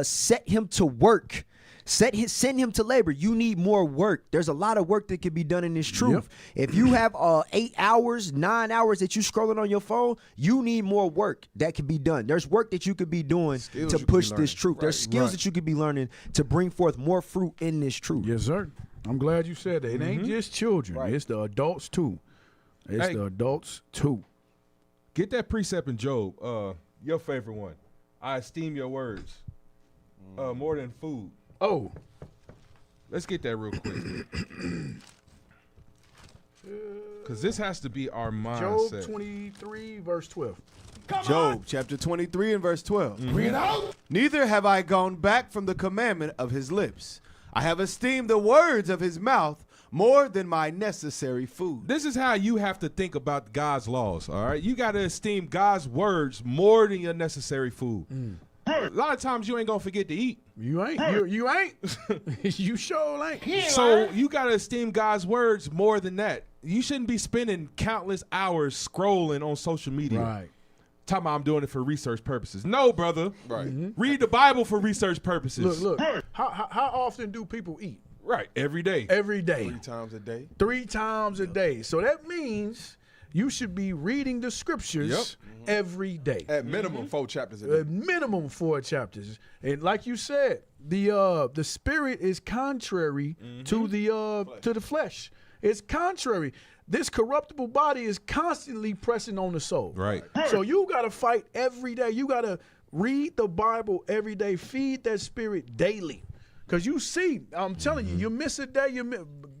Speaker 9: set him to work. Send him to labor. You need more work. There's a lot of work that can be done in this truth. If you have 8 hours, 9 hours that you scrolling on your phone, you need more work that can be done. There's work that you could be doing to push this truth. There's skills that you could be learning to bring forth more fruit in this truth.
Speaker 10: Yes, sir. I'm glad you said that. It ain't just children. It's the adults too. It's the adults too.
Speaker 8: Get that precept in Job, your favorite one. I esteem your words more than food.
Speaker 10: Oh.
Speaker 8: Let's get that real quick. Because this has to be our mindset.
Speaker 10: Job 23, verse 12.
Speaker 11: Job chapter 23 and verse 12. Bring it out. Neither have I gone back from the commandment of his lips. I have esteemed the words of his mouth more than my necessary food.
Speaker 8: This is how you have to think about God's laws, all right? You got to esteem God's words more than your necessary food. A lot of times you ain't going to forget to eat.
Speaker 10: You ain't. You ain't. You sure ain't.
Speaker 8: So you got to esteem God's words more than that. You shouldn't be spending countless hours scrolling on social media.
Speaker 10: Right.
Speaker 8: Talking about I'm doing it for research purposes. No, brother.
Speaker 17: Right.
Speaker 8: Read the Bible for research purposes.
Speaker 10: Look. How often do people eat?
Speaker 8: Right. Every day.
Speaker 10: Every day.
Speaker 17: 3 times a day.
Speaker 10: 3 times a day. So that means you should be reading the scriptures every day.
Speaker 17: At minimum 4 chapters a day.
Speaker 10: At minimum 4 chapters. And like you said, the spirit is contrary to the flesh. It's contrary. This corruptible body is constantly pressing on the soul.
Speaker 8: Right.
Speaker 10: So you got to fight every day. You got to read the Bible every day. Feed that spirit daily. Because you see, I'm telling you, you miss a day,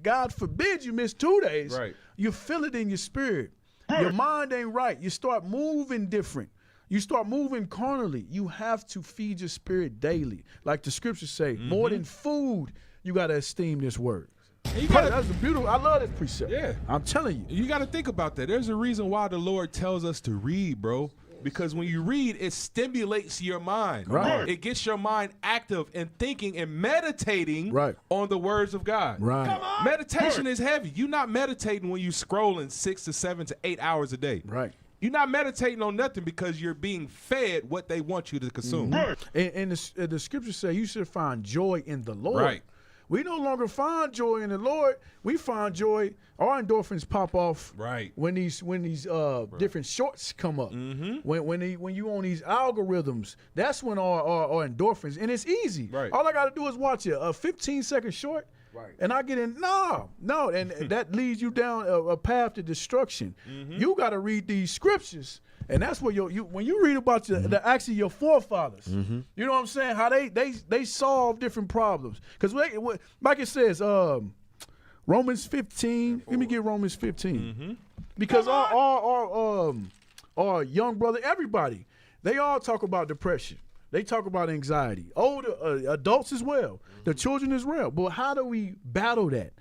Speaker 10: God forbid you miss 2 days.
Speaker 8: Right.
Speaker 10: You feel it in your spirit. Your mind ain't right. You start moving different. You start moving carnally. You have to feed your spirit daily. Like the scriptures say, more than food, you got to esteem this word. That's a beautiful. I love this precept.
Speaker 8: Yeah.
Speaker 10: I'm telling you.
Speaker 8: You got to think about that. There's a reason why the Lord tells us to read, bro. Because when you read, it stimulates your mind.
Speaker 10: Right.
Speaker 8: It gets your mind active and thinking and meditating on the words of God.
Speaker 10: Right.
Speaker 8: Meditation is heavy. You're not meditating when you're scrolling 6 to 7 to 8 hours a day.
Speaker 10: Right.
Speaker 8: You're not meditating on nothing because you're being fed what they want you to consume.
Speaker 10: And the scriptures say you should find joy in the Lord.
Speaker 8: Right.
Speaker 10: We no longer find joy in the Lord. We find joy. Our endorphins pop off.
Speaker 8: Right.
Speaker 10: When these different shorts come up. When you on these algorithms, that's when our endorphins, and it's easy.
Speaker 8: Right.
Speaker 10: All I got to do is watch a 15-second short. Right. And I get in, no, and that leads you down a path to destruction. You got to read these scriptures, and that's where when you read about the acts of your forefathers, you know what I'm saying? How they solve different problems. Because like it says, Romans 15. Let me get Romans 15. Because our young brother, everybody, they all talk about depression. They talk about anxiety. Older adults as well. The children as well. But how do we battle that?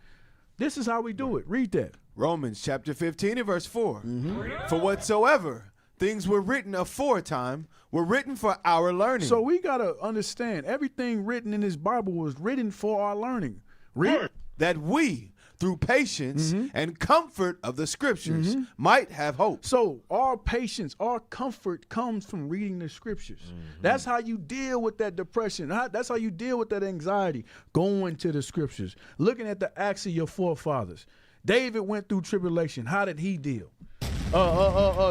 Speaker 10: This is how we do it. Read that.
Speaker 11: Romans chapter 15 and verse 4. For whatsoever things were written aforetime were written for our learning.
Speaker 10: So we got to understand everything written in this Bible was written for our learning. Read.
Speaker 11: That we, through patience and comfort of the scriptures, might have hope.
Speaker 10: So our patience, our comfort comes from reading the scriptures. That's how you deal with that depression. That's how you deal with that anxiety. Going to the scriptures, looking at the acts of your forefathers. David went through tribulation. How did he deal?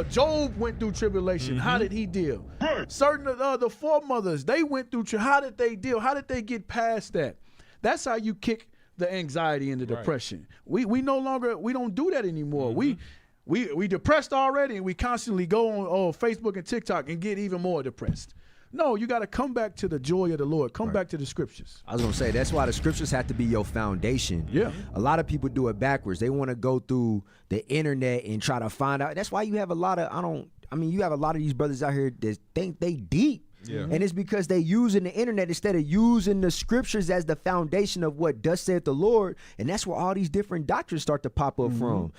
Speaker 10: Job went through tribulation. How did he deal? Certain the foremothers, they went through. How did they deal? How did they get past that? That's how you kick the anxiety and the depression. We no longer, we don't do that anymore. We depressed already, and we constantly go on Facebook and TikTok and get even more depressed. No, you got to come back to the joy of the Lord. Come back to the scriptures.
Speaker 9: I was going to say, that's why the scriptures have to be your foundation.
Speaker 10: Yeah.
Speaker 9: A lot of people do it backwards. They want to go through the internet and try to find out. That's why you have a lot of, you have a lot of these brothers out here that think they deep.
Speaker 8: Yeah.
Speaker 9: And it's because they using the internet instead of using the scriptures as the foundation of what thus saith the Lord. And that's where all these different doctrines start to pop up from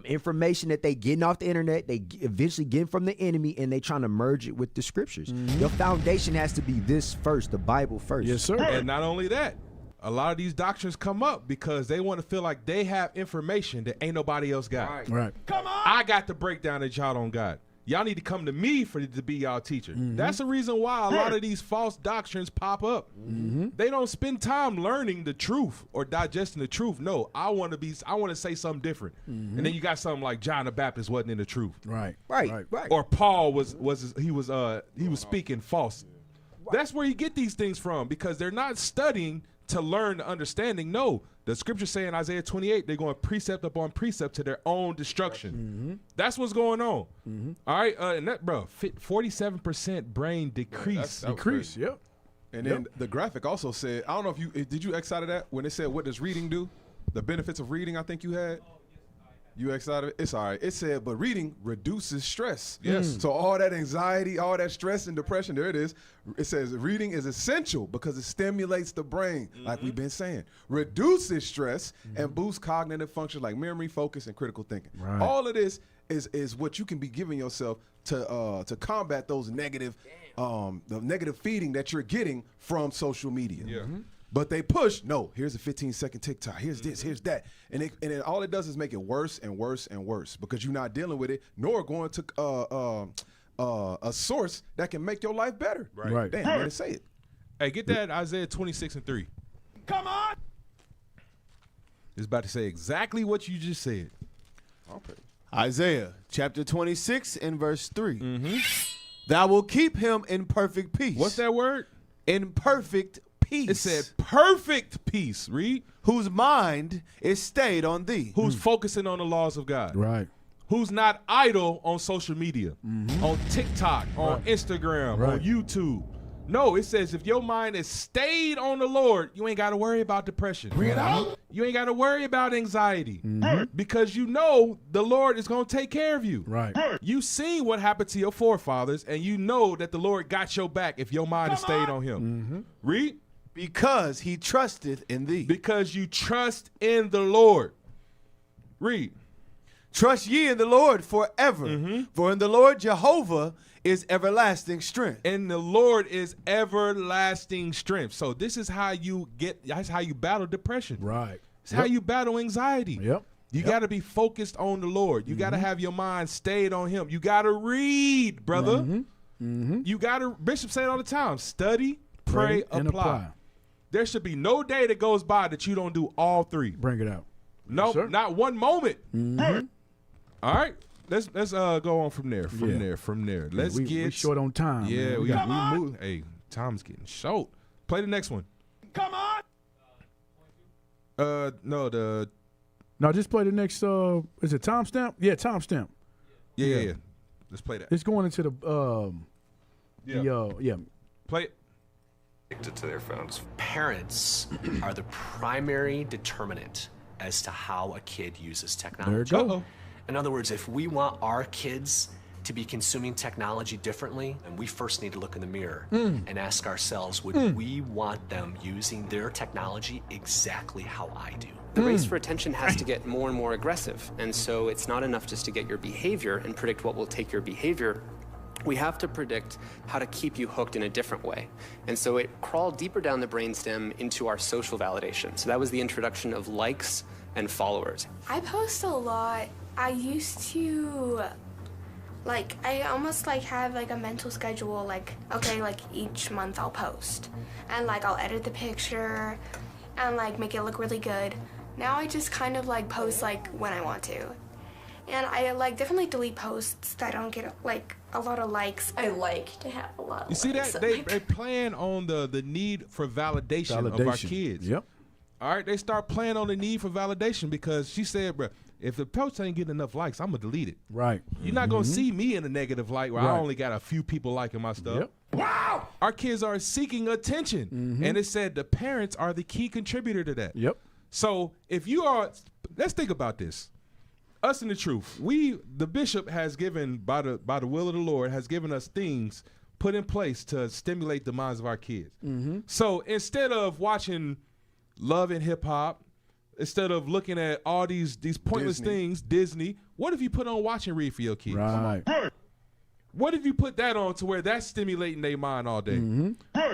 Speaker 9: information that they getting off the internet, they eventually getting from the enemy, and they trying to merge it with the scriptures. Your foundation has to be this first, the Bible first.
Speaker 10: Yes, sir.
Speaker 8: And not only that, a lot of these doctrines come up because they want to feel like they have information that ain't nobody else got.
Speaker 10: Right.
Speaker 8: Come on. I got the breakdown that y'all don't got. Y'all need to come to me to be y'all teacher. That's the reason why a lot of these false doctrines pop up. They don't spend time learning the truth or digesting the truth. No, I want to say something different. And then you got something like John the Baptist wasn't in the truth.
Speaker 10: Right.
Speaker 8: Or Paul was speaking false. That's where you get these things from, because they're not studying to learn the understanding. No, the scripture say in Isaiah 28, they're going precept upon precept to their own destruction. That's what's going on. All right, and that, bro, 47% brain decrease.
Speaker 10: Decrease, yep.
Speaker 17: And then the graphic also said, I don't know if you did you X out of that when it said what does reading do? The benefits of reading, I think you had. You X out of it? It's all right. It said, but reading reduces stress.
Speaker 8: Yes.
Speaker 17: So all that anxiety, all that stress and depression, there it is. It says reading is essential because it stimulates the brain, like we've been saying, reduces stress and boosts cognitive function like memory, focus, and critical thinking.
Speaker 10: Right.
Speaker 17: All of this is what you can be giving yourself to combat those negative, the negative feeding that you're getting from social media.
Speaker 8: Yeah.
Speaker 17: But they push, no, here's a 15-second TikTok. Here's this, here's that. And it all it does is make it worse and worse and worse because you're not dealing with it, nor going to a source that can make your life better.
Speaker 8: Right.
Speaker 17: Damn, I didn't say it.
Speaker 8: Hey, get that Isaiah 26:3.
Speaker 21: Come on.
Speaker 8: It's about to say exactly what you just said.
Speaker 17: Okay.
Speaker 11: Isaiah chapter 26 and verse 3. Thou will keep him in perfect peace.
Speaker 8: What's that word?
Speaker 11: In perfect peace.
Speaker 8: It said perfect peace. Read.
Speaker 11: Whose mind is stayed on thee.
Speaker 8: Who's focusing on the laws of God.
Speaker 10: Right.
Speaker 8: Who's not idle on social media, on TikTok, on Instagram, on YouTube. No, it says if your mind is stayed on the Lord, you ain't got to worry about depression.
Speaker 21: Bring it out.
Speaker 8: You ain't got to worry about anxiety because you know the Lord is going to take care of you.
Speaker 10: Right.
Speaker 8: You seen what happened to your forefathers, and you know that the Lord got your back if your mind is stayed on him. Read.
Speaker 11: Because he trusteth in thee.
Speaker 8: Because you trust in the Lord. Read.
Speaker 11: Trust ye in the Lord forever. For in the Lord Jehovah is everlasting strength.
Speaker 8: And the Lord is everlasting strength. So this is how that's how you battle depression.
Speaker 10: Right.
Speaker 8: It's how you battle anxiety.
Speaker 10: Yep.
Speaker 8: You got to be focused on the Lord. You got to have your mind stayed on him. You got to read, brother. You got to, Bishop say it all the time, study, pray,
Speaker 10: and
Speaker 8: apply. There should be no day that goes by that you don't do all three.
Speaker 10: Bring it out.
Speaker 8: No,
Speaker 10: Yes,
Speaker 8: not one moment. All right. Let's go on from there. From there. Let's
Speaker 10: we short on time.
Speaker 8: Yeah,
Speaker 10: man.
Speaker 8: we move. Hey, time's getting short. Play the next one.
Speaker 21: Come on.
Speaker 10: No, just play the next. Is it timestamp? Yeah, timestamp.
Speaker 8: Yeah. Let's play that.
Speaker 10: It's going into the.
Speaker 8: Play it.
Speaker 13: Addicted to their phones.
Speaker 23: Parents are the primary determinant as to how a kid uses technology.
Speaker 10: There you go.
Speaker 23: In other words, if we want our kids to be consuming technology differently, then we first need to look in the mirror and ask ourselves, would we want them using their technology exactly how I do?
Speaker 26: The race for attention has to get more and more aggressive, and so it's not enough just to get your behavior and predict what will take your behavior. We have to predict how to keep you hooked in a different way. And so it crawled deeper down the brainstem into our social validation. So that was the introduction of likes and followers.
Speaker 2: I post a lot. I used to, I almost have a mental schedule, each month I'll post. And I'll edit the picture and make it look really good. Now I just kind of post when I want to. And I definitely delete posts that don't get a lot of likes. I like to have a lot of likes.
Speaker 8: You see that? They playing on the need for validation of our kids.
Speaker 10: Yep.
Speaker 8: All right, they start playing on the need for validation because she said, bro, if the post ain't getting enough likes, I'm going to delete it.
Speaker 10: Right.
Speaker 8: You're not going to see me in a negative light where I only got a few people liking my stuff.
Speaker 10: Yep.
Speaker 8: Wow. Our kids are seeking attention. And it said the parents are the key contributor to that.
Speaker 10: Yep.
Speaker 8: So if you are, let's think about this. Us and the truth. The bishop has given, by the will of the Lord, has given us things put in place to stimulate the minds of our kids. So instead of watching Love and Hip Hop, instead of looking at all these pointless things, Disney, what if you put on Watch and Read for your kids?
Speaker 10: Right.
Speaker 8: What if you put that on to where that's stimulating their mind all day?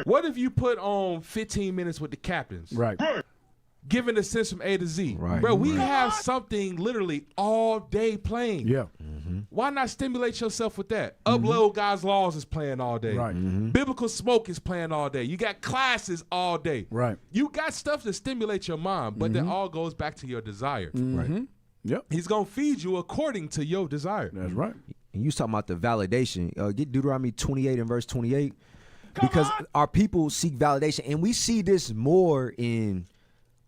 Speaker 8: What if you put on 15 Minutes with the Captains?
Speaker 10: Right.
Speaker 8: Giving a sense from A to Z.
Speaker 9: Right.
Speaker 8: Bro, we have something literally all day playing.
Speaker 10: Yeah.
Speaker 8: Why not stimulate yourself with that? Upload God's Laws is playing all day.
Speaker 10: Right.
Speaker 8: Biblical Smoke is playing all day. You got classes all day.
Speaker 10: Right.
Speaker 8: You got stuff to stimulate your mind, but that all goes back to your desire.
Speaker 10: Right. Yep.
Speaker 8: He's going to feed you according to your desire.
Speaker 10: That's right.
Speaker 9: And you was talking about the validation. Get Deuteronomy 28 and verse 28. Because our people seek validation. And we see this more in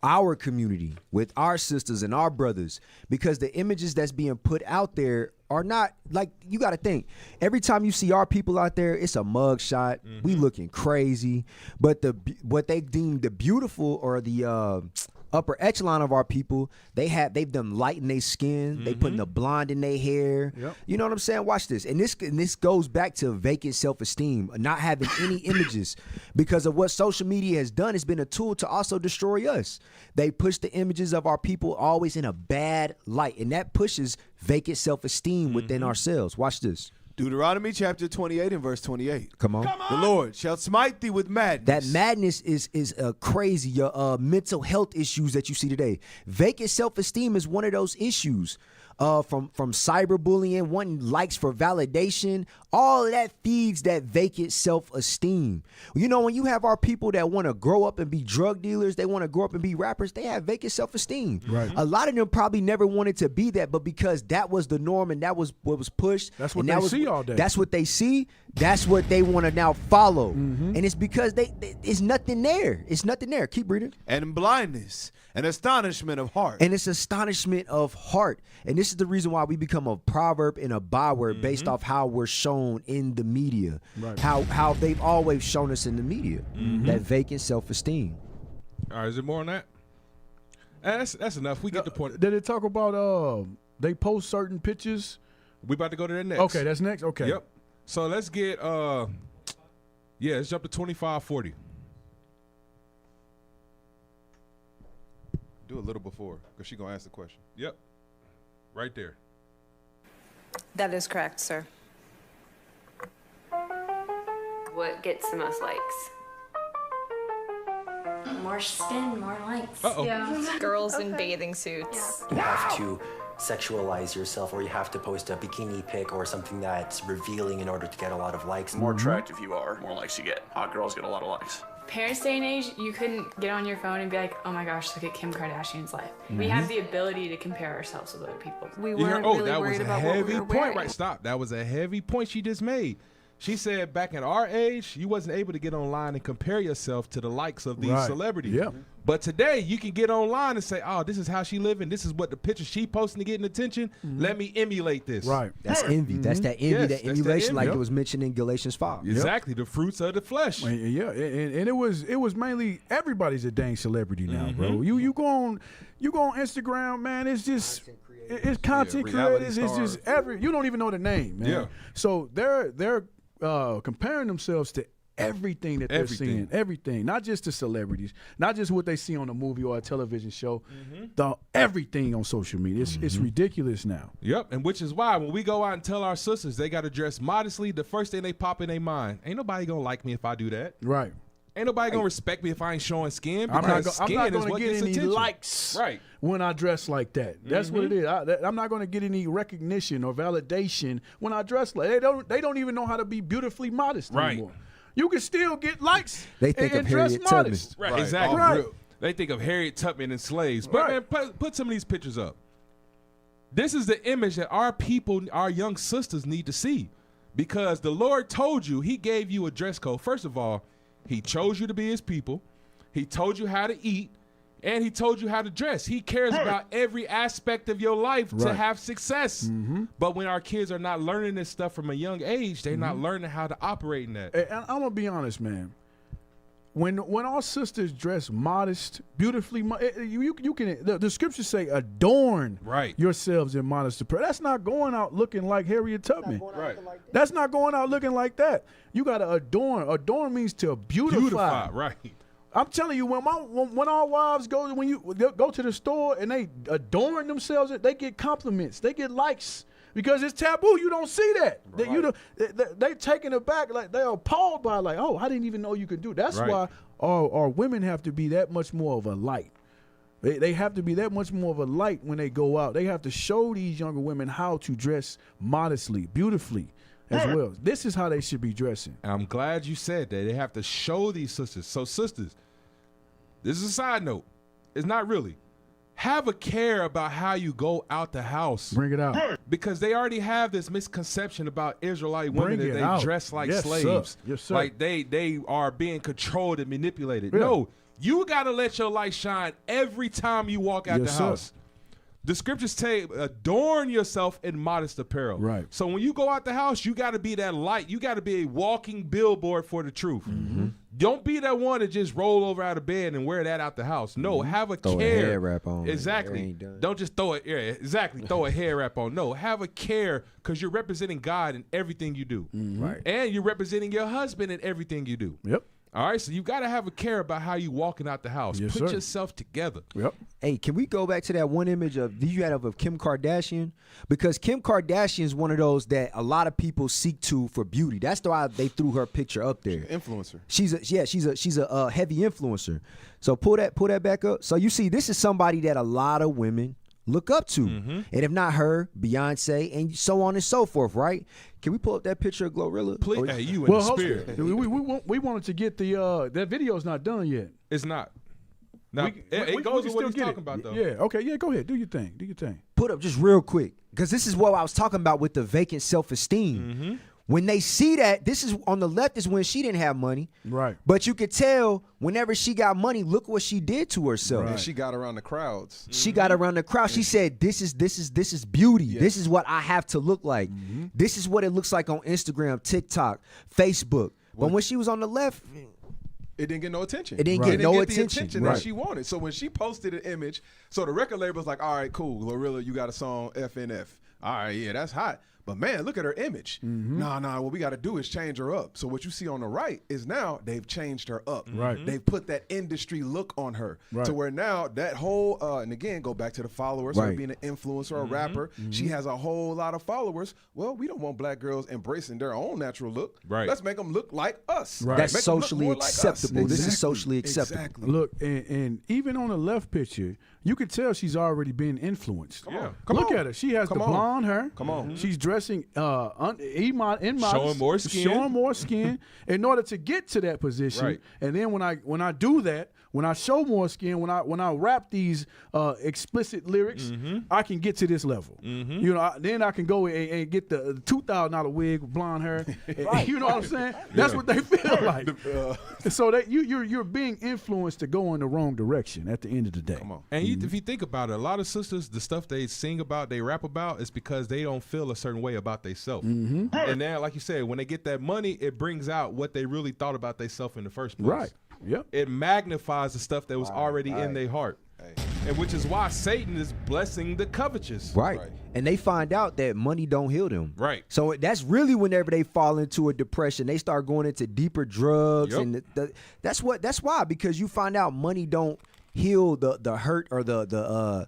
Speaker 9: our community with our sisters and our brothers, because the images that's being put out there are not you got to think every time you see our people out there, it's a mug shot. We looking crazy, but what they deem the beautiful or the upper echelon of our people, they've done lighten their skin, they putting the blonde in their hair.
Speaker 10: Yep.
Speaker 9: You know what I'm saying? Watch this. And this goes back to vacant self-esteem, not having any images, because of what social media has done. It's been a tool to also destroy us. They push the images of our people always in a bad light, and that pushes vacant self-esteem within ourselves. Watch this.
Speaker 11: Deuteronomy chapter 28 and verse 28.
Speaker 9: Come on.
Speaker 11: The Lord shall smite thee with madness.
Speaker 9: That madness is crazy. Your mental health issues that you see today. Vacant self-esteem is one of those issues. from cyberbullying, wanting likes for validation. All of that feeds that vacant self-esteem. You know, when you have our people that want to grow up and be drug dealers, they want to grow up and be rappers, they have vacant self-esteem.
Speaker 10: Right.
Speaker 9: A lot of them probably never wanted to be that, but because that was the norm and that was what was pushed.
Speaker 10: That's what they see all day.
Speaker 9: That's what they see. That's what they want to now follow. And it's because it's nothing there. It's nothing there. Keep reading.
Speaker 11: And blindness and astonishment of heart.
Speaker 9: And it's astonishment of heart. And this is the reason why we become a proverb and a byword based off how we're shown in the media.
Speaker 10: Right.
Speaker 9: How they've always shown us in the media. That vacant self-esteem.
Speaker 8: All right, is there more on that? That's enough. We get the point.
Speaker 10: Did it talk about they post certain pictures?
Speaker 8: We about to go to that next.
Speaker 10: Okay, that's next. Okay.
Speaker 8: Yep. So let's get let's jump to 2540.
Speaker 17: Do a little before, because she's going to ask the question.
Speaker 8: Yep. Right there.
Speaker 3: That is correct, sir.
Speaker 19: What gets the most likes?
Speaker 2: More spin, more likes.
Speaker 3: Yeah. Girls in bathing suits.
Speaker 15: You have to sexualize yourself, or you have to post a bikini pic or something that's revealing in order to get a lot of likes.
Speaker 6: The more attractive you are, more likes you get. Hot girls get a lot of likes.
Speaker 1: Parents' day and age, you couldn't get on your phone and be like, oh my gosh, look at Kim Kardashian's life. We have the ability to compare ourselves with other people.
Speaker 12: We weren't really worried about what we were wearing.
Speaker 8: Right, stop. That was a heavy point she just made. She said back in our age, you wasn't able to get online and compare yourself to the likes of these celebrities.
Speaker 10: Yeah.
Speaker 8: But today, you can get online and say, oh, this is how she living. This is what the picture she posting to getting attention. Let me emulate this.
Speaker 10: Right.
Speaker 9: That's envy. That's that envy,
Speaker 8: Yes,
Speaker 9: that
Speaker 8: that's
Speaker 9: emulation,
Speaker 8: that envy.
Speaker 9: like it was mentioned in Galatians 5.
Speaker 8: Exactly. The fruits of the flesh.
Speaker 10: Yeah, and it was mainly everybody's a dang celebrity now, bro. You go on Instagram, man. It's just it's content creators. It's just you don't even know the name, man.
Speaker 8: Yeah.
Speaker 10: So they're comparing themselves to everything that they're seeing, everything, not just the celebrities, not just what they see on a movie or a television show, everything on social media. It's ridiculous now.
Speaker 8: Yep, and which is why when we go out and tell our sisters they got to dress modestly, the first thing they pop in their mind, ain't nobody gonna like me if I do that.
Speaker 10: Right.
Speaker 8: Ain't nobody gonna respect me if I ain't showing skin.
Speaker 10: I'm not
Speaker 8: Because skin
Speaker 10: going
Speaker 8: is
Speaker 10: to
Speaker 8: what
Speaker 10: get
Speaker 8: gets
Speaker 10: any
Speaker 8: attention.
Speaker 10: likes
Speaker 8: Right.
Speaker 10: when I dress like that. That's what it is. I'm not going to get any recognition or validation when I dress like they don't even know how to be beautifully modest anymore. You can still get likes
Speaker 9: They think
Speaker 10: and
Speaker 9: of
Speaker 10: dress
Speaker 9: Harriet Tubman.
Speaker 10: modest.
Speaker 8: Right, exactly.
Speaker 10: Right.
Speaker 8: They think of Harriet Tubman and slaves. But man, put some of these pictures up. This is the image that our people, our young sisters need to see. Because the Lord told you, he gave you a dress code. First of all, he chose you to be his people. He told you how to eat. And he told you how to dress. He cares about every aspect of your life to have success. But when our kids are not learning this stuff from a young age, they're not learning how to operate in that.
Speaker 10: And I'm going to be honest, man. When our sisters dress modest, beautifully, you can. The scriptures say, adorn yourselves in modest apparel. That's not going out looking like Harriet Tubman. That's not going out looking like that. You got to adorn. Adorn means to beautify.
Speaker 8: Right.
Speaker 10: I'm telling you, when our wives go to the store and they adorn themselves, they get compliments, they get likes. Because it's taboo, you don't see that. They taken aback, like they're appalled by, like, oh, I didn't even know you could do. That's why our women have to be that much more of a light. They have to be that much more of a light when they go out. They have to show these younger women how to dress modestly, beautifully, as well. This is how they should be dressing.
Speaker 8: I'm glad you said that. They have to show these sisters. So sisters, this is a side note. It's not really. Have a care about how you go out the house.
Speaker 10: Bring it out.
Speaker 8: Because they already have this misconception about Israelite women that they dress like slaves.
Speaker 10: Yes, sir.
Speaker 8: Like they are being controlled and manipulated.
Speaker 10: Yeah.
Speaker 8: No, you got to let your light shine every time you walk out the house. The scriptures say, adorn yourself in modest apparel.
Speaker 10: Right.
Speaker 8: So when you go out the house, you got to be that light. You got to be a walking billboard for the truth. Don't be that one to just roll over out of bed and wear that out the house. No, have a
Speaker 9: Throw
Speaker 8: care.
Speaker 9: a hair wrap on.
Speaker 8: Exactly. Don't just throw it. Yeah, exactly. Throw a hair wrap on. No, have a care because you're representing God in everything you do.
Speaker 10: Right.
Speaker 8: And you're representing your husband in everything you do.
Speaker 10: Yep.
Speaker 8: All right, so you got to have a care about how you walking out the house.
Speaker 10: Yes,
Speaker 8: Put
Speaker 10: sir.
Speaker 8: yourself together.
Speaker 10: Yep.
Speaker 9: Hey, can we go back to that one image you had of Kim Kardashian? Because Kim Kardashian is one of those that a lot of people seek to for beauty. That's why they threw her picture up there.
Speaker 17: Influencer.
Speaker 9: She's a heavy influencer. So pull that back up. So you see, this is somebody that a lot of women look up to. And if not her, Beyonce, and so on and so forth, right? Can we pull up that picture of Glorilla?
Speaker 8: Please, hey, you in the spirit.
Speaker 10: We wanted to get the that video's not done yet.
Speaker 8: It's not. Now, it goes with what he's talking about, though.
Speaker 10: Yeah, okay, yeah, go ahead. Do your thing. Do your thing.
Speaker 9: Put up just real quick, because this is what I was talking about with the vacant self-esteem. When they see that, this is on the left is when she didn't have money.
Speaker 10: Right.
Speaker 9: But you could tell whenever she got money, look what she did to herself.
Speaker 17: And she got around the crowds.
Speaker 9: She got around the crowd. She said, this is beauty.
Speaker 17: Yeah.
Speaker 9: This is what I have to look like. This is what it looks like on Instagram, TikTok, Facebook. But when she was on the left,
Speaker 17: it didn't get no attention.
Speaker 9: It didn't get no attention.
Speaker 17: That she wanted. So when she posted an image, so the record label was like, all right, cool, Glorilla, you got a song, FNF. All right, yeah, that's hot. But man, look at her image. Nah, what we got to do is change her up. So what you see on the right is now they've changed her up.
Speaker 10: Right.
Speaker 17: They've put that industry look on her to where now that whole, and again, go back to the followers, her being an influencer or a rapper. She has a whole lot of followers. Well, we don't want black girls embracing their own natural look.
Speaker 8: Right.
Speaker 17: Let's make them look like us.
Speaker 10: Right.
Speaker 9: that's
Speaker 17: Make them look
Speaker 9: socially
Speaker 17: more like us.
Speaker 9: acceptable. This is socially acceptable.
Speaker 17: Exactly.
Speaker 10: Look, and even on the left picture, you could tell she's already been influenced. Look at her. She has the blonde hair.
Speaker 17: Come on.
Speaker 10: She's dressing
Speaker 8: showing more skin.
Speaker 10: Showing more skin in order to get to that position.
Speaker 8: Right.
Speaker 10: And then when I do that, when I show more skin, when I rap these explicit lyrics, I can get to this level. You know, then I can go and get the $2,000 wig with blonde hair. You know what I'm saying? That's what they feel like. So that you're being influenced to go in the wrong direction at the end of the day.
Speaker 17: Come on.
Speaker 8: And if you think about it, a lot of sisters, the stuff they sing about, they rap about, is because they don't feel a certain way about themselves. And now, like you said, when they get that money, it brings out what they really thought about themselves in the first place.
Speaker 10: Right. Yep.
Speaker 8: It magnifies the stuff that was already in their heart. And which is why Satan is blessing the covetous.
Speaker 9: Right. And they find out that money don't heal them.
Speaker 8: Right.
Speaker 9: So that's really whenever they fall into a depression, they start going into deeper drugs. And that's why, because you find out money don't heal the hurt or the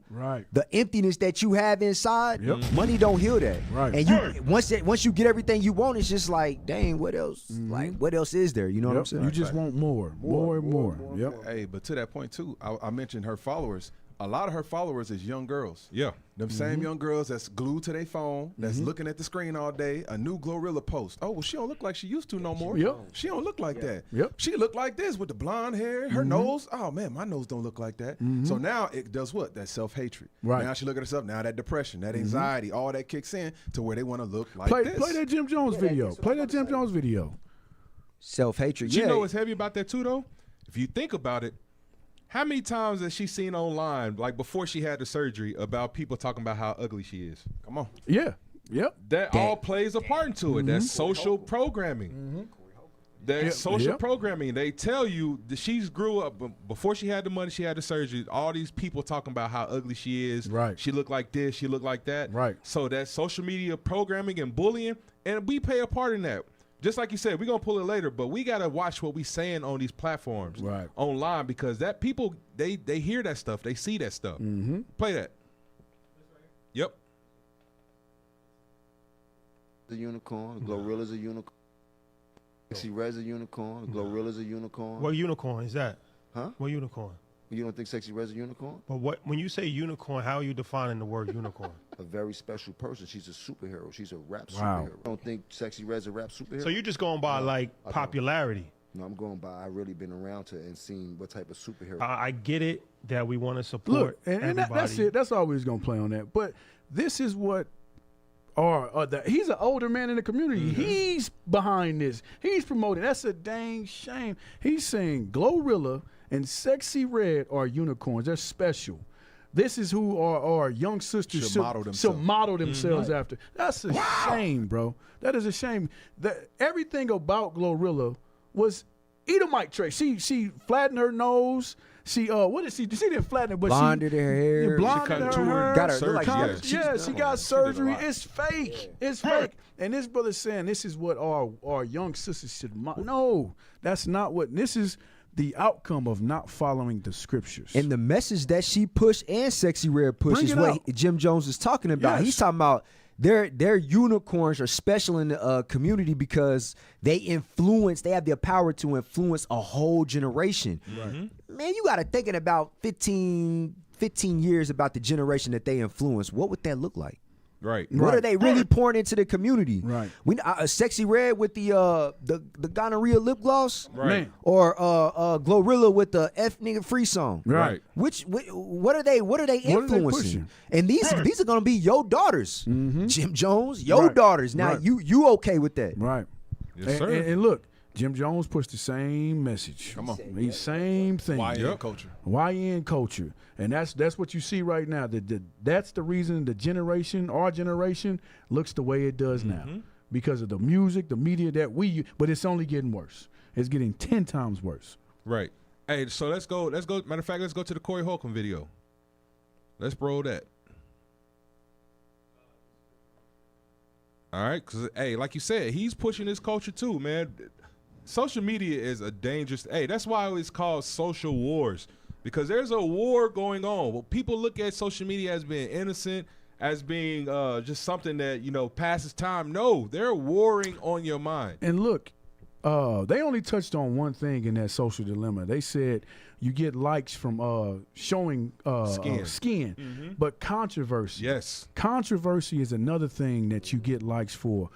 Speaker 9: emptiness that you have inside. Money don't heal that.
Speaker 10: Right.
Speaker 9: And you once you get everything you want, it's just like, dang, what else? Like, what else is there? You know what I'm saying?
Speaker 10: You just want more and more. Yep.
Speaker 17: Hey, but to that point too, I mentioned her followers. A lot of her followers is young girls.
Speaker 8: Yeah.
Speaker 17: Them same young girls that's glued to their phone, that's looking at the screen all day. A new Glorilla post. Oh, well, she don't look like she used to no more. She don't look like that. She look like this with the blonde hair, her nose. Oh man, my nose don't look like that. So now it does what? That self-hatred.
Speaker 10: Right.
Speaker 17: Now she look at herself. Now that depression, that anxiety, all that kicks in to where they want to look like this.
Speaker 10: Play that Jim Jones video. Play that Jim Jones video.
Speaker 9: Self-hatred.
Speaker 8: You know what's heavy about that too, though? If you think about it, how many times has she seen online, like before she had the surgery, about people talking about how ugly she is? Come on.
Speaker 10: Yeah. Yep.
Speaker 8: That all plays a part into it. That's social programming. That's social programming. They tell you that she's grew up before she had the money, she had the surgery. All these people talking about how ugly she is.
Speaker 10: Right.
Speaker 8: She looked like this. She looked like that.
Speaker 10: Right.
Speaker 8: So that social media programming and bullying, and we play a part in that. Just like you said, we're going to pull it later, but we got to watch what we saying on these platforms online, because that people, they hear that stuff. They see that stuff. Play that. Yep.
Speaker 4: The unicorn. Glorilla's a unicorn. Sexy Red's a unicorn. Glorilla's a unicorn.
Speaker 5: What unicorn is that?
Speaker 4: Huh?
Speaker 5: What unicorn?
Speaker 4: You don't think Sexy Red's a unicorn?
Speaker 5: But when you say unicorn, how are you defining the word unicorn?
Speaker 4: A very special person. She's a superhero. She's a rap superhero. I don't think Sexy Red's a rap superhero.
Speaker 5: So you're just going by popularity?
Speaker 4: No, I'm going by. I've really been around to and seen what type of superhero.
Speaker 5: I get it that we want to support.
Speaker 10: Look, and that's it. That's all we're going to play on that. But this is what. He's an older man in the community. He's behind this. He's promoting. That's a dang shame. He's saying Glorilla and Sexy Red are unicorns. They're special. This is who our young sisters should model themselves after. That's a shame, bro. That is a shame. That everything about Glorilla was Edomite traits. She flattened her nose. She what did she didn't flatten it, but
Speaker 9: blonded her hair.
Speaker 10: Blonded her hair.
Speaker 9: Got her surgery.
Speaker 10: She got surgery. It's fake. It's fake. And this brother's saying this is what our young sisters should model. No, that's not what. This is the outcome of not following the scriptures.
Speaker 9: And the message that she pushed and Sexy Red pushed is what Jim Jones is talking about. He's talking about their unicorns are special in the community because they have the power to influence a whole generation.
Speaker 10: Right.
Speaker 9: Man, you got to think in about 15 15 years about the generation that they influence, what would that look like?
Speaker 8: Right.
Speaker 9: What are they really pouring into the community?
Speaker 10: Right.
Speaker 9: We Sexy Red with the gonorrhea lip gloss,
Speaker 8: Right.
Speaker 9: Or Glorilla with the F nigga free song,
Speaker 10: Right.
Speaker 9: What are they influencing?
Speaker 10: pushing?
Speaker 9: And these are gonna be your daughters, Jim Jones, your
Speaker 10: Right.
Speaker 9: daughters. Now
Speaker 10: Right.
Speaker 9: you okay with that?
Speaker 10: Right.
Speaker 8: Yes, sir.
Speaker 10: And look, Jim Jones pushed the same message.
Speaker 17: Come on.
Speaker 10: The same thing.
Speaker 17: YN culture.
Speaker 10: YN culture. And that's what you see right now. That's the reason our generation looks the way it does now. Because of the music, the media that we use. But it's only getting worse. It's getting 10 times worse.
Speaker 8: Right. Hey, so let's go. Matter of fact, let's go to the Corey Holcomb video. Let's roll that. All right, because, hey, like you said, he's pushing his culture too, man. Social media is a dangerous, that's why it's called social wars, because there's a war going on. Well, people look at social media as being innocent, as being just something that, passes time. No, they're warring on your mind.
Speaker 10: And look, they only touched on one thing in that social dilemma. They said you get likes from showing skin, but controversy.
Speaker 8: Yes.
Speaker 10: Controversy is another thing that you get likes for.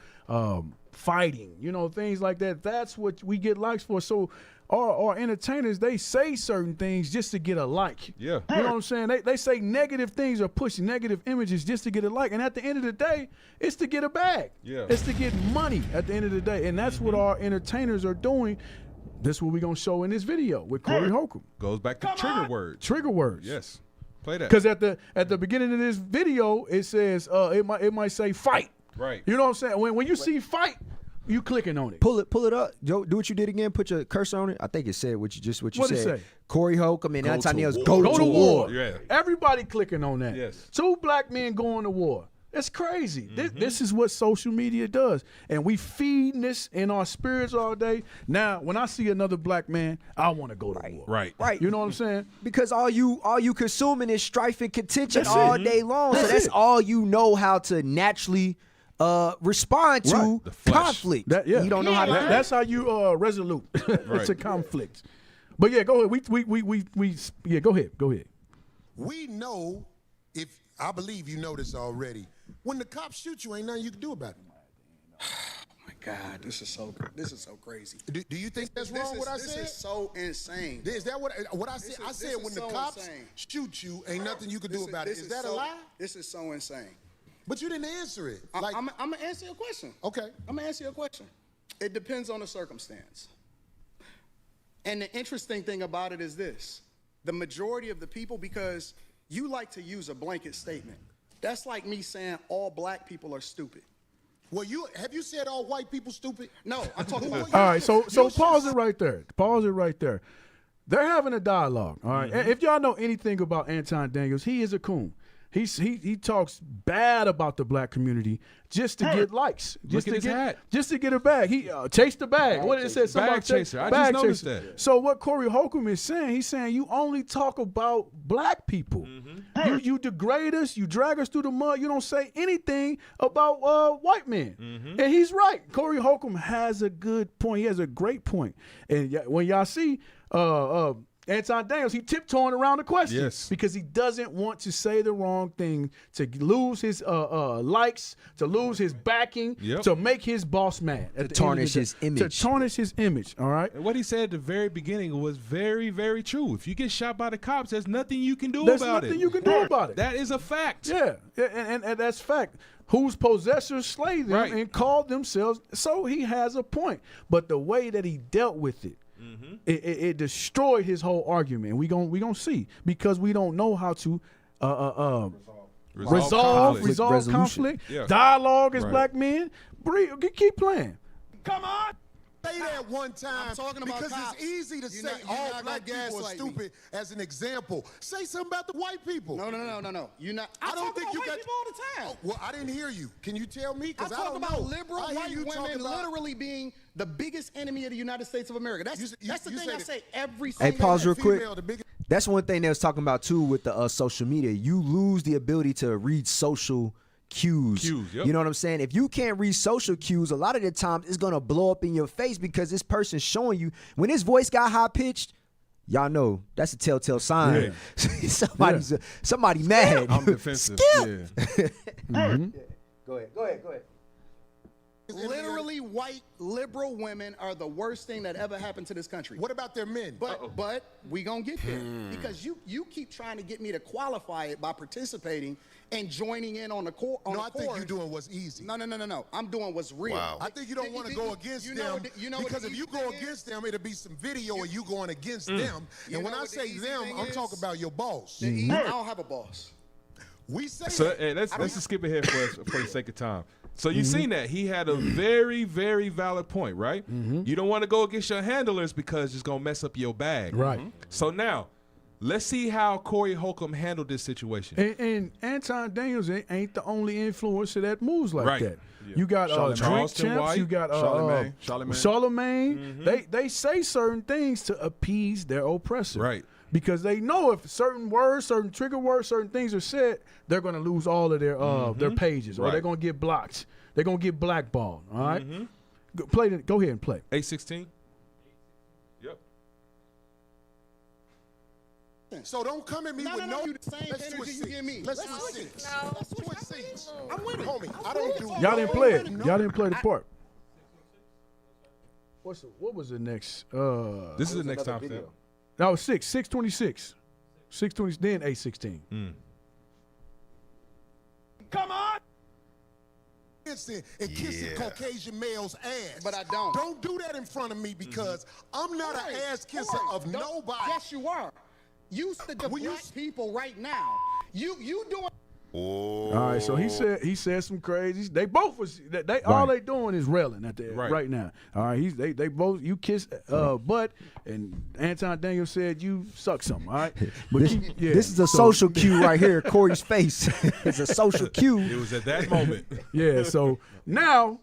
Speaker 10: Fighting, things like that. That's what we get likes for. So our entertainers, they say certain things just to get a like.
Speaker 8: Yeah.
Speaker 10: You know what I'm saying? They say negative things or push negative images just to get a like. And at the end of the day, it's to get a bag.
Speaker 8: Yeah.
Speaker 10: It's to get money at the end of the day. And that's what our entertainers are doing. This is what we're going to show in this video with Corey Holcomb.
Speaker 8: Goes back to trigger words.
Speaker 10: Trigger words.
Speaker 8: Yes. Play that.
Speaker 10: Because at the beginning of this video, it says, it might say fight.
Speaker 8: Right.
Speaker 10: You know what I'm saying? When you see fight, you clicking on it.
Speaker 9: Pull it up. Joe, do what you did again. Put your cursor on it. I think it said what you
Speaker 10: What'd
Speaker 9: said.
Speaker 10: it say?
Speaker 9: Corey Holcomb and Anton Nails
Speaker 10: Go to war.
Speaker 8: Yeah.
Speaker 10: Everybody clicking on that.
Speaker 8: Yes.
Speaker 10: 2 black men going to war. That's crazy. This is what social media does. And we feeding this in our spirits all day. Now, when I see another black man, I want to go to war.
Speaker 8: Right.
Speaker 10: You know what I'm saying?
Speaker 9: Because all you consuming is strife and contention
Speaker 10: That's
Speaker 9: all
Speaker 10: it.
Speaker 9: day long.
Speaker 10: That's
Speaker 9: So that's
Speaker 10: it.
Speaker 9: all you know how to naturally respond to
Speaker 10: Right.
Speaker 8: The flesh.
Speaker 9: conflict.
Speaker 10: Yeah.
Speaker 9: You don't know how to do that.
Speaker 10: That's how you resolute
Speaker 8: Right.
Speaker 10: to conflict. But yeah, go ahead. Go ahead.
Speaker 7: We know, if I believe you know this already, when the cops shoot you, ain't nothing you can do about it.
Speaker 16: My God, this is so crazy.
Speaker 7: Do you think that's wrong? What I said?
Speaker 16: This is so insane.
Speaker 7: Is that what I said? I said when the cops shoot you, ain't nothing you can do about it. Is that a lie?
Speaker 16: This is so insane.
Speaker 7: But you didn't answer it.
Speaker 16: I'm gonna answer your question.
Speaker 7: Okay.
Speaker 16: I'm gonna answer your question. It depends on the circumstance. And the interesting thing about it is this: the majority of the people, because you like to use a blanket statement. That's like me saying all black people are stupid.
Speaker 7: Well, have you said all white people stupid?
Speaker 16: No, I'm talking about.
Speaker 10: All right, so pause it right there. They're having a dialogue. All right. If y'all know anything about Anton Daniels, he is a coon. He talks bad about the black community just to get likes, just to get a bag. He chased the bag. What did it say?
Speaker 8: Bag chaser. I just noticed that.
Speaker 10: So what Corey Holcomb is saying, he's saying you only talk about black people. You degrade us. You drag us through the mud. You don't say anything about white men. And he's right. Corey Holcomb has a good point. He has a great point. And when y'all see Anton Daniels, he tiptoeing around the question.
Speaker 8: Yes.
Speaker 10: Because he doesn't want to say the wrong thing, to lose his likes, to lose his backing, to make his boss mad.
Speaker 9: To tarnish his image.
Speaker 10: To tarnish his image, all right?
Speaker 8: And what he said at the very beginning was very, very true. If you get shot by the cops, there's nothing you can do
Speaker 10: There's
Speaker 8: about it.
Speaker 10: nothing you can do about it.
Speaker 8: That is a fact.
Speaker 10: Yeah, and that's fact. Whose possessors slay them and called themselves. So he has a point. But the way that he dealt with it, it destroyed his whole argument. We gonna see, because we don't know how to resolve conflict, dialogue as black men. Keep playing.
Speaker 7: Come on. Say that one time.
Speaker 16: I'm talking about
Speaker 7: because
Speaker 16: cops.
Speaker 7: it's easy to say all black people are stupid as an example. Say something about the white people.
Speaker 16: No. You're not.
Speaker 7: I don't think you got
Speaker 16: people all the time.
Speaker 7: Oh, well, I didn't hear you. Can you tell me?
Speaker 16: I
Speaker 7: Because I
Speaker 16: talk
Speaker 7: don't
Speaker 16: about
Speaker 7: know.
Speaker 16: liberal
Speaker 7: I hear
Speaker 16: white
Speaker 7: you talking
Speaker 16: women
Speaker 7: about-
Speaker 16: literally being the biggest enemy of the United States of America. That's the thing I say every
Speaker 9: Hey,
Speaker 16: single
Speaker 9: pause
Speaker 16: day.
Speaker 9: real quick. That's one thing they was talking about too with the social media. You lose the ability to read social cues. You know what I'm saying? If you can't read social cues, a lot of the times it's gonna blow up in your face because this person's showing you when his voice got high pitched. y'all know that's a telltale sign. Somebody mad.
Speaker 17: I'm defensive.
Speaker 9: Skip.
Speaker 10: Mhm.
Speaker 9: Go ahead.
Speaker 16: Literally, white liberal women are the worst thing that ever happened to this country.
Speaker 7: What about their men?
Speaker 16: But we gonna get there because you keep trying to get me to qualify it by participating and joining in on the court.
Speaker 7: No, I think you doing what's easy.
Speaker 16: No. I'm doing what's real.
Speaker 7: Wow. I think you don't want to go against them because if you go against them, it'll be some video of you going against them. And when I say them, I'm talking about your boss.
Speaker 16: I don't have a boss.
Speaker 7: We say
Speaker 8: So hey, let's just skip ahead for the sake of time. So you seen that he had a very, very valid point, right? You don't want to go against your handlers because it's gonna mess up your bag,
Speaker 10: Right.
Speaker 8: So now, let's see how Corey Holcomb handled this situation.
Speaker 10: And Anton Daniels ain't the only influencer that moves like
Speaker 8: Right.
Speaker 10: that.
Speaker 8: Yeah.
Speaker 10: You got Drink
Speaker 8: Charleston
Speaker 10: Champs,
Speaker 8: White,
Speaker 10: you got Charlemagne. They say certain things to appease their oppressor.
Speaker 8: Right.
Speaker 10: Because they know if certain words, certain trigger words, certain things are said, they're going to lose all of their pages, or they're going to get blocked. They're going to get blackballed. All right. Go ahead and play.
Speaker 8: 816. Yep.
Speaker 7: So don't come at me with no.
Speaker 16: You the same energy you give me.
Speaker 7: Let's switch seats. Let's switch seats. I'm with it, homie. I don't do.
Speaker 10: Y'all didn't play it. Y'all didn't play the part. What was the next?
Speaker 8: This is the next time stamp.
Speaker 10: That was 626. 620, then 816.
Speaker 21: Come on.
Speaker 7: And kissing Caucasian males' ass.
Speaker 16: But I don't.
Speaker 7: Don't do that in front of me because I'm not an ass kisser of nobody.
Speaker 16: Yes, you are. You the black people right now. You doing.
Speaker 10: All right, so he said some crazy. They both was all they doing is railing at the right now. All right, they both you kiss butt, and Anton Daniels said you suck some. All right, but
Speaker 9: this is a social cue right here. Corey's face. It's a social cue.
Speaker 8: It was at that moment.
Speaker 10: Yeah. So now,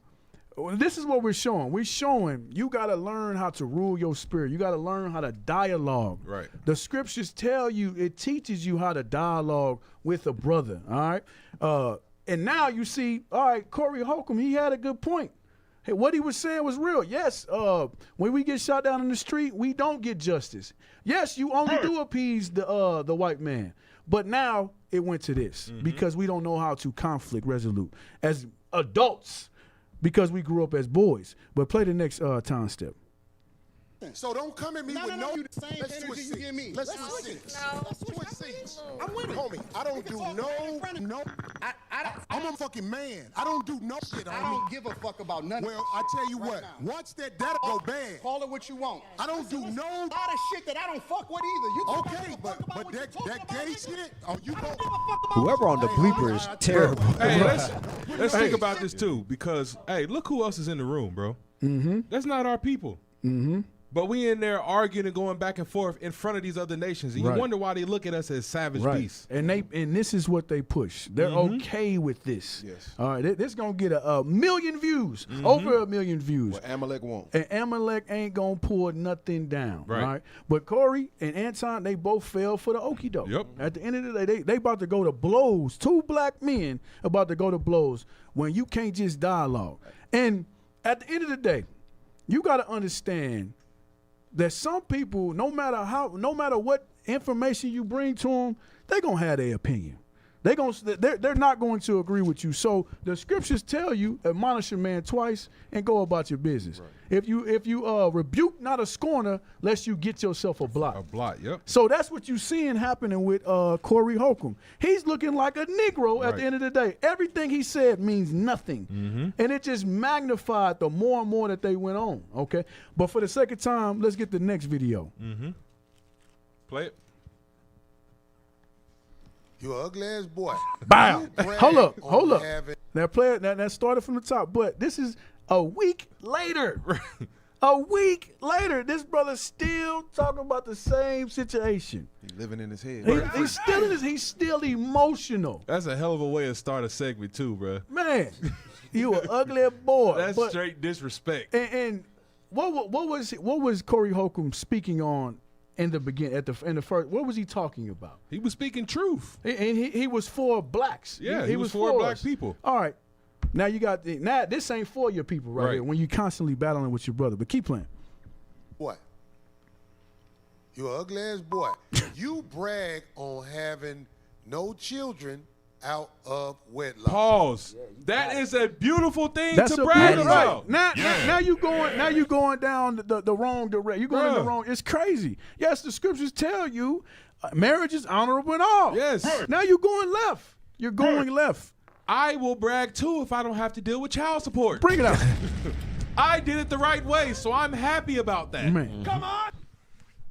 Speaker 10: this is what we're showing. We're showing you got to learn how to rule your spirit. You got to learn how to dialogue.
Speaker 8: Right.
Speaker 10: The scriptures tell you, it teaches you how to dialogue with a brother. All right. And now you see, all right, Corey Holcomb, he had a good point. Hey, what he was saying was real. Yes, when we get shot down in the street, we don't get justice. Yes, you only do appease the white man. But now it went to this because we don't know how to conflict resolute as adults. Because we grew up as boys. But play the next time step.
Speaker 7: So don't come at me with no.
Speaker 16: You the same energy you give me.
Speaker 7: Let's switch seats. Let's switch seats. I'm with it, homie. I don't do no. I'm a fucking man. I don't do no shit.
Speaker 16: I don't give a fuck about nothing.
Speaker 7: Well, I tell you what. Once that'll go bad.
Speaker 16: Call it what you want.
Speaker 7: I don't do no.
Speaker 16: A lot of shit that I don't fuck with either. You
Speaker 7: okay, but that gay shit. Oh, you go.
Speaker 9: Whoever on the bleeper is terrible.
Speaker 8: Hey, let's think about this too, because hey, look who else is in the room, bro. That's not our people. But we in there arguing and going back and forth in front of these other nations, and you wonder why they look at us as savage beasts.
Speaker 10: And this is what they push. They're okay with this.
Speaker 17: Yes.
Speaker 10: All right, this gonna get a million views, over 1 million views.
Speaker 17: What Amalek won't.
Speaker 10: And Amalek ain't gonna pull nothing down.
Speaker 8: Right.
Speaker 10: All right. But Corey and Anton, they both fell for the okie doke.
Speaker 8: Yep.
Speaker 10: At the end of the day, they about to go to blows. Two black men about to go to blows when you can't just dialogue. And at the end of the day, you got to understand that some people, no matter what information you bring to them, they're gonna have their opinion. They're not going to agree with you. So the scriptures tell you, admonish a man twice and go about your business. Right. If you rebuke not a scorner, lest you get yourself a blot.
Speaker 8: A blot, yep.
Speaker 10: So that's what you're seeing happening with Corey Holcomb. He's looking like a Negro at the end of the day. Everything he said means nothing. And it just magnified the more and more that they went on, okay? But for the sake of time, let's get the next video.
Speaker 8: Play it.
Speaker 7: You ugly ass boy.
Speaker 10: Bow. Hold up. Now play it. That started from the top, but this is a week later. A week later, this brother's still talking about the same situation.
Speaker 17: He's living in his head.
Speaker 10: He's still emotional.
Speaker 8: That's a hell of a way to start a segment too, bro.
Speaker 10: Man, you an ugly boy.
Speaker 8: That's straight disrespect.
Speaker 10: And what was Corey Holcomb speaking on? In the beginning, in the first, what was he talking about?
Speaker 8: He was speaking truth,
Speaker 10: and he was for blacks.
Speaker 8: Yeah, he was for black people.
Speaker 10: All right, now you got this ain't for your people right here when you constantly battling with your brother. But keep playing.
Speaker 7: What? You an ugly ass boy. You brag on having no children out of wedlock.
Speaker 8: Pause. That is a beautiful thing
Speaker 10: That's
Speaker 8: to
Speaker 10: a
Speaker 8: brag
Speaker 10: beautiful-
Speaker 8: about.
Speaker 10: Now you going down the wrong direction. You're going in the wrong. It's crazy. Yes, the scriptures tell you marriage is honorable and all.
Speaker 8: Yes.
Speaker 10: Now you're going left. You're going left.
Speaker 8: I will brag too if I don't have to deal with child support.
Speaker 10: Bring it out.
Speaker 8: I did it the right way, so I'm happy about that.
Speaker 10: Man.
Speaker 8: Come on.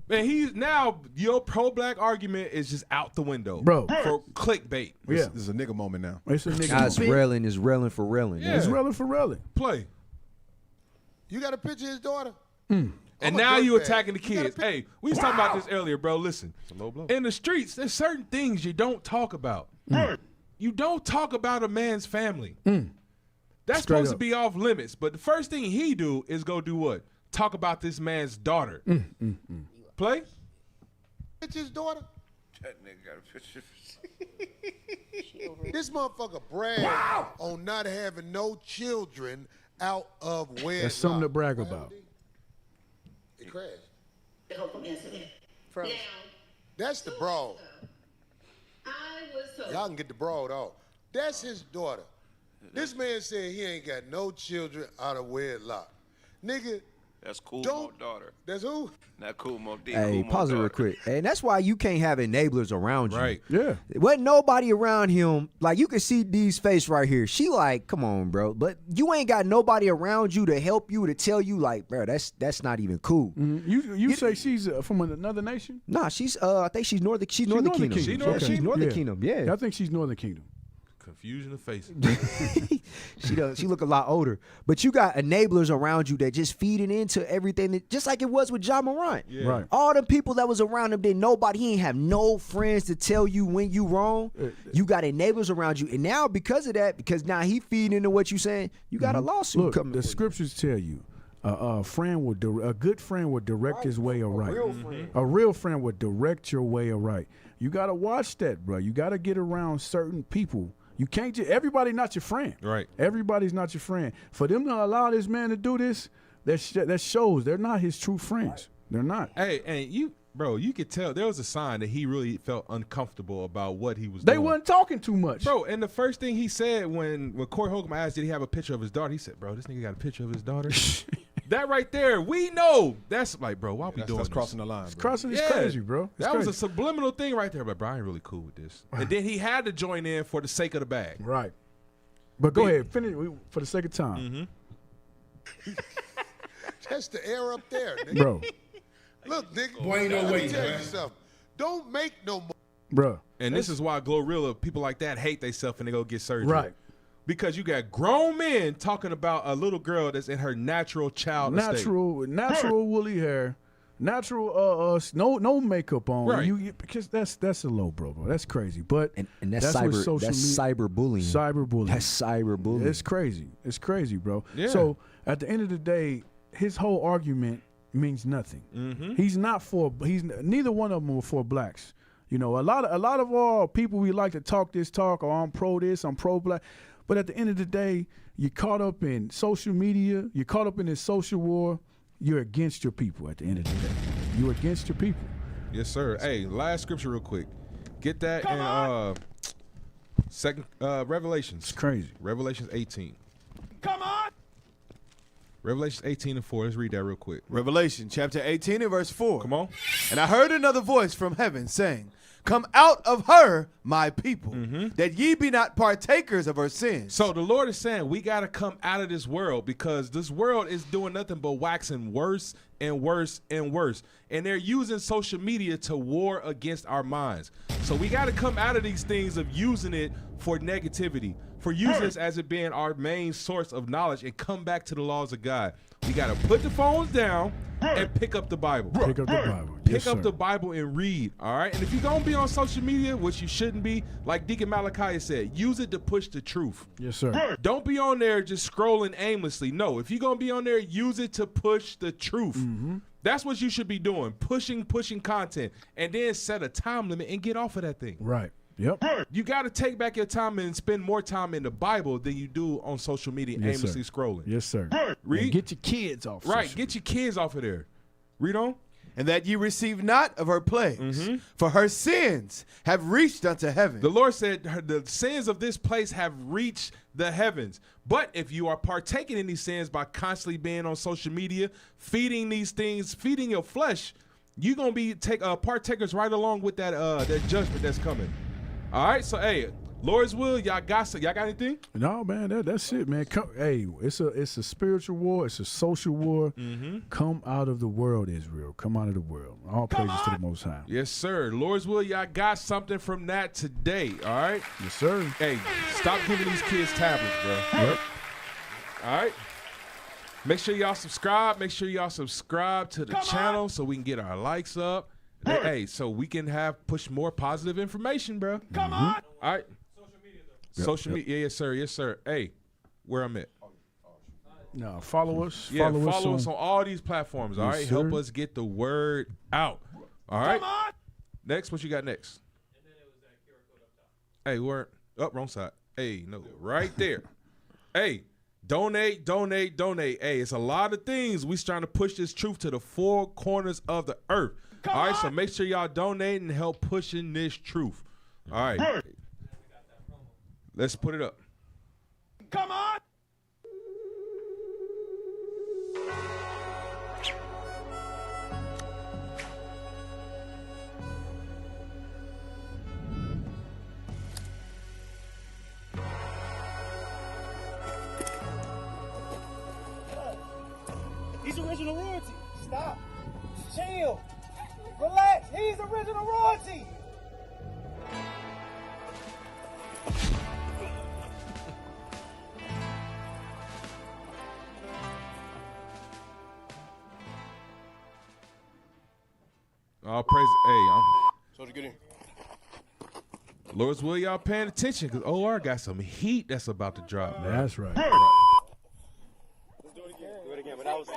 Speaker 8: And now your pro-black argument is just out the window,
Speaker 10: bro,
Speaker 8: for clickbait.
Speaker 10: Yeah.
Speaker 17: This is a nigga moment now.
Speaker 10: It's a nigga
Speaker 9: Guys,
Speaker 10: moment.
Speaker 9: is railing for railing.
Speaker 8: Yeah.
Speaker 10: It's railing for railing.
Speaker 8: Play.
Speaker 7: You got a picture of his daughter?
Speaker 8: And
Speaker 7: I'm a
Speaker 8: now you
Speaker 7: dirtbag.
Speaker 8: attacking the kids. Hey, we was talking about this earlier, bro. Listen,
Speaker 17: It's a low blow.
Speaker 8: in the streets, there's certain things you don't talk about. You don't talk about a man's family. That's
Speaker 10: Straight
Speaker 8: supposed to
Speaker 10: up.
Speaker 8: be off limits. But the first thing he do is go do what? Talk about this man's daughter. Play.
Speaker 7: Picture his daughter?
Speaker 14: That nigga got a picture.
Speaker 7: This motherfucker brag on not having no children out of wedlock.
Speaker 10: That's something to brag about.
Speaker 7: It crashed.
Speaker 3: Froze.
Speaker 7: That's the broad. Y'all can get the broad off. That's his daughter. This man said he ain't got no children out of wedlock. Nigga,
Speaker 14: That's cool,
Speaker 7: Don't-
Speaker 14: Mo daughter.
Speaker 7: that's who?
Speaker 14: Not cool, Mo D.
Speaker 9: Hey,
Speaker 14: cool, Mo
Speaker 9: pause it real
Speaker 14: daughter.
Speaker 9: quick. And that's why you can't have enablers around you.
Speaker 8: Right.
Speaker 10: Yeah.
Speaker 9: Wasn't nobody around him. Like, you can see D's face right here. She like, come on, bro. But you ain't got nobody around you to help you, to tell you, like, bro, that's not even cool.
Speaker 10: You say she's from another nation?
Speaker 9: Nah, she's I think she's Northern Kingdom.
Speaker 8: She Northern
Speaker 9: She's
Speaker 8: Kingdom?
Speaker 9: Northern
Speaker 10: Yeah.
Speaker 9: Kingdom. Yeah.
Speaker 10: I think she's Northern Kingdom.
Speaker 8: Confusion of faces.
Speaker 9: She look a lot older. But you got enablers around you that just feeding into everything that, just like it was with John Morant.
Speaker 8: Yeah.
Speaker 10: Right.
Speaker 9: All the people that was around him, he ain't have no friends to tell you when you wrong. You got enablers around you. And now because of that, because now he feeding into what you saying, you got a lawsuit
Speaker 10: Look,
Speaker 9: coming.
Speaker 10: the scriptures tell you a good friend will direct his way of right. A real friend will direct your way of right. You got to watch that, bro. You got to get around certain people. You can't just, everybody not your friend.
Speaker 8: Right.
Speaker 10: Everybody's not your friend. For them to allow this man to do this, that shows they're not his true friends. They're not.
Speaker 8: Hey, and you could tell there was a sign that he really felt uncomfortable about what he was
Speaker 10: They
Speaker 8: doing.
Speaker 10: wasn't talking too much.
Speaker 8: Bro, and the first thing he said when Corey Holcomb asked, did he have a picture of his daughter? He said, bro, this nigga got a picture of his daughter. That right there, we know. That's like, bro, why we doing
Speaker 17: That's
Speaker 8: this?
Speaker 17: crossing the line.
Speaker 10: It's
Speaker 17: Bro.
Speaker 10: crossing. It's crazy, bro. It's
Speaker 8: That was a
Speaker 10: crazy.
Speaker 8: subliminal thing right there, but bro, I ain't really cool with this. And then he had to join in for the sake of the bag.
Speaker 10: Right. But go ahead, finish for the sake of time.
Speaker 7: That's the air up there, nigga.
Speaker 10: Bro.
Speaker 7: Look, nigga,
Speaker 10: Boy, ain't no
Speaker 7: let
Speaker 10: way,
Speaker 7: me tell
Speaker 10: man.
Speaker 7: you something. Don't make no more.
Speaker 10: Bro.
Speaker 8: And this is why Glorilla, people like that hate themselves and they go get surgery.
Speaker 10: Right.
Speaker 8: Because you got grown men talking about a little girl that's in her natural child estate.
Speaker 10: Natural woolly hair, natural no makeup on.
Speaker 8: Right.
Speaker 10: Because that's a low blow, bro. That's crazy. But
Speaker 9: and that's
Speaker 10: what
Speaker 9: cyber
Speaker 10: social
Speaker 9: that's
Speaker 10: media-
Speaker 9: cyberbullying.
Speaker 10: Cyberbullying.
Speaker 9: That's cyberbullying.
Speaker 10: It's crazy. It's crazy, bro.
Speaker 8: Yeah.
Speaker 10: So at the end of the day, his whole argument means nothing. He's neither one of them are for blacks. You know, a lot of our people, we like to talk this talk, or I'm pro this, I'm pro black. But at the end of the day, you're caught up in social media, you're caught up in this social war, you're against your people at the end of the day. You're against your people.
Speaker 8: Yes, sir. Hey, last scripture real quick. Get that in Revelations.
Speaker 10: It's crazy.
Speaker 8: Revelations 18.
Speaker 21: Come on!
Speaker 8: Revelations 18 and 4. Let's read that real quick.
Speaker 11: Revelation chapter 18 and verse 4.
Speaker 8: Come on.
Speaker 11: And I heard another voice from heaven saying, come out of her, my people, that ye be not partakers of her sins.
Speaker 8: So the Lord is saying we got to come out of this world because this world is doing nothing but waxing worse and worse and worse. And they're using social media to war against our minds. So we got to come out of these things of using it for negativity, for using this as it being our main source of knowledge, and come back to the laws of God. We got to put the phones down and pick up the Bible.
Speaker 10: Pick up the Bible.
Speaker 8: Pick
Speaker 10: Yes,
Speaker 8: up
Speaker 10: sir.
Speaker 8: the Bible and read, all right? And if you're going to be on social media, which you shouldn't be, like Deacon Malachi said, use it to push the truth.
Speaker 10: Yes, sir.
Speaker 8: Don't be on there just scrolling aimlessly. No, if you're going to be on there, use it to push the truth. That's what you should be doing, pushing content, and then set a time limit and get off of that thing.
Speaker 10: Right. Yep.
Speaker 8: You got to take back your time and spend more time in the Bible than you do on social media
Speaker 10: Yes,
Speaker 8: aimlessly
Speaker 10: sir.
Speaker 8: scrolling.
Speaker 10: Yes, sir.
Speaker 8: Read.
Speaker 10: And get your kids off.
Speaker 8: Right,
Speaker 10: social
Speaker 8: get your kids off of there. Read on.
Speaker 11: and that ye receive not of her plagues. For her sins have reached unto heaven.
Speaker 8: The Lord said the sins of this place have reached the heavens. But if you are partaking in these sins by constantly being on social media, feeding these things, feeding your flesh, you're going to be partakers right along with that that judgment that's coming. All right, so hey, Lord's will, y'all got anything?
Speaker 10: No, man, that's it, man. Hey, it's a spiritual war. It's a social war. Come out of the world, Israel. Come out of the world. All praises to the Most High.
Speaker 8: Yes, sir. Lord's will, y'all got something from that today, all right?
Speaker 10: Yes, sir.
Speaker 8: Hey, stop giving these kids tablets, bro.
Speaker 10: Yep.
Speaker 8: All right? Make sure y'all subscribe. Make sure y'all subscribe to the channel so we can get our likes up. Hey, so we can push more positive information, bro.
Speaker 21: Come on.
Speaker 8: All right. Social media, yes, sir, yes, sir. Hey, where I'm at.
Speaker 10: No, follow us.
Speaker 8: Yeah, follow us on all these platforms. All right, help us get the word out. All right.
Speaker 21: Come on.
Speaker 8: Next, what you got next? Hey, where? Up, wrong side. Hey, no, right there. Hey, donate. Hey, it's a lot of things. We trying to push this truth to the four corners of the earth. All right, so make sure y'all donate and help pushing this truth. All right. Let's put it up.
Speaker 21: Come on. He's original royalty. Stop. Chill. Relax. He's original royalty.
Speaker 8: All praise. Hey,
Speaker 21: So to get in.
Speaker 8: Lord's will, y'all paying attention because OR got some heat that's about to drop. Man.
Speaker 10: That's right.
Speaker 21: Let's do it again. Do it again. But that was.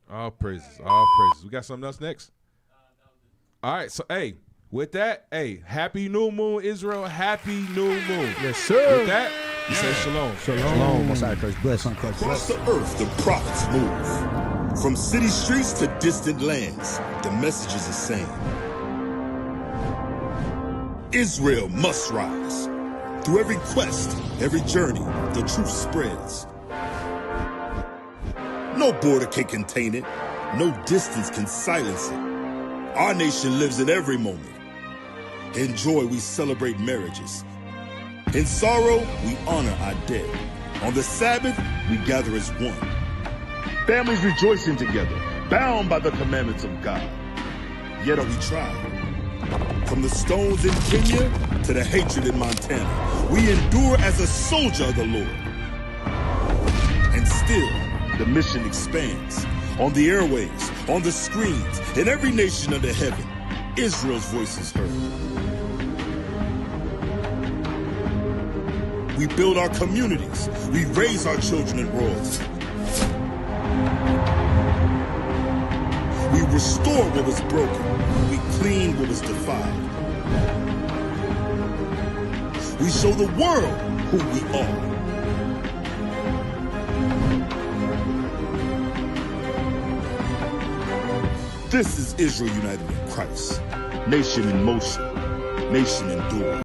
Speaker 8: All praises. All praises. We got something else next? All right. So, hey, with that, hey, happy new moon, Israel. Happy new moon.
Speaker 10: Yes, sir.
Speaker 8: With that, we say shalom.
Speaker 9: Shalom. Most High Christ bless.
Speaker 13: Across the earth, the prophets move. From city streets to distant lands, the message is the same. Israel must rise. Through every quest, every journey, the truth spreads. No border can contain it. No distance can silence it. Our nation lives in every moment. In joy, we celebrate marriages. In sorrow, we honor our dead. On the Sabbath, we gather as one. Families rejoicing together, bound by the commandments of God. Yet are we tried. From the stones in Kenya to the hatred in Montana, we endure as a soldier of the Lord. And still, the mission expands. On the airways, on the screens, in every nation under heaven, Israel's voice is heard. We build our communities. We raise our children in royalty. We restore what was broken. We clean what was defiled. We show the world who we are. This is Israel united in Christ. Nation in motion. Nation enduring.